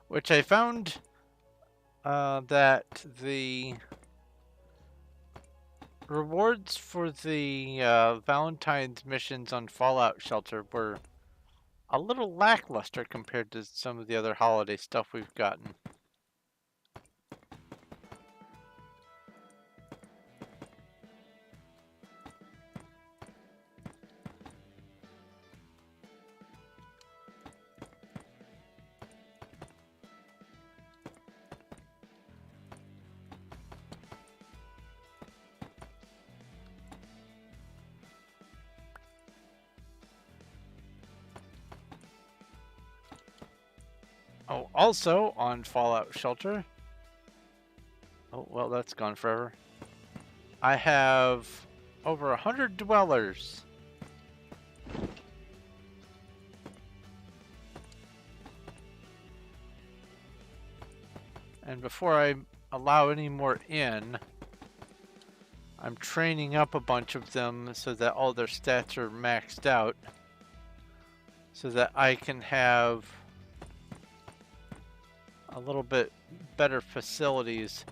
Which I found that the rewards for the Valentine's missions on Fallout Shelter were a little lackluster compared to some of the other holiday stuff we've gotten. Oh, also on Fallout Shelter. Oh, well, that's gone forever. I have over 100 dwellers. And before I allow any more in, I'm training up a bunch of them so that all their stats are maxed out, so that I can have a little bit better facilities.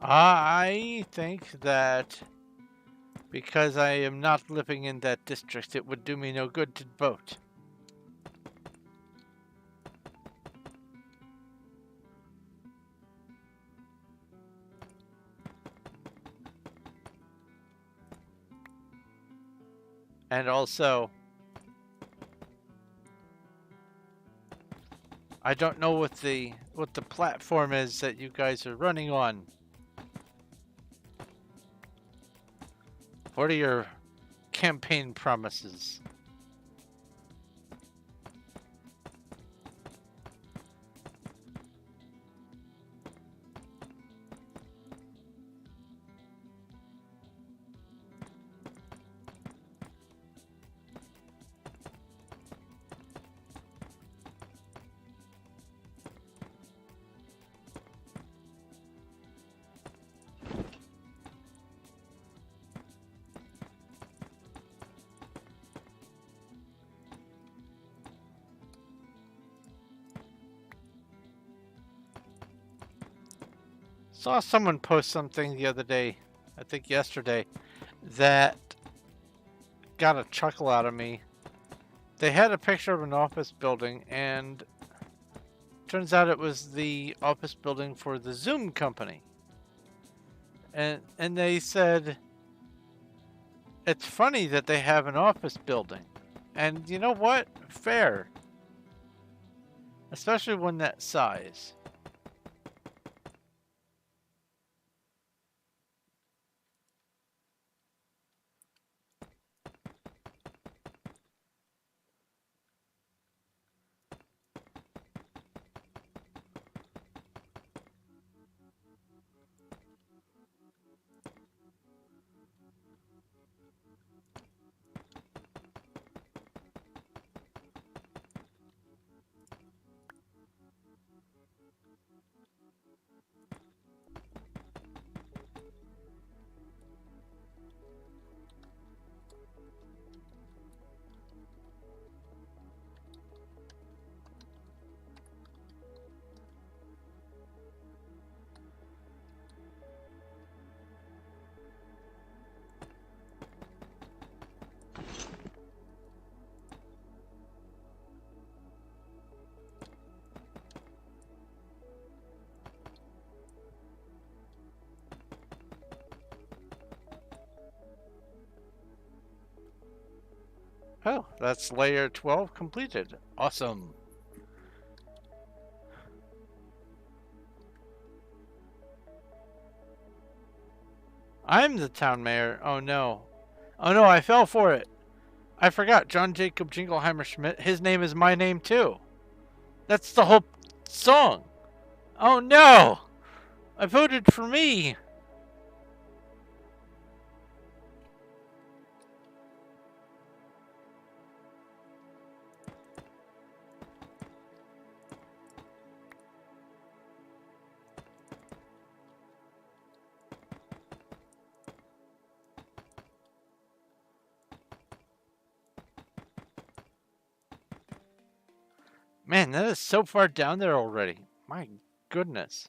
I think that because I am not living in that district, it would do me no good to vote. And also, I don't know what the platform is that you guys are running on. What are your campaign promises? Saw someone post something the other day, I think yesterday, that got a chuckle out of me. They had a picture of an office building, and turns out it was the office building for the Zoom company. And they said, it's funny that they have an office building. And you know what? Fair. Especially when that size. Oh, that's layer 12 completed. Awesome. I'm the town mayor. Oh no. Oh no, I fell for it. I forgot. John Jacob Jingleheimer Schmidt. His name is my name too. That's the whole song. Oh no! I voted for me. Man, that is so far down there already. My goodness.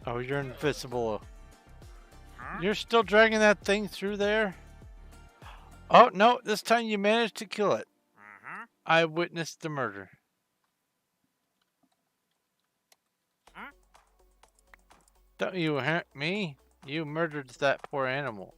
Oh, you're invisible. You're still dragging that thing through there? Oh, no, this time you managed to kill it. I witnessed the murder. Don't you hurt me? You murdered that poor animal.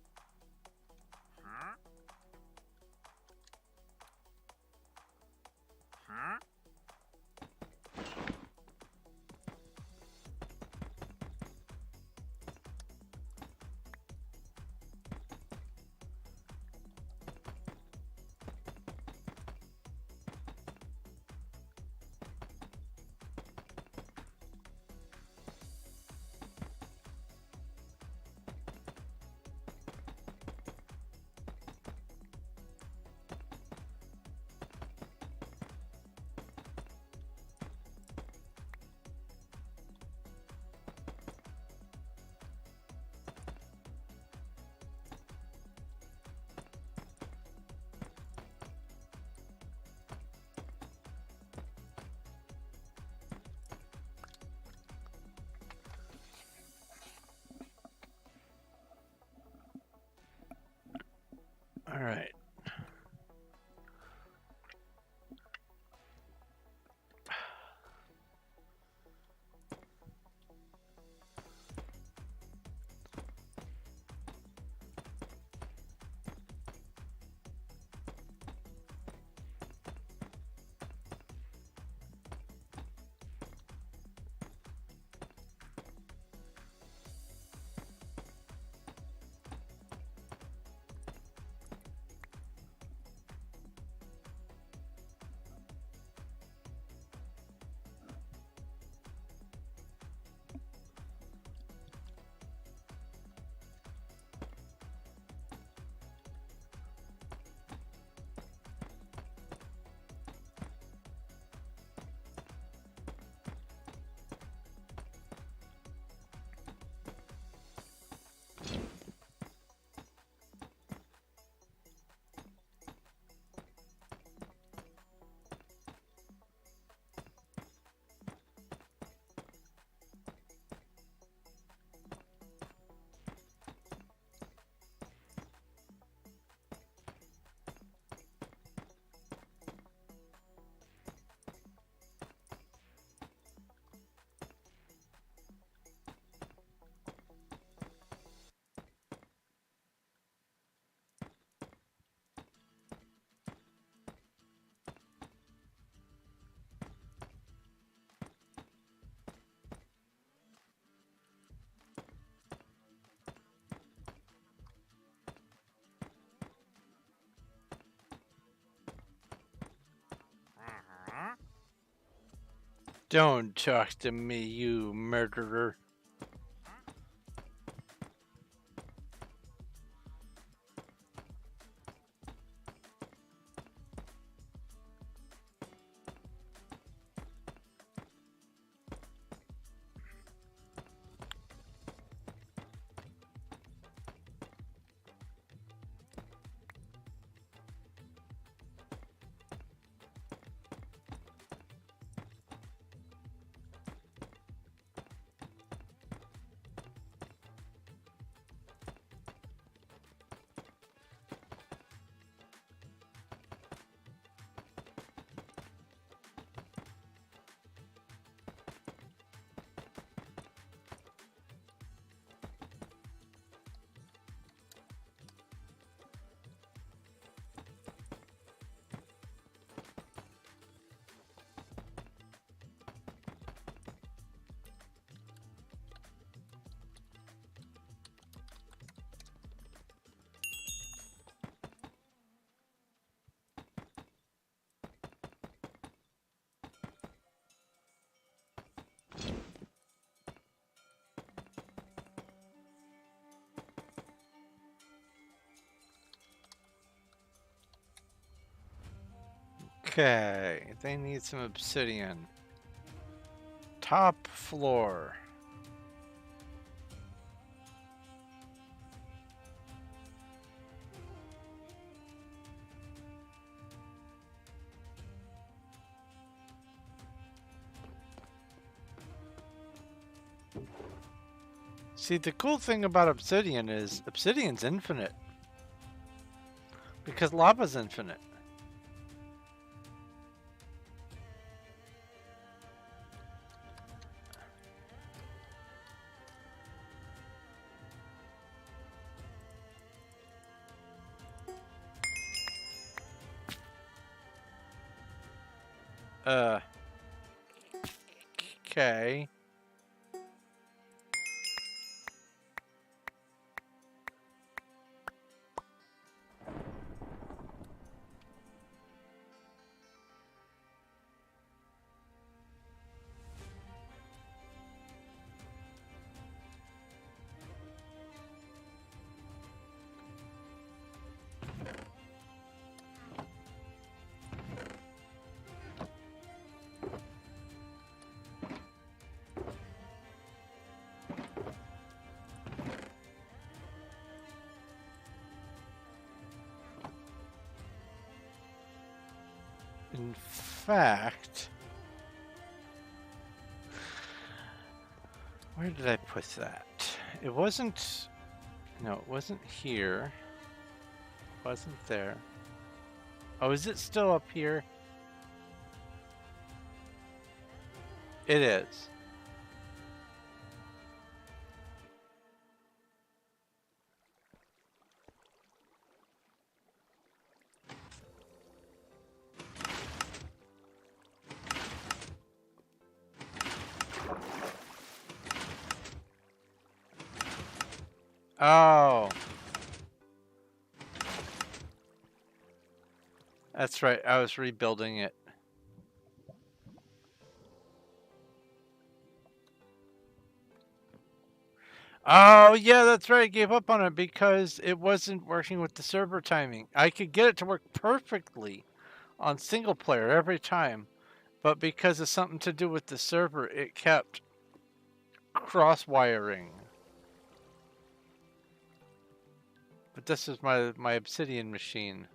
All right. Don't talk to me, you murderer. Okay, they need some obsidian. Top floor. See, the cool thing about obsidian is obsidian's infinite. Because lava's infinite. Okay. In fact, where did I put that? It wasn't, no, it wasn't here. wasn't there. Oh, is it still up here? It is. Oh. That's right. I was rebuilding it. Oh, yeah, that's right. I gave up on it because it wasn't working with the server timing. I could get it to work perfectly on single player every time, but because of something to do with the server, it kept cross-wiring. But this is my obsidian machine.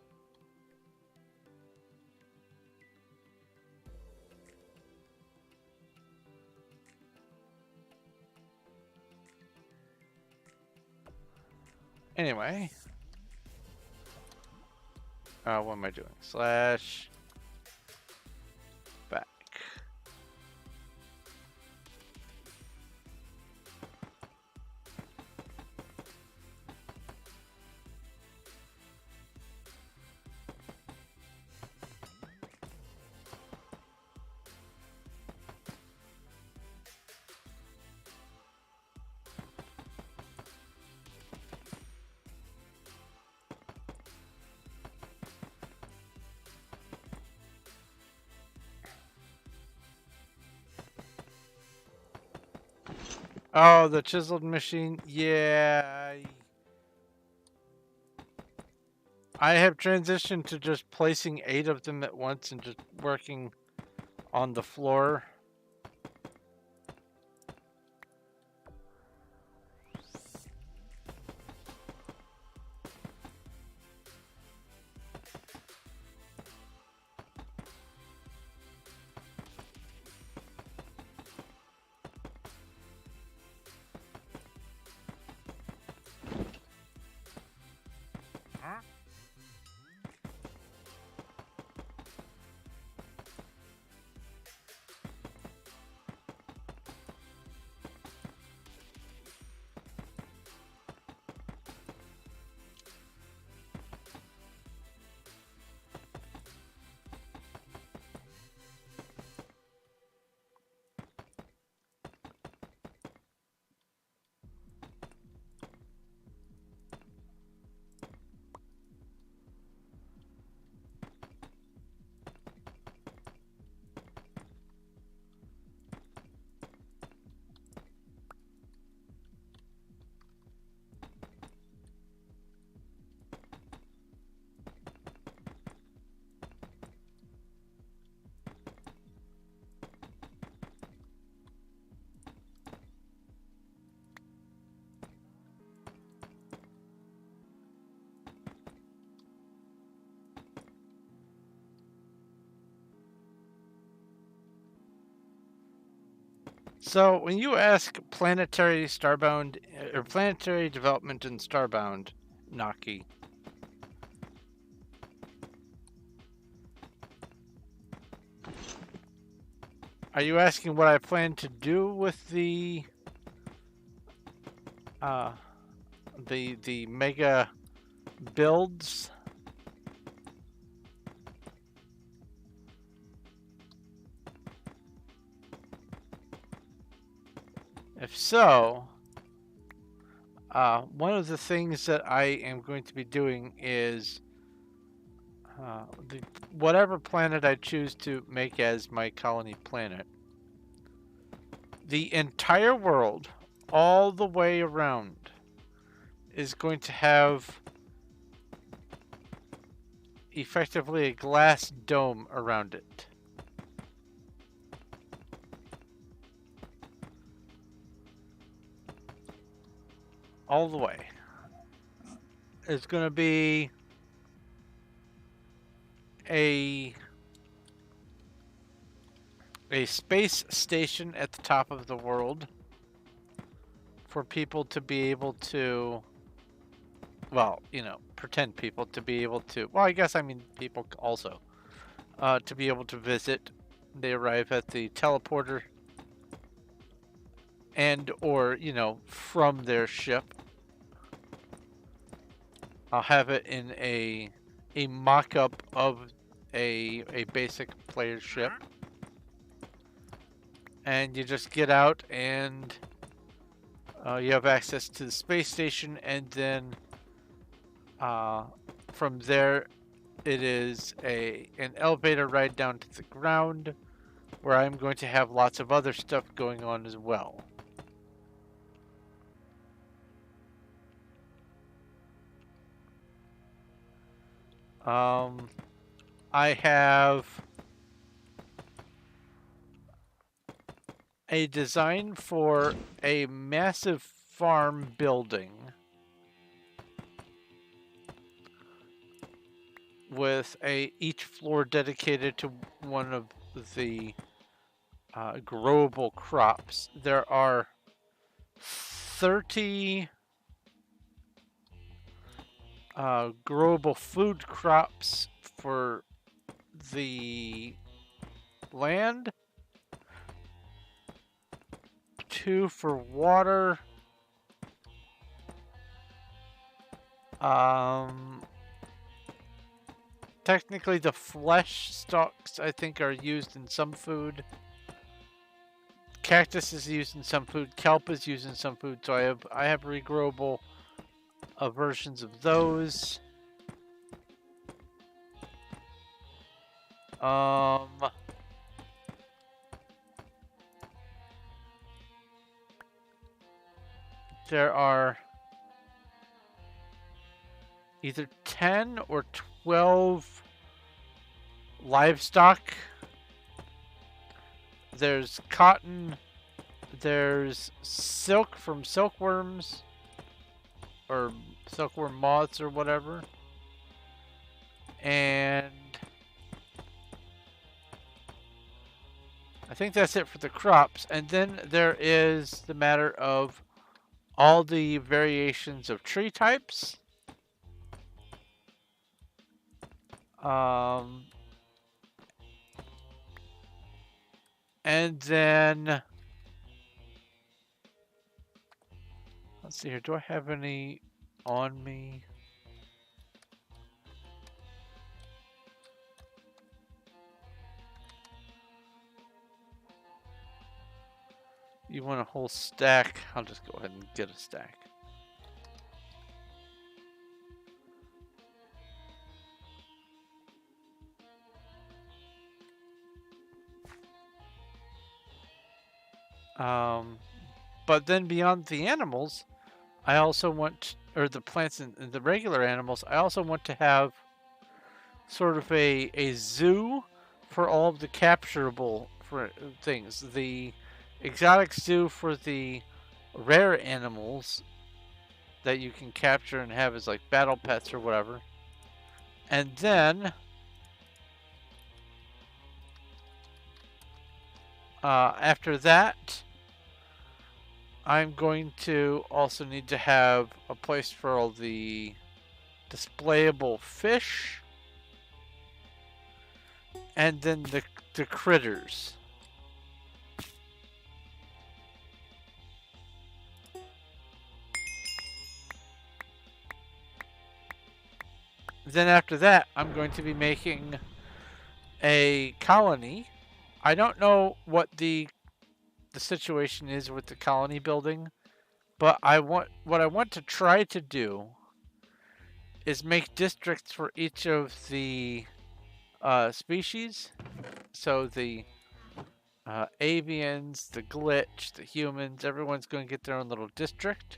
Anyway. What am I doing? Slash back. Oh, the chiseled machine. Yeah. I have transitioned to just placing 8 of them at once and just working on the floor. So when you ask planetary starbound or planetary development in Starbound, Naki, are you asking what I plan to do with the mega builds? If so, one of the things that I am going to be doing is whatever planet I choose to make as my colony planet, the entire world, all the way around, is going to have effectively a glass dome around it. All the way. It's going to be a space station at the top of the world for people to be able to well, pretend people to be able to, well, I guess I mean people also, to be able to visit. They arrive at the teleporter and or, from their ship. I'll have it in a mock-up of a basic player ship. And you just get out and you have access to the space station, and then from there it is an elevator ride down to the ground where I'm going to have lots of other stuff going on as well. I have a design for a massive farm building with each floor dedicated to one of the growable crops. There are 30 growable food crops for the land, 2 for water, technically the flesh stalks I think are used in some food. Cactus is used in some food, kelp is used in some food, so I have regrowable versions of those. There are either 10 or 12 livestock. There's cotton, there's silk from silkworms, or silkworm moths or whatever, and I think that's it for the crops. And then there is the matter of all the variations of tree types. And then let's see here. Do I have any on me? You want a whole stack? I'll just go ahead and get a stack. But then beyond the animals, I also want, or the plants and the regular animals, I also want to have sort of a zoo for all of the capturable things. The exotic zoo for the rare animals that you can capture and have as like battle pets or whatever. And then after that, I'm going to also need to have a place for all the displayable fish, and then the critters. Then after that, I'm going to be making a colony. I don't know what the situation is with the colony building, but what I want to try to do is make districts for each of the species. So the avians, the glitch, the humans, everyone's going to get their own little district.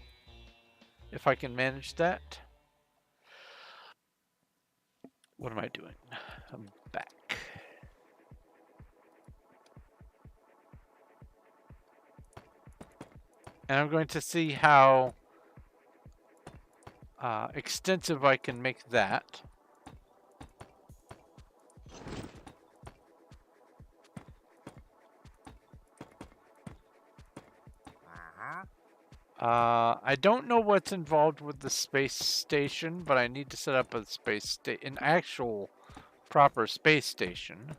If I can manage that. What am I doing? I'm back. And I'm going to see how extensive I can make that. I don't know what's involved with the space station, but I need to set up a an actual proper space station.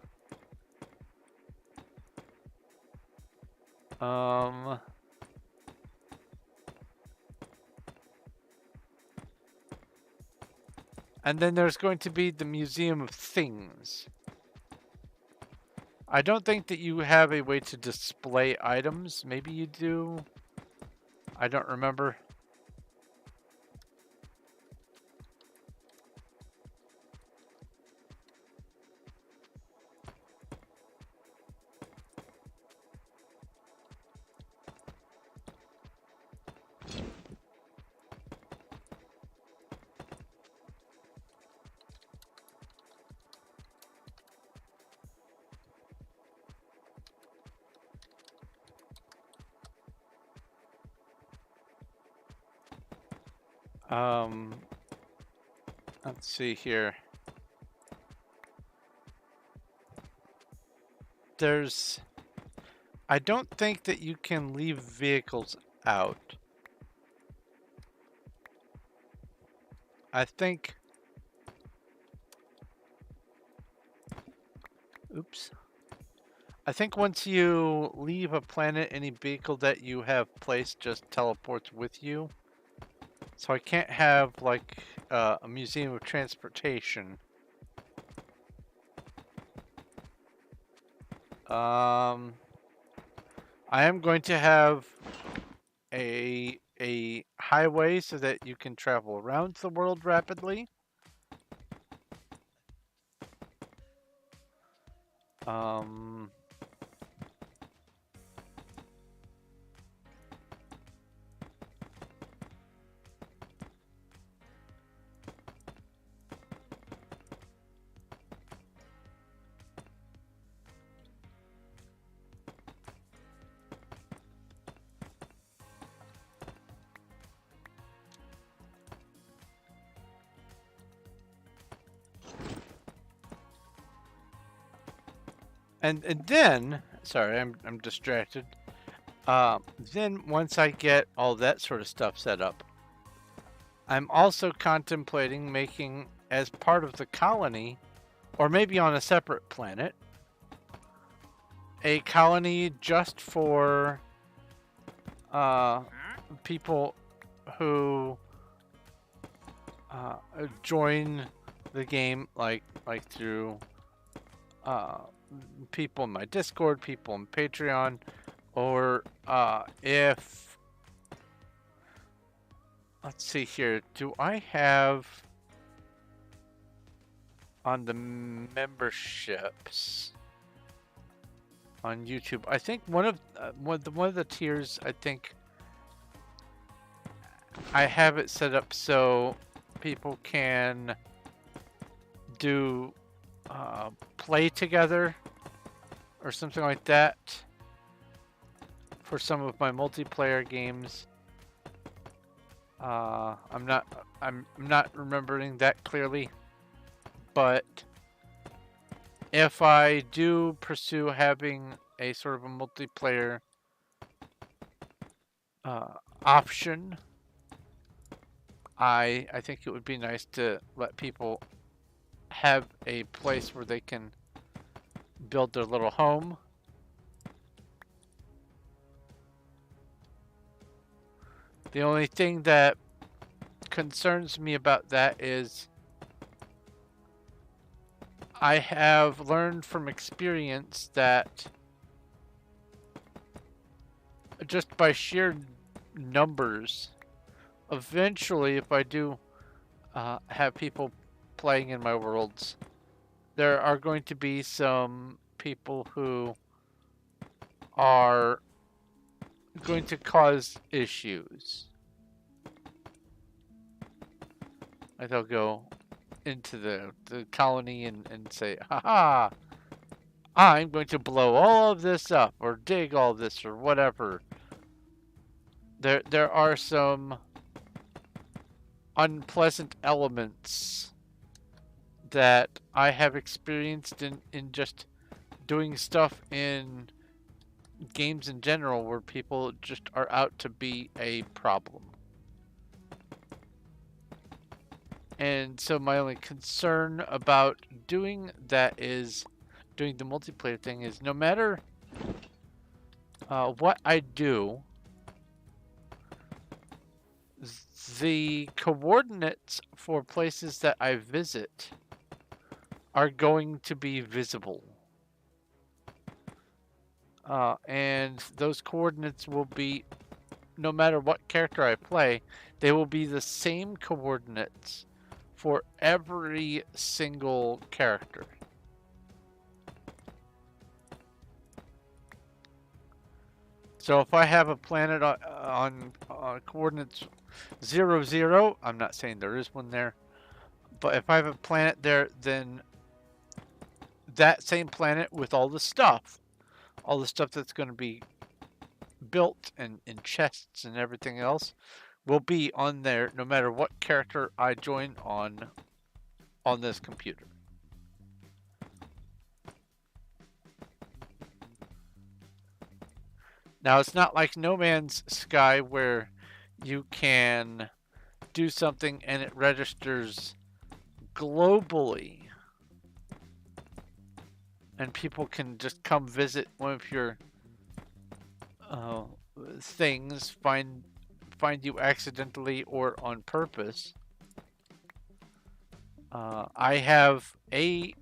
And then there's going to be the Museum of Things. I don't think that you have a way to display items. Maybe you do. I don't remember. Let's see here. I don't think that you can leave vehicles out. I think, oops. I think once you leave a planet, any vehicle that you have placed just teleports with you. So I can't have like a museum of transportation. I am going to have a highway so that you can travel around the world rapidly. And then, sorry, I'm distracted. Then once I get all that sort of stuff set up, I'm also contemplating making, as part of the colony, or maybe on a separate planet, a colony just for people who join the game, like through people in my Discord, people in Patreon, or if, let's see here, do I have on the memberships on YouTube? I think one of the tiers, I think I have it set up so people can do play together or something like that for some of my multiplayer games. I'm not remembering that clearly, but if I do pursue having a sort of a multiplayer option, I think it would be nice to let people have a place where they can build their little home. The only thing that concerns me about that is I have learned from experience that just by sheer numbers, eventually, if I do have people playing in my worlds, there are going to be some people who are going to cause issues. Like they'll go into the colony and say, haha, I'm going to blow all of this up or dig all this or whatever. There are some unpleasant elements that I have experienced in just doing stuff in games in general where people just are out to be a problem. And so my only concern about doing that is doing the multiplayer thing is no matter what I do, the coordinates for places that I visit are going to be visible. And those coordinates will be, no matter what character I play, they will be the same coordinates for every single character. So if I have a planet on coordinates 0, 0, I'm not saying there is one there, but if I have a planet there, then that same planet with all the stuff that's going to be built and in chests and everything else will be on there no matter what character I join on this computer. Now it's not like No Man's Sky where you can do something and it registers globally and people can just come visit one of your things, find you accidentally or on purpose. I have a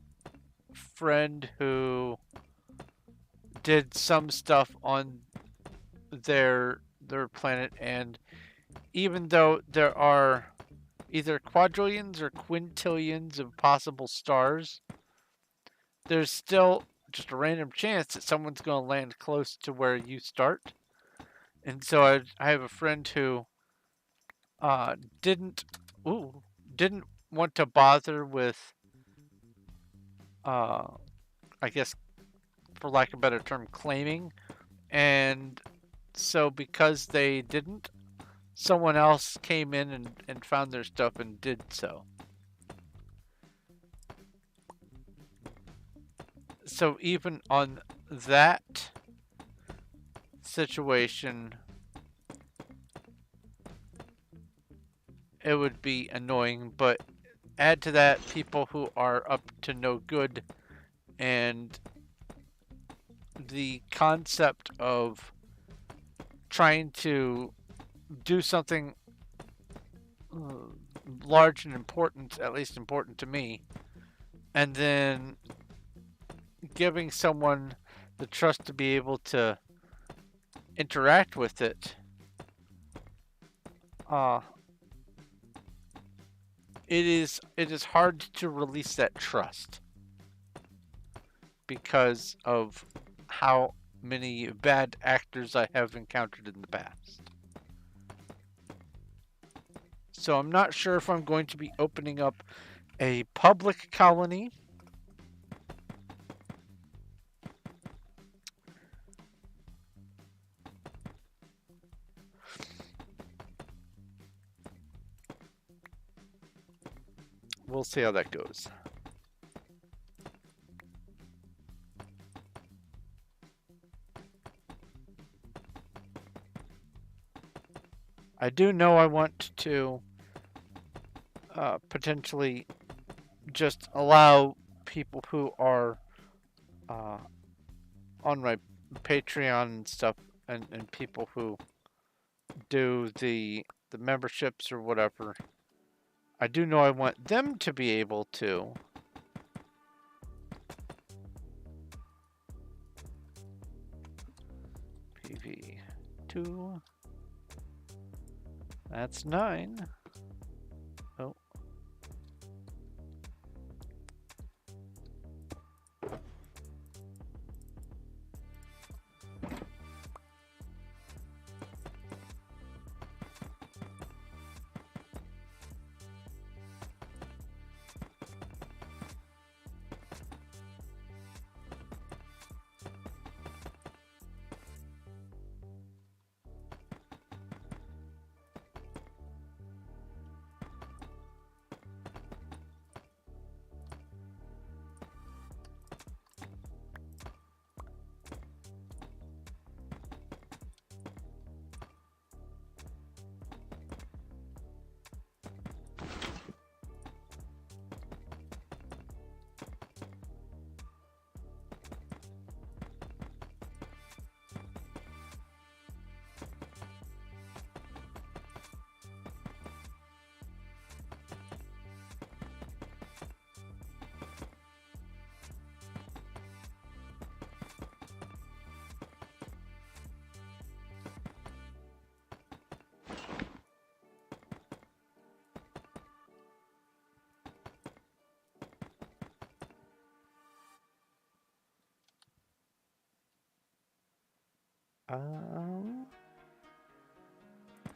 friend who did some stuff on their planet, and even though there are either quadrillions or quintillions of possible stars, there's still just a random chance that someone's going to land close to where you start. And so I have a friend who didn't want to bother with I guess for lack of a better term, claiming. And so because they didn't, someone else came in and found their stuff and did so. So even on that situation, it would be annoying, but add to that people who are up to no good, and the concept of trying to do something large and important, at least important to me, and then giving someone the trust to be able to interact with it, it is hard to release that trust because of how many bad actors I have encountered in the past. So I'm not sure if I'm going to be opening up a public colony. We'll see how that goes. I do know I want to potentially just allow people who are on my Patreon and stuff, and people who do the memberships or whatever. I do know I want them to be able to PV2. That's 9. Oh.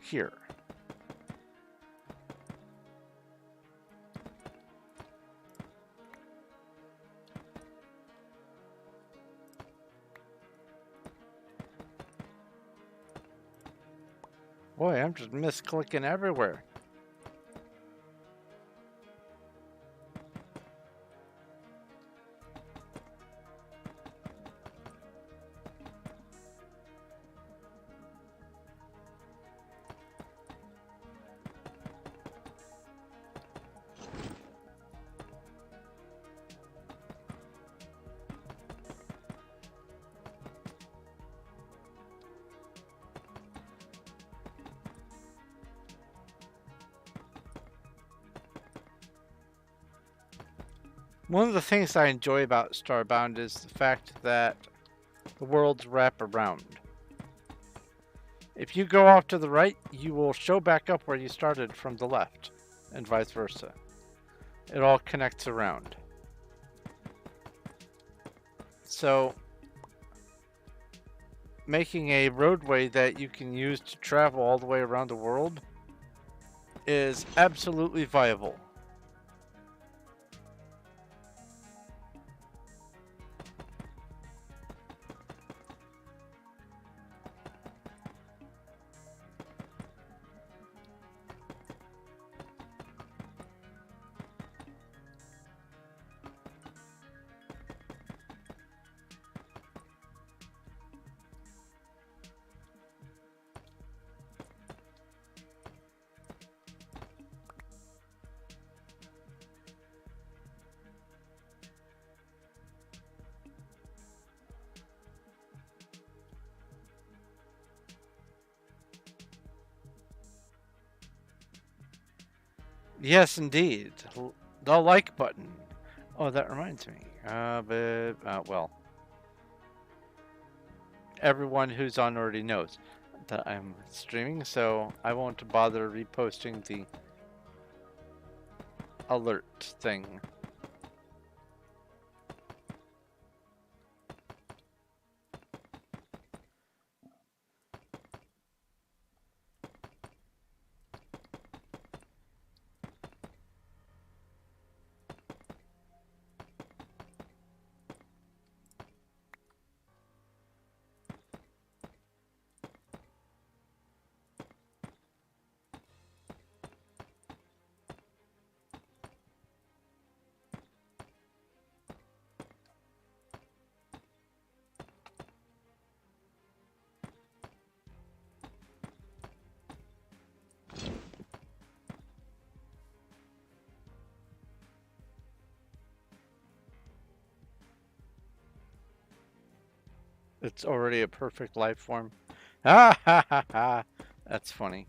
Here. Boy, I'm just misclicking everywhere. One of the things I enjoy about Starbound is the fact that the worlds wrap around. If you go off to the right, you will show back up where you started from the left, and vice versa. It all connects around. So, making a roadway that you can use to travel all the way around the world is absolutely viable. Yes, indeed. The like button. Oh, that reminds me. Well, everyone who's on already knows that I'm streaming, so I won't bother reposting the alert thing. It's already a perfect life form. Ha ha ha ha. That's funny.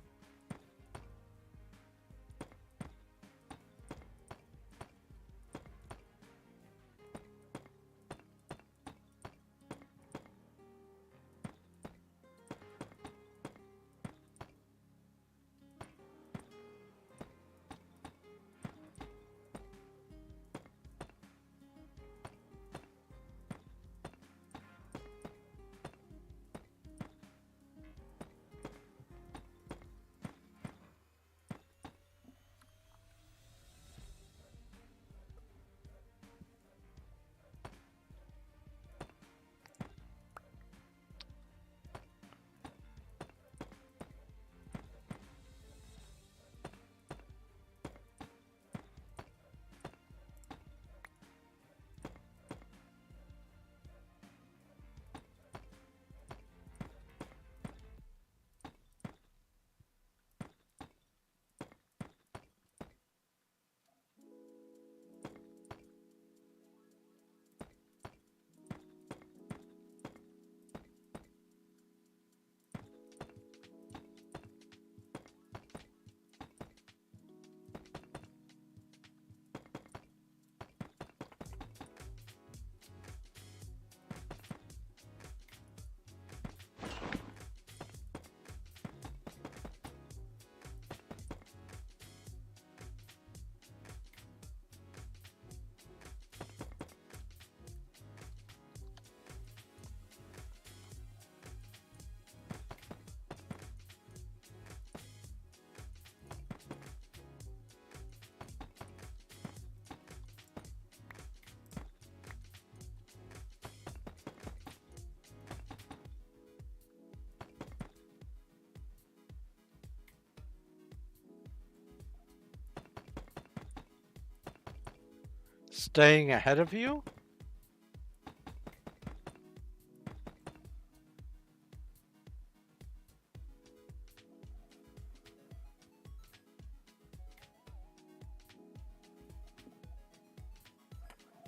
Staying ahead of you?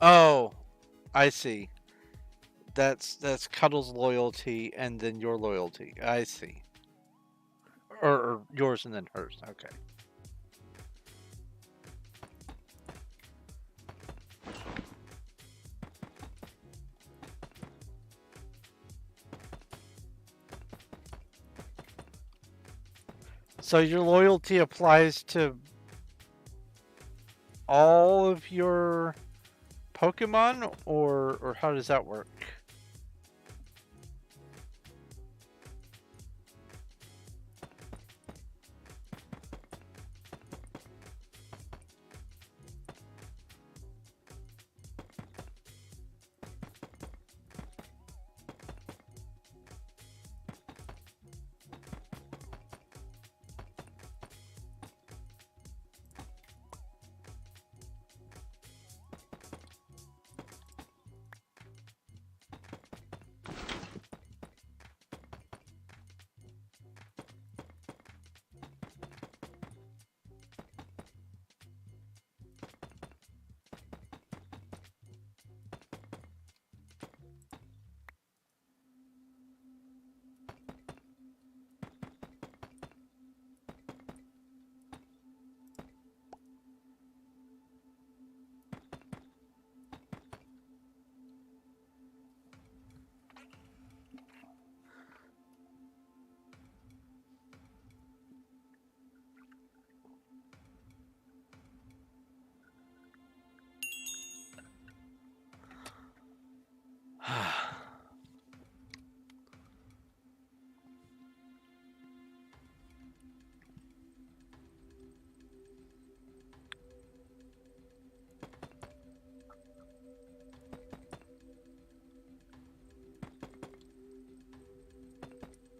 Oh, I see. That's Cuddle's loyalty and then your loyalty. I see. Or yours and then hers. Okay. So your loyalty applies to all of your Pokemon, or how does that work?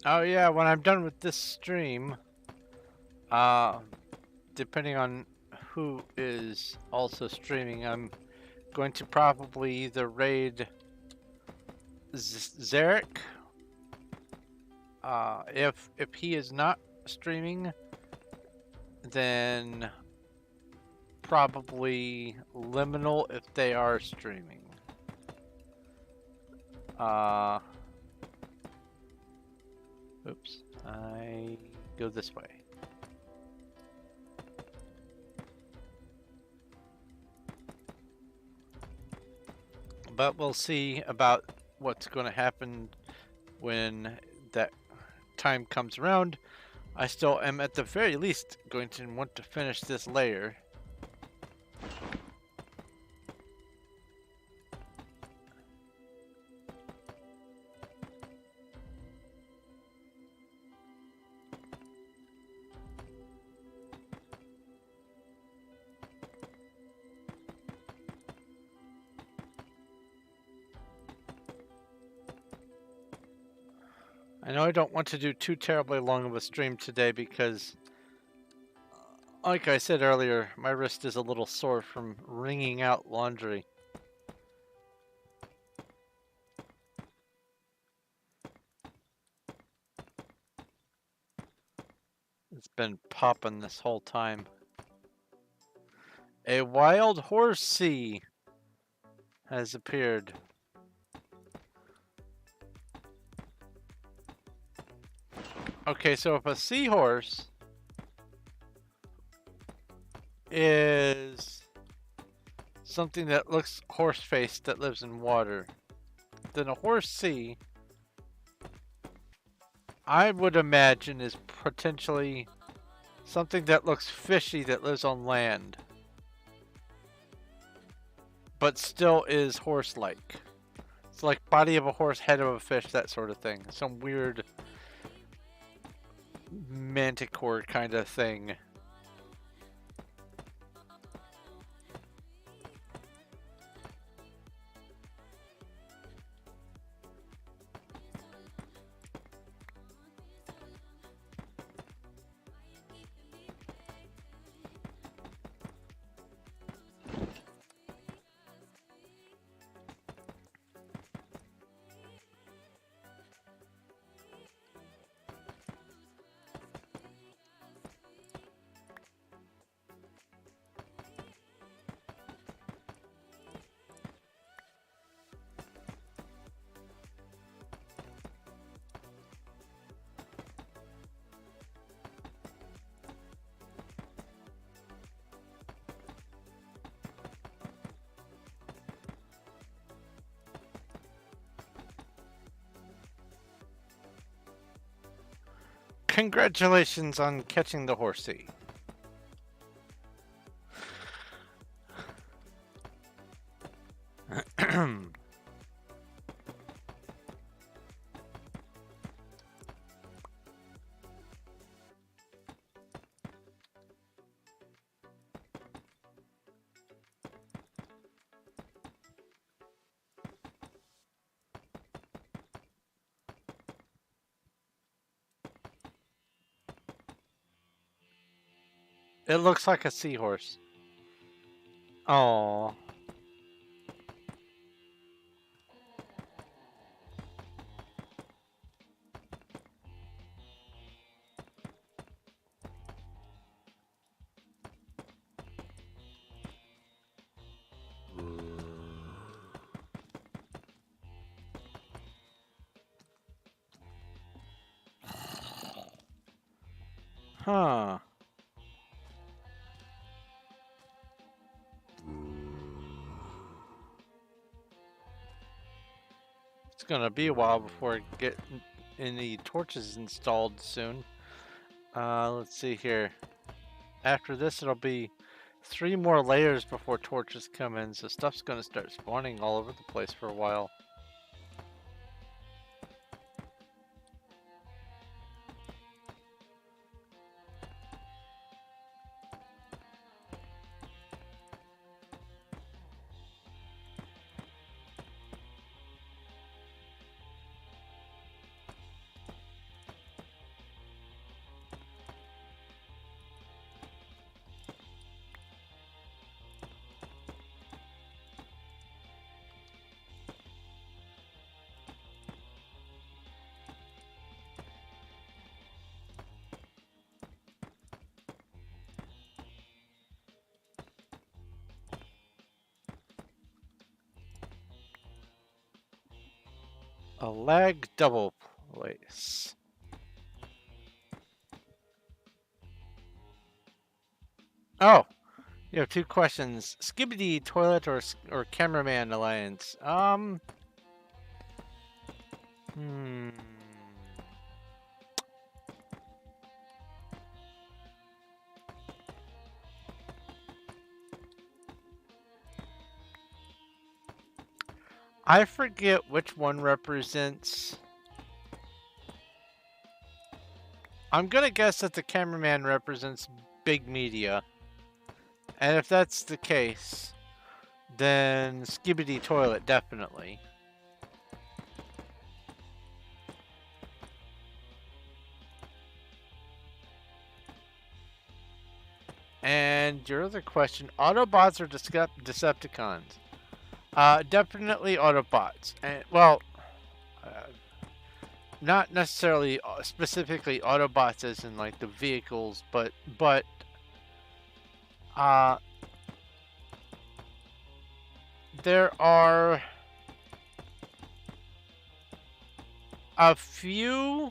Oh yeah, when I'm done with this stream, uh, depending on who is also streaming, I'm going to probably either raid Zarek. If he is not streaming, then probably Liminal if they are streaming. Oops, I go this way. But we'll see about what's going to happen when that time comes around. I still am at the very least going to want to finish this layer. I know I don't want to do too terribly long of a stream today because, like I said earlier, my wrist is a little sore from wringing out laundry. It's been popping this whole time. A wild horsey has appeared. Okay, so if a seahorse is something that looks horse-faced that lives in water, then a horsey, I would imagine, is potentially something that looks fishy that lives on land, but still is horse-like. It's like body of a horse, head of a fish, that sort of thing. Some weird manticore kind of thing. Congratulations on catching the horsey. It looks like a seahorse. Oh. Huh. It's gonna be a while before I get any torches installed soon. Let's see here. After this, it'll be 3 more layers before torches come in, so stuff's gonna start spawning all over the place for a while. A lag double place. Oh, you have 2 questions. Skibidi toilet or cameraman alliance? Hmm. I forget which one represents. I'm gonna guess that the cameraman represents big media. And if that's the case, then Skibidi Toilet, definitely. And your other question, Autobots or Decepticons? Definitely Autobots. And, well, not necessarily specifically Autobots as in like the vehicles, but there are a few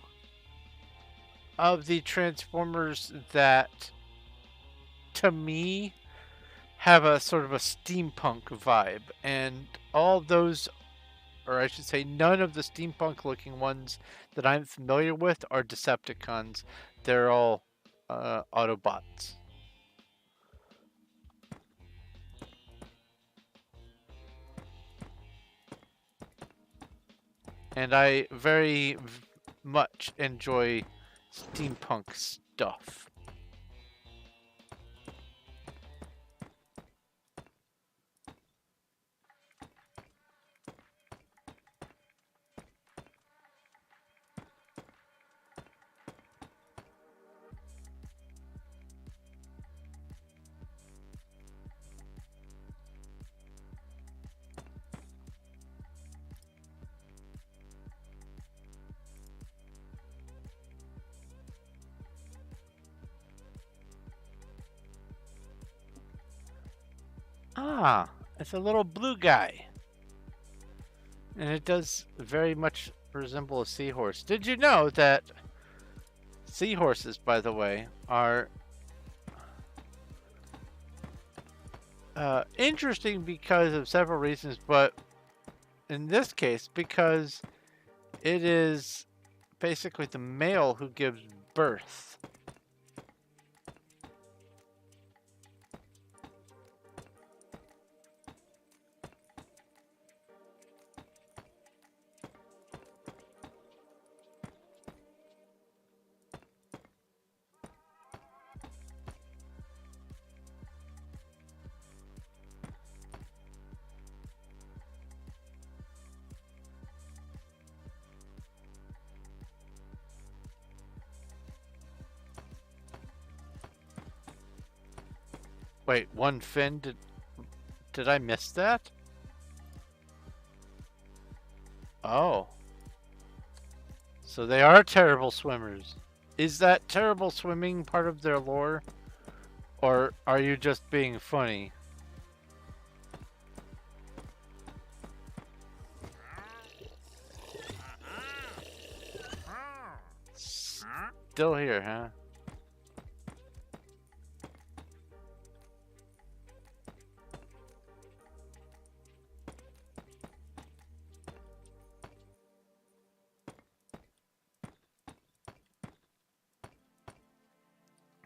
of the Transformers that, to me, have a sort of a steampunk vibe, and all those, or I should say none of the steampunk looking ones that I'm familiar with are Decepticons. They're all Autobots. And I very much enjoy steampunk stuff. Ah, it's a little blue guy. And it does very much resemble a seahorse. Did you know that seahorses, by the way, are interesting because of several reasons, but in this case, because it is basically the male who gives berth. Wait, one fin? Did I miss that? Oh. So they are terrible swimmers. Is that terrible swimming part of their lore? Or are you just being funny? Still here, huh?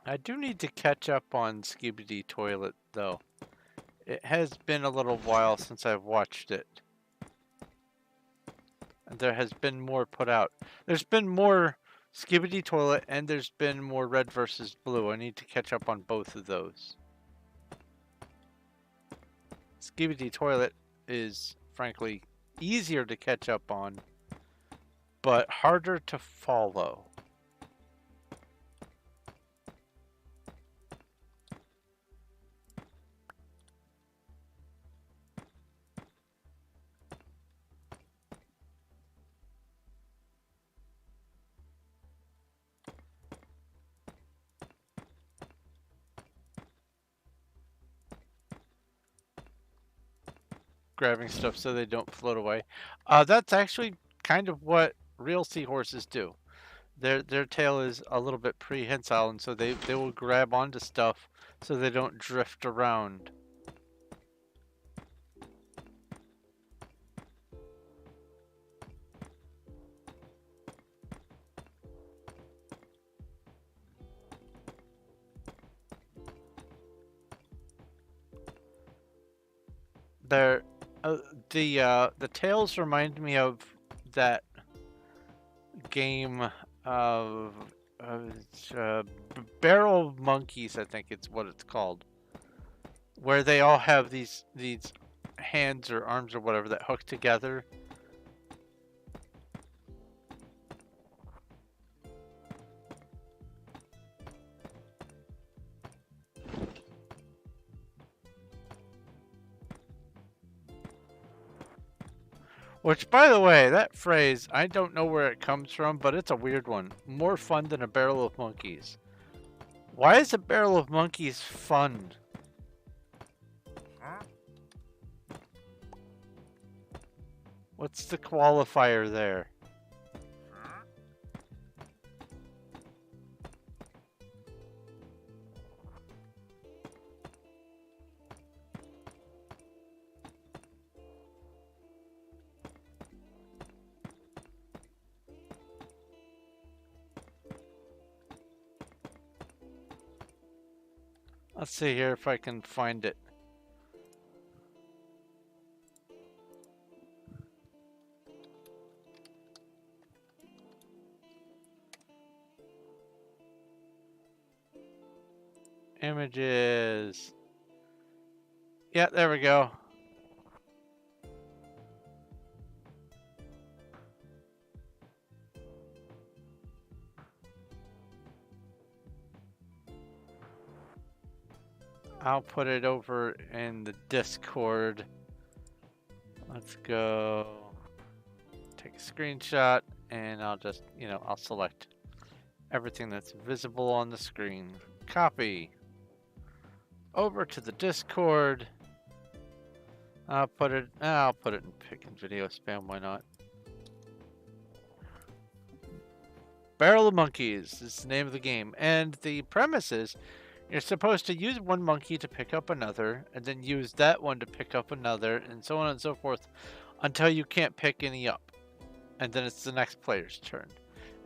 I do need to catch up on Skibidi Toilet, though. It has been a little while since I've watched it. And there has been more put out. There's been more Skibidi Toilet, and there's been more Red versus Blue. I need to catch up on both of those. Skibidi Toilet is, frankly, easier to catch up on, but harder to follow. Grabbing stuff so they don't float away. That's actually kind of what real seahorses do. Their tail is a little bit prehensile, and so they will grab onto stuff so they don't drift around. They're the tails remind me of that game of barrel monkeys, I think it's what it's called, where they all have these hands or arms or whatever that hook together. Which, by the way, that phrase, I don't know where it comes from, but it's a weird one. More fun than a barrel of monkeys. Why is a barrel of monkeys fun? What's the qualifier there? Let's see here if I can find it. Images. Yeah, there we go. I'll put it over in the Discord. Let's go. Take a screenshot, and I'll just, I'll select everything that's visible on the screen. Copy. Over to the Discord. I'll put it in pick and video spam, why not? Barrel of Monkeys is the name of the game, and the premise is you're supposed to use one monkey to pick up another, and then use that one to pick up another, and so on and so forth, until you can't pick any up. And then it's the next player's turn.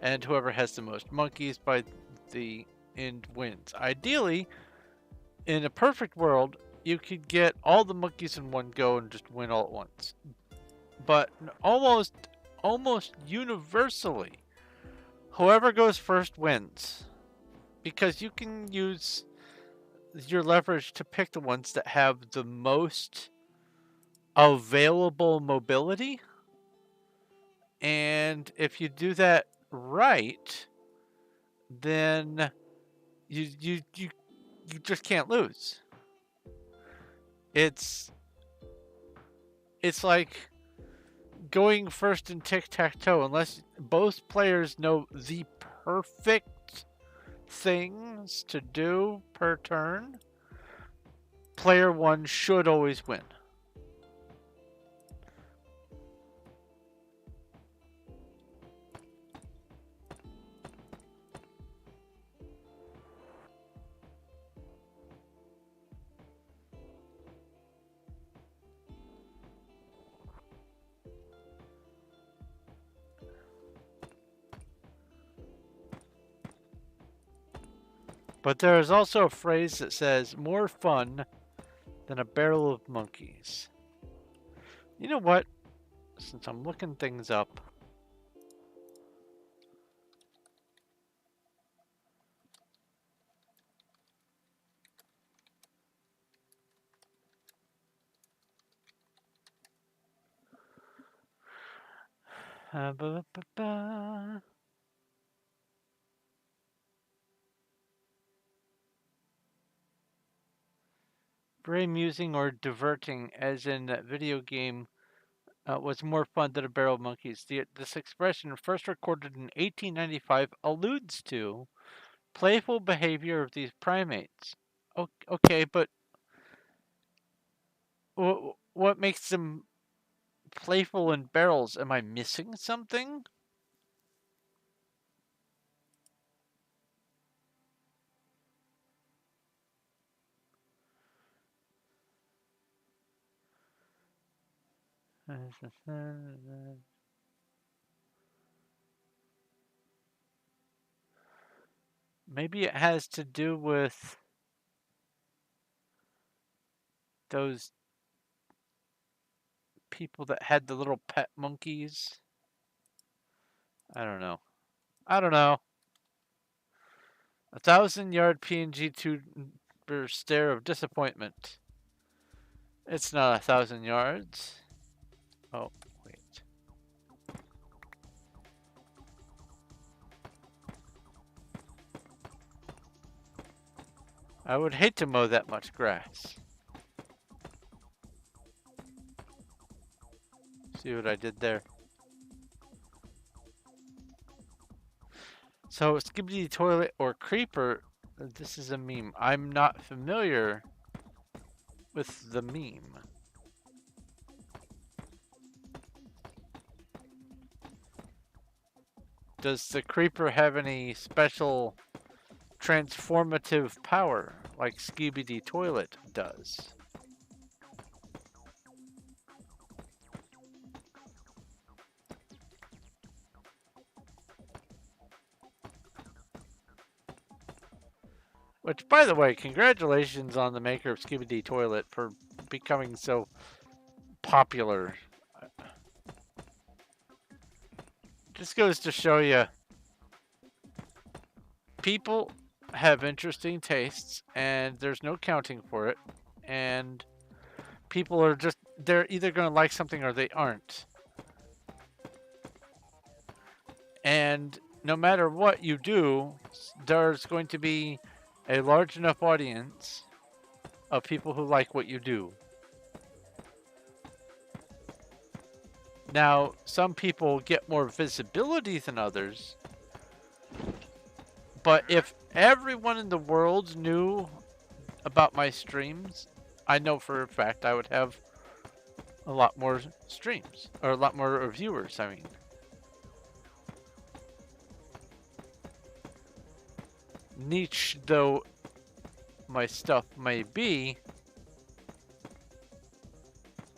and whoever has the most monkeys by the end wins. Ideally, in a perfect world, you could get all the monkeys in one go and just win all at once. But almost universally, whoever goes first wins. Because you can use your leverage to pick the ones that have the most available mobility. And if you do that right, then you just can't lose. It's like going first in tic-tac-toe. Unless both players know the perfect things to do per turn, player one should always win. But there is also a phrase that says, more fun than a barrel of monkeys. You know what? Since I'm looking things up, very amusing or diverting, as in that video game was more fun than a barrel of monkeys. This expression, first recorded in 1895, alludes to playful behavior of these primates. Okay, but what makes them playful in barrels? Am I missing something? Maybe it has to do with those people that had the little pet monkeys. I don't know. I don't know. 1,000-yard PNG tuber stare of disappointment. It's not 1,000 yards. Oh, wait. I would hate to mow that much grass. See what I did there? So, Skibidi Toilet or Creeper, this is a meme. I'm not familiar with the meme. Does the Creeper have any special transformative power like Skibidi Toilet does? Which, by the way, congratulations on the maker of Skibidi Toilet for becoming so popular. Just goes to show you, people have interesting tastes, and there's no counting for it. And people are just, they're either going to like something or they aren't. And no matter what you do, there's going to be a large enough audience of people who like what you do. Now, some people get more visibility than others, but if everyone in the world knew about my streams, I know for a fact I would have a lot more streams, or a lot more viewers, I mean. Niche though my stuff may be,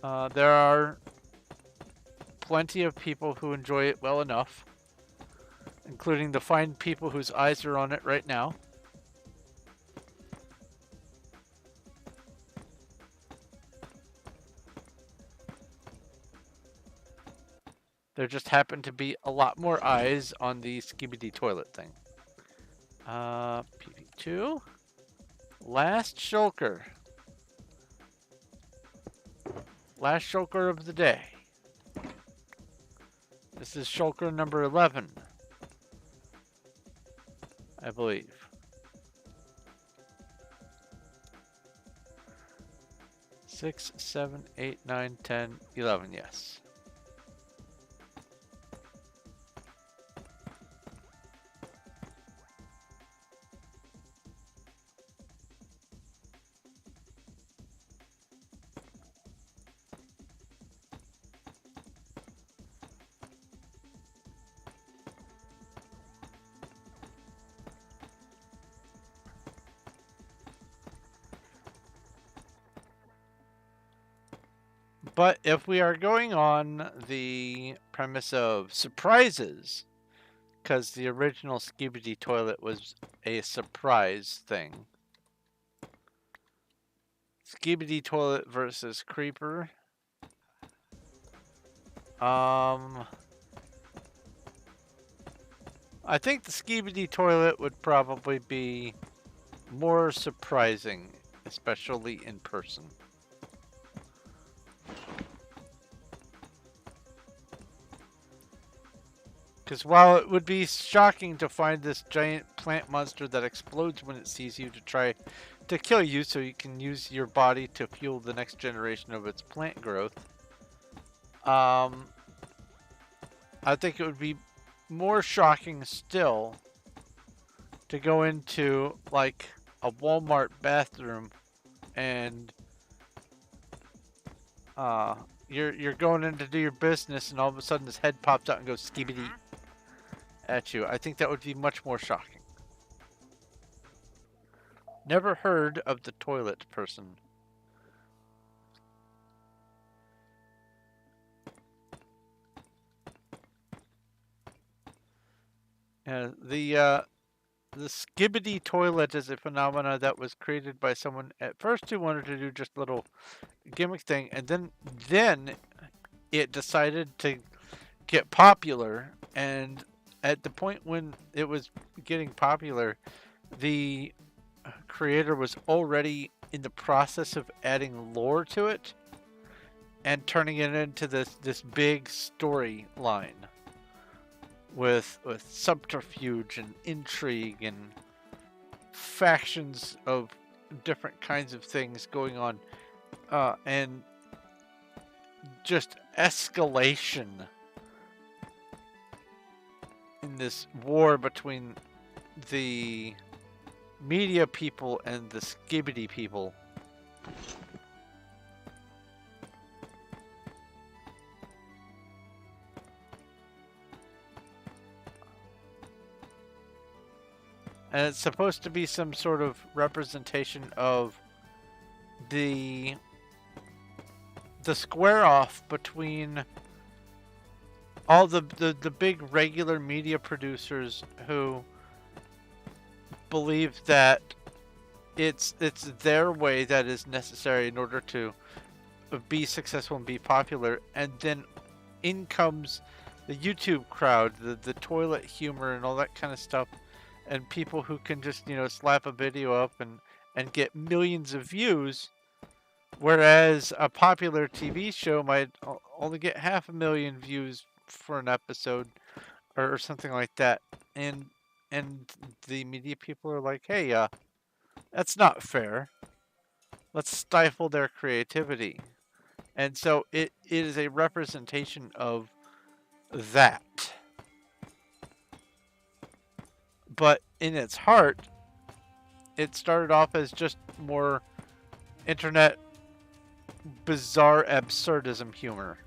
there are plenty of people who enjoy it well enough, including the fine people whose eyes are on it right now. There just happen to be a lot more eyes on the skibidi toilet thing. PV2. Last shulker. Last shulker of the day. This is shulker number 11, I believe. Six, 7, 8, 9, 10, 11, yes. But if we are going on the premise of surprises, because the original skibidi toilet was a surprise thing. Skibidi toilet versus creeper. I think the skibidi toilet would probably be more surprising, especially in person. Because while it would be shocking to find this giant plant monster that explodes when it sees you to try to kill you so you can use your body to fuel the next generation of its plant growth, I think it would be more shocking still to go into like a Walmart bathroom and you're going in to do your business and all of a sudden this head pops out and goes skibidi at you. I think that would be much more shocking. Never heard of the toilet person. The skibidi toilet is a phenomena that was created by someone at first who wanted to do just a little gimmick thing, and then it decided to get popular, and at the point when it was getting popular, the creator was already in the process of adding lore to it and turning it into this big storyline with subterfuge and intrigue and factions of different kinds of things going on, and just escalation in this war between the media people and the skibidi people. And it's supposed to be some sort of representation of the square off between all the big regular media producers who believe that it's their way that is necessary in order to be successful and be popular, and then in comes the YouTube crowd, the toilet humor and all that kind of stuff, and people who can just, you know, slap a video up and get millions of views, whereas a popular TV show might only get 500,000 views for an episode or something like that. And the media people are like, hey, that's not fair. Let's stifle their creativity. And so it is a representation of that. But in its heart, it started off as just more internet bizarre absurdism humor.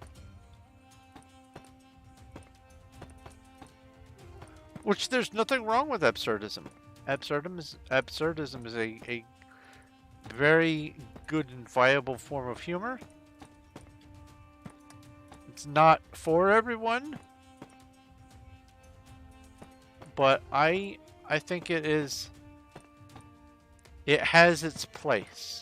Which there's nothing wrong with absurdism. Absurdism is a very good and viable form of humor. It's not for everyone. but I think it has its place.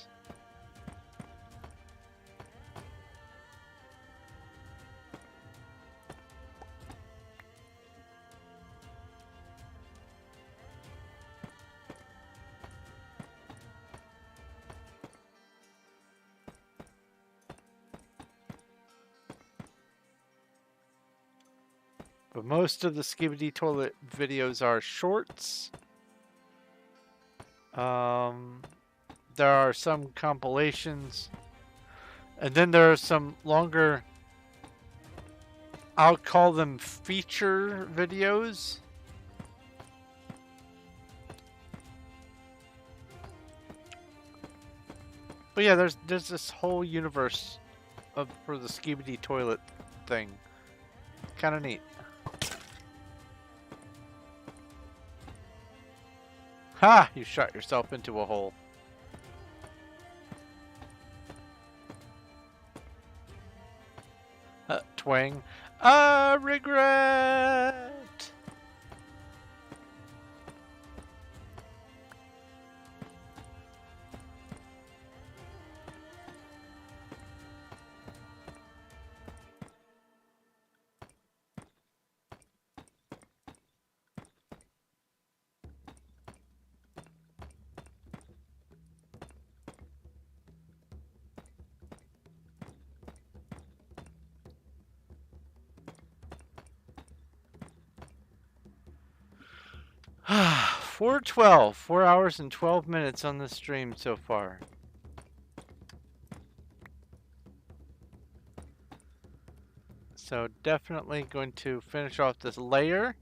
But most of the Skibidi Toilet videos are shorts. There are some compilations. And then there are some longer, I'll call them feature videos. But yeah, there's this whole universe for the Skibidi Toilet thing. Kind of neat. Ha! You shot yourself into a hole. Twang. Regret! Ah, 4:12. 4 hours and 12 minutes on the stream so far. So definitely going to finish off this layer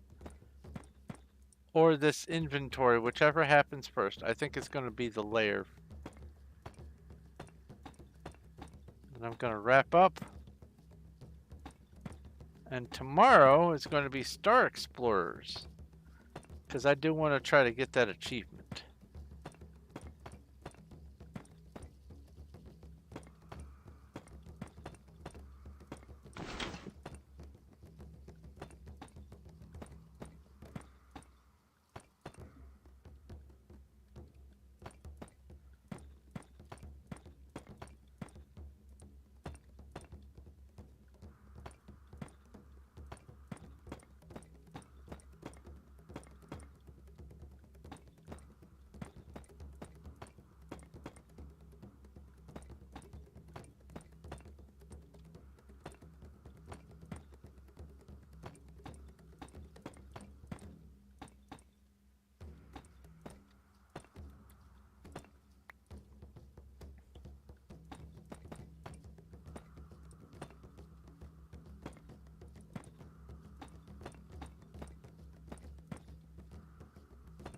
or this inventory, whichever happens first. I think it's going to be the layer. And I'm going to wrap up. And tomorrow is going to be Star Explorers, because I do want to try to get that achievement.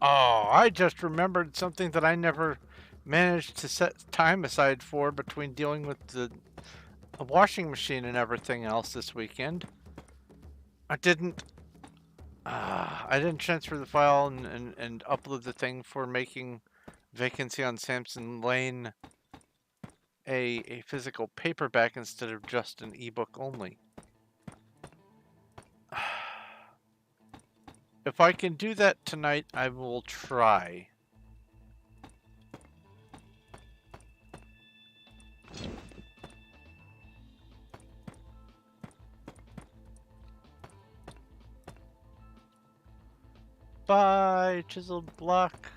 Oh, I just remembered something that I never managed to set time aside for between dealing with the washing machine and everything else this weekend. I didn't transfer the file and upload the thing for making Vacancy on Samson Lane a physical paperback instead of just an ebook only. If I can do that tonight, I will try. Bye, chiseled block.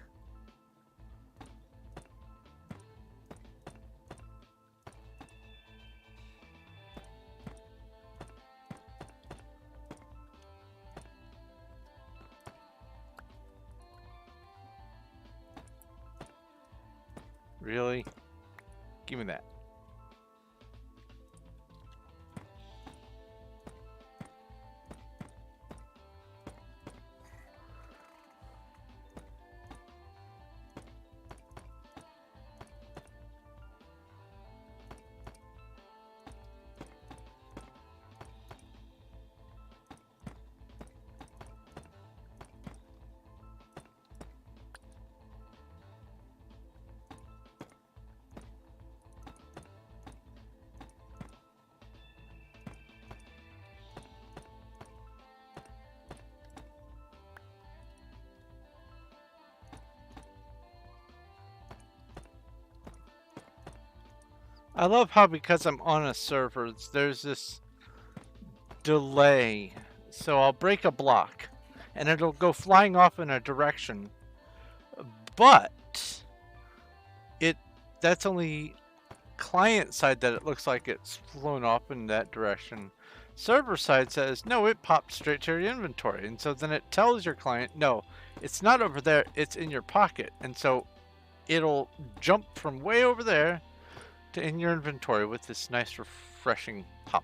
Really? Give me that. I love how because I'm on a server, there's this delay. So I'll break a block and it'll go flying off in a direction. But it that's only client side that it looks like it's flown off in that direction. Server side says, no, it popped straight to your inventory. And so then it tells your client, no, it's not over there, it's in your pocket. And so it'll jump from way over there to in your inventory with this nice refreshing pop.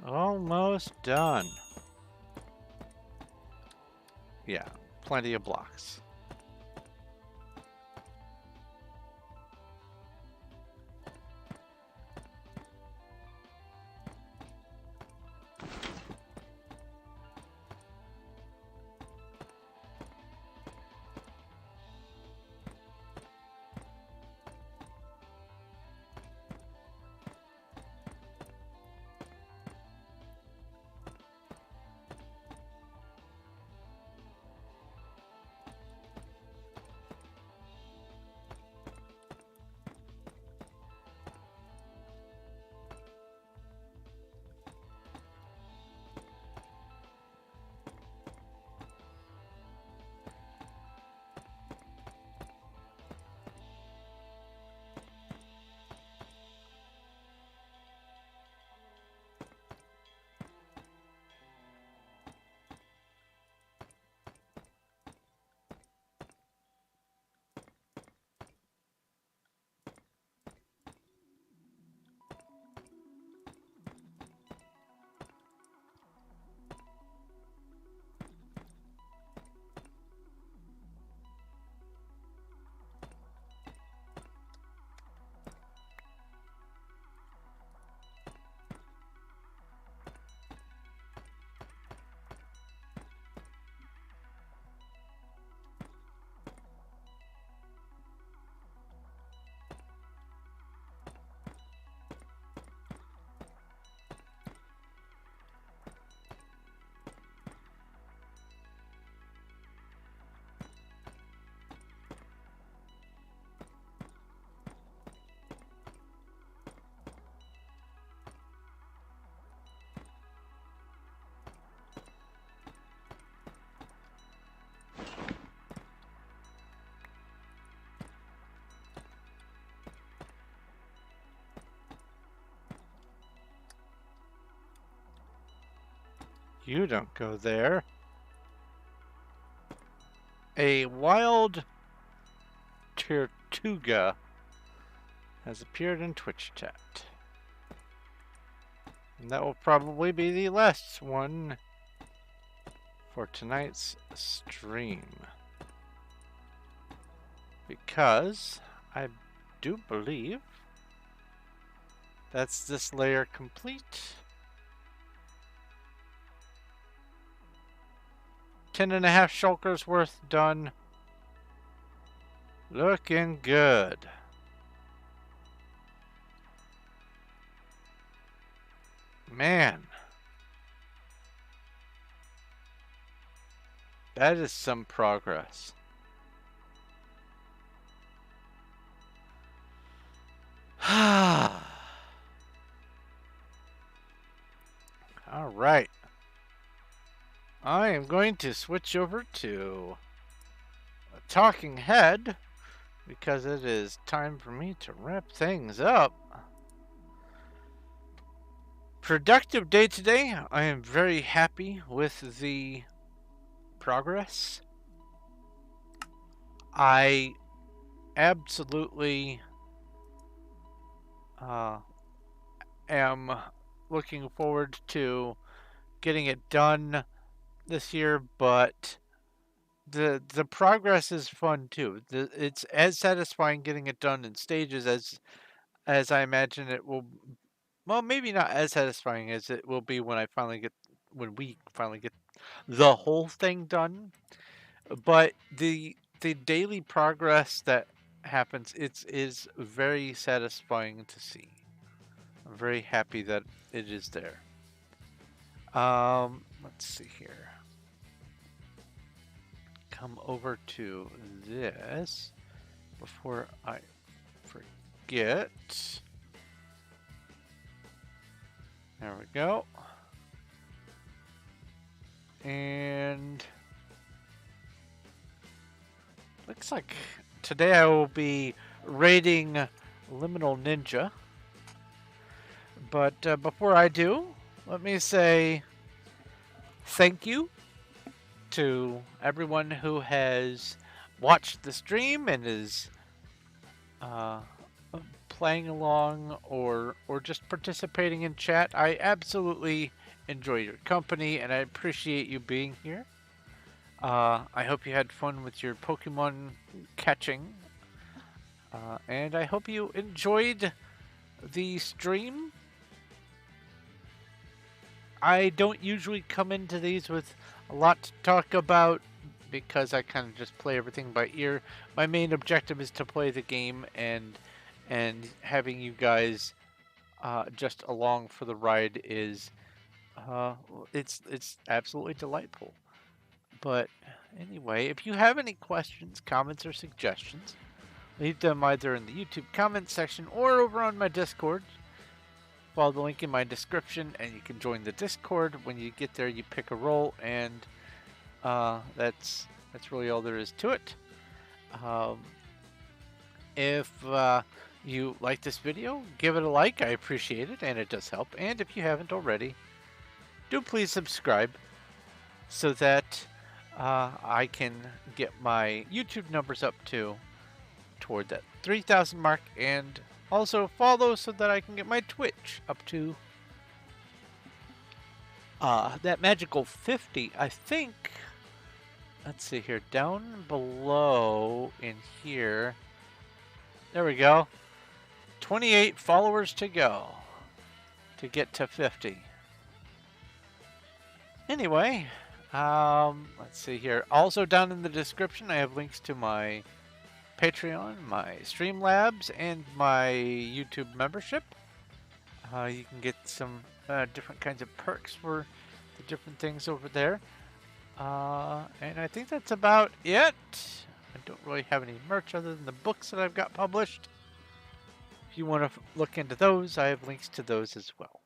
Almost done. Yeah, plenty of blocks. You don't go there. A wild Tortuga has appeared in Twitch chat. And that will probably be the last one for tonight's stream. Because I do believe that's this layer complete. 10.5 shulkers worth done. Looking good. Man. That is some progress. All right. I am going to switch over to a talking head because it is time for me to wrap things up. Productive day today. I am very happy with the progress. I absolutely am looking forward to getting it done this year, but the progress is fun too. It's as satisfying getting it done in stages as I imagine it will. Well, maybe not as satisfying as it will be when we finally get the whole thing done. But the daily progress that happens, it's is very satisfying to see. I'm very happy that it is there. Let's see here. Come over to this before I forget. There we go. And looks like today I will be raiding Liminal Ninja. But before I do, let me say thank you to everyone who has watched the stream and is playing along or just participating in chat. I absolutely enjoy your company and I appreciate you being here. I hope you had fun with your Pokemon catching. And I hope you enjoyed the stream. I don't usually come into these with a lot to talk about because I kind of just play everything by ear. My main objective is to play the game and having you guys just along for the ride is it's absolutely delightful. But anyway, if you have any questions, comments, or suggestions, leave them either in the YouTube comments section or over on my Discord. Follow the link in my description, and you can join the Discord. When you get there, you pick a role, and that's really all there is to it. If you like this video, give it a like. I appreciate it, and it does help. And if you haven't already, do please subscribe so that I can get my YouTube numbers up toward that 3,000 mark, and also follow so that I can get my Twitch up to that magical 50. I think, let's see here, down below in here, there we go, 28 followers to go to get to 50. Anyway, let's see here. Also down in the description, I have links to my Patreon, my Streamlabs, and my YouTube membership. You can get some different kinds of perks for the different things over there. And I think that's about it. I don't really have any merch other than the books that I've got published. If you want to look into those, I have links to those as well.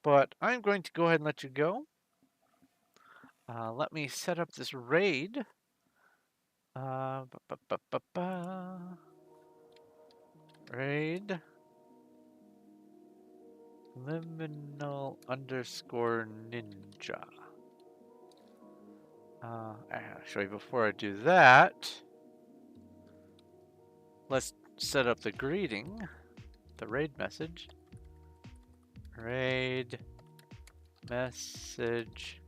But I'm going to go ahead and let you go. Let me set up this raid. Raid liminal _ ninja. Actually, before I do that, let's set up the greeting, the raid message. Raid message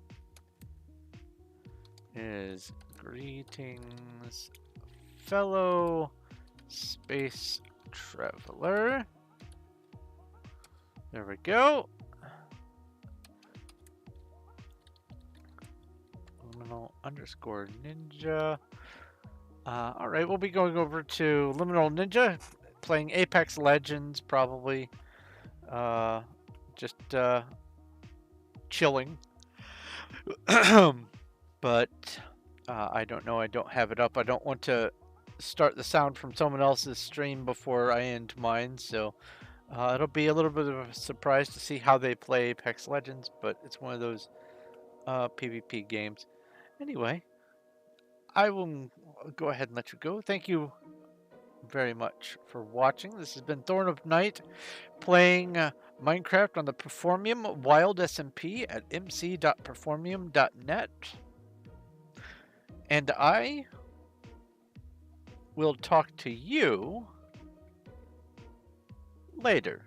is greetings, fellow space traveler. There we go. Liminal _ ninja. Alright, we'll be going over to Liminal Ninja, playing Apex Legends, probably. Just chilling. But I don't know, I don't have it up. I don't want to start the sound from someone else's stream before I end mine, so it'll be a little bit of a surprise to see how they play Apex Legends, but it's one of those PvP games. Anyway, I will go ahead and let you go. Thank you very much for watching. This has been Thorn of Night, playing Minecraft on the Performium Wild SMP at mc.performium.net. And I will talk to you later.